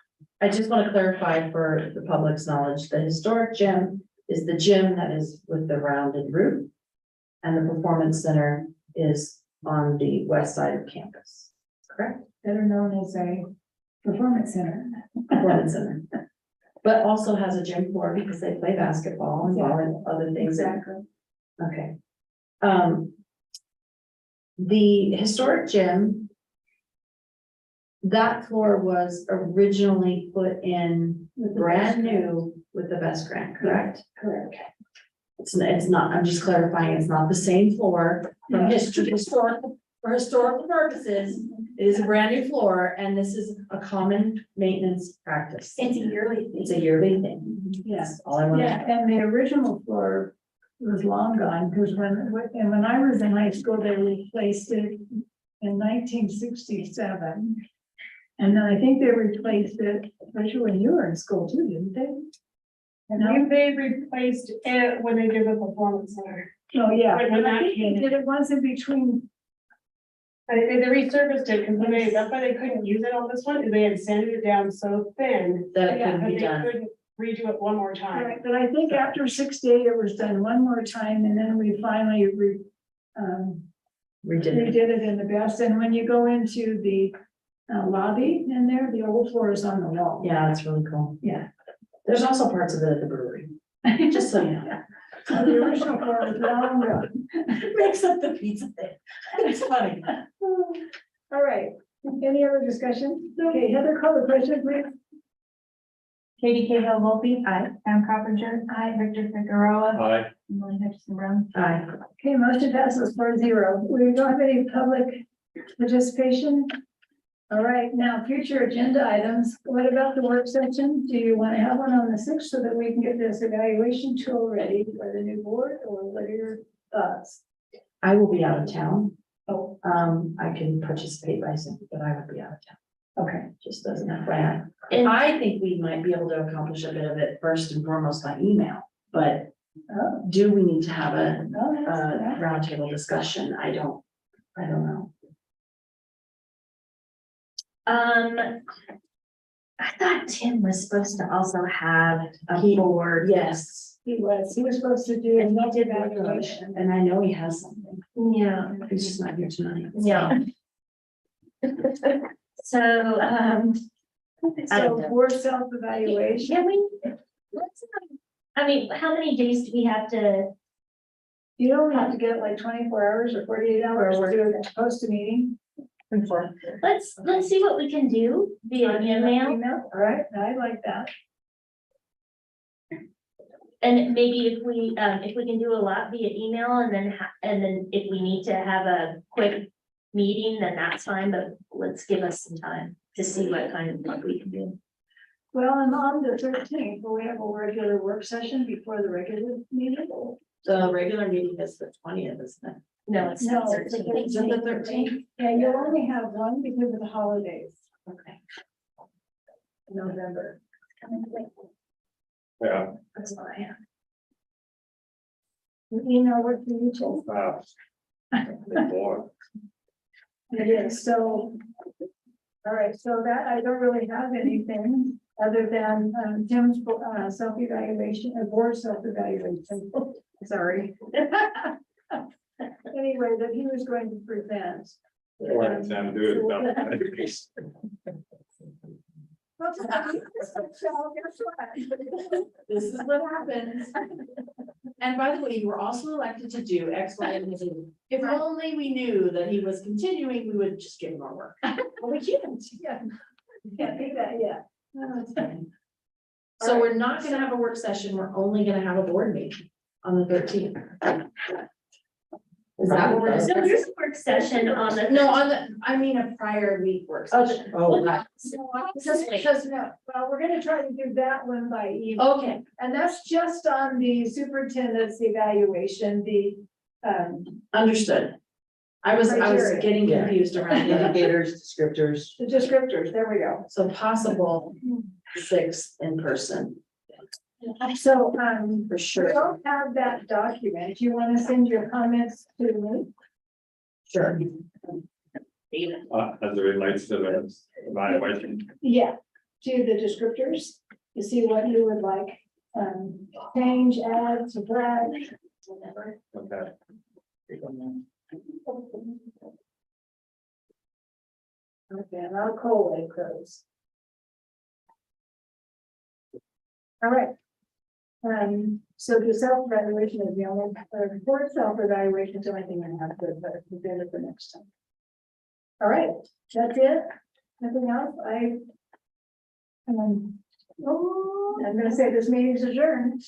I just want to clarify for the public's knowledge, the historic gym is the gym that is with the rounded roof. And the performance center is on the west side of campus, correct? Better known as a performance center. Performance center. But also has a gym floor because they play basketball and volleyball, other things. Okay. The historic gym. That floor was originally put in brand new with the best grant, correct? Correct. It's not, I'm just clarifying, it's not the same floor from historical, for historical purposes. It is a brand new floor and this is a common maintenance practice. It's a yearly. It's a yearly thing. Yes. All I want Yeah, and the original floor was long gone, because when I was in high school, they replaced it in 1967. And then I think they replaced it, especially when you were in school too, didn't they? And they replaced it when they did the performance center. Oh, yeah. Right, when And I that think came they in. did it once in between. They resurfaced it because that's why they couldn't use it on this one, is they had sanded it down so thin. that it Yeah, couldn't But be they done. couldn't redo it one more time. Right, but I think after 68, it was done one more time, and then we finally We did it. redid it in the best. And when you go into the lobby in there, the old floor is on the wall. Yeah, that's really cool. Yeah. There's also parts of it at the brewery, just so you know. So the original floor was long gone. Makes up the pizza thing. It's funny. All right, any other discussion? Okay, Heather, call the question, please. Katie Cahill Volpe. Aye. Sam Coppinger. Aye. Victor Figueroa. Aye. Emily Hutchinson Brown. Aye. Okay, motion passes 4-0. We don't have any public participation. All right, now future agenda items. What about the work session? Do you want to have one on the 6th so that we can get this evaluation tool ready for the new board, or what are your thoughts? I will be out of town. Oh, I can participate by Zoom, but I will be out of town. okay. Just doesn't FYI. And I think we might be able to accomplish a bit of it first and foremost by email, but Oh, do we need to have a that's- roundtable discussion? I don't know. I thought Tim was supposed to also have a He- board. Yes, He was supposed to do. And he did evaluation. and I know he has something. Yeah, He's just not here tonight. yeah. So, I don't So know. for self-evaluation, Can we? I mean, how many days do we have to? you don't have to get like 24 hours or 48 hours to do it, post a meeting. Let's see what we can do via email. All right, I like that. And maybe if we can do a lot via email and then if we need to have a quick meeting, then that's fine, but let's give us some time to see what kind of work we can do. Well, and on the 13th, we have a regular work session before the regular meeting. The regular meeting is the 20th, isn't it? No, it's No, not it's the 13. Is it the 13th? Yeah, you'll only have one because of the holidays, Okay. November. Yeah, That's what I have. Email work for you too. boy. It is, so. All right, so that, I don't really have anything other than Tim's self-evaluation, board self-evaluation. Sorry. Anyway, that he was going to present. What Sam do is So guess what? This is what happens. And by the way, you were also elected to do X, Y, and Z. If only we knew that he was continuing, we would just give him more work. Well, we can't, yeah. Can't do that yet. No, that's fine. So we're not gonna have a work session, we're only gonna have a board meeting on the 13th. Is that what we're So discussing? there's a work session on the. No, I mean a prior week work Oh, session. Oh, right. Because no, well, we're gonna try to do that one by email. Okay, And that's just on the superintendent's evaluation, the, understood. I was Criteria. getting Yeah. confused around the, indicators, descriptors. the descriptors, there we go. so possible 6 in person, So, for we sure. don't have that document. You want to send your comments to me? Sure. As it relates to the evaluation. Yeah, to the descriptors, to see what you would like, change, add, subtract, whatever. Okay. Okay, and I'll collate those. All right. So the self-evaluation is the only, board self-evaluation is the only thing I have to, but we'll do it for next time. All right, that's it. Nothing else? I'm gonna say this meeting's adjourned.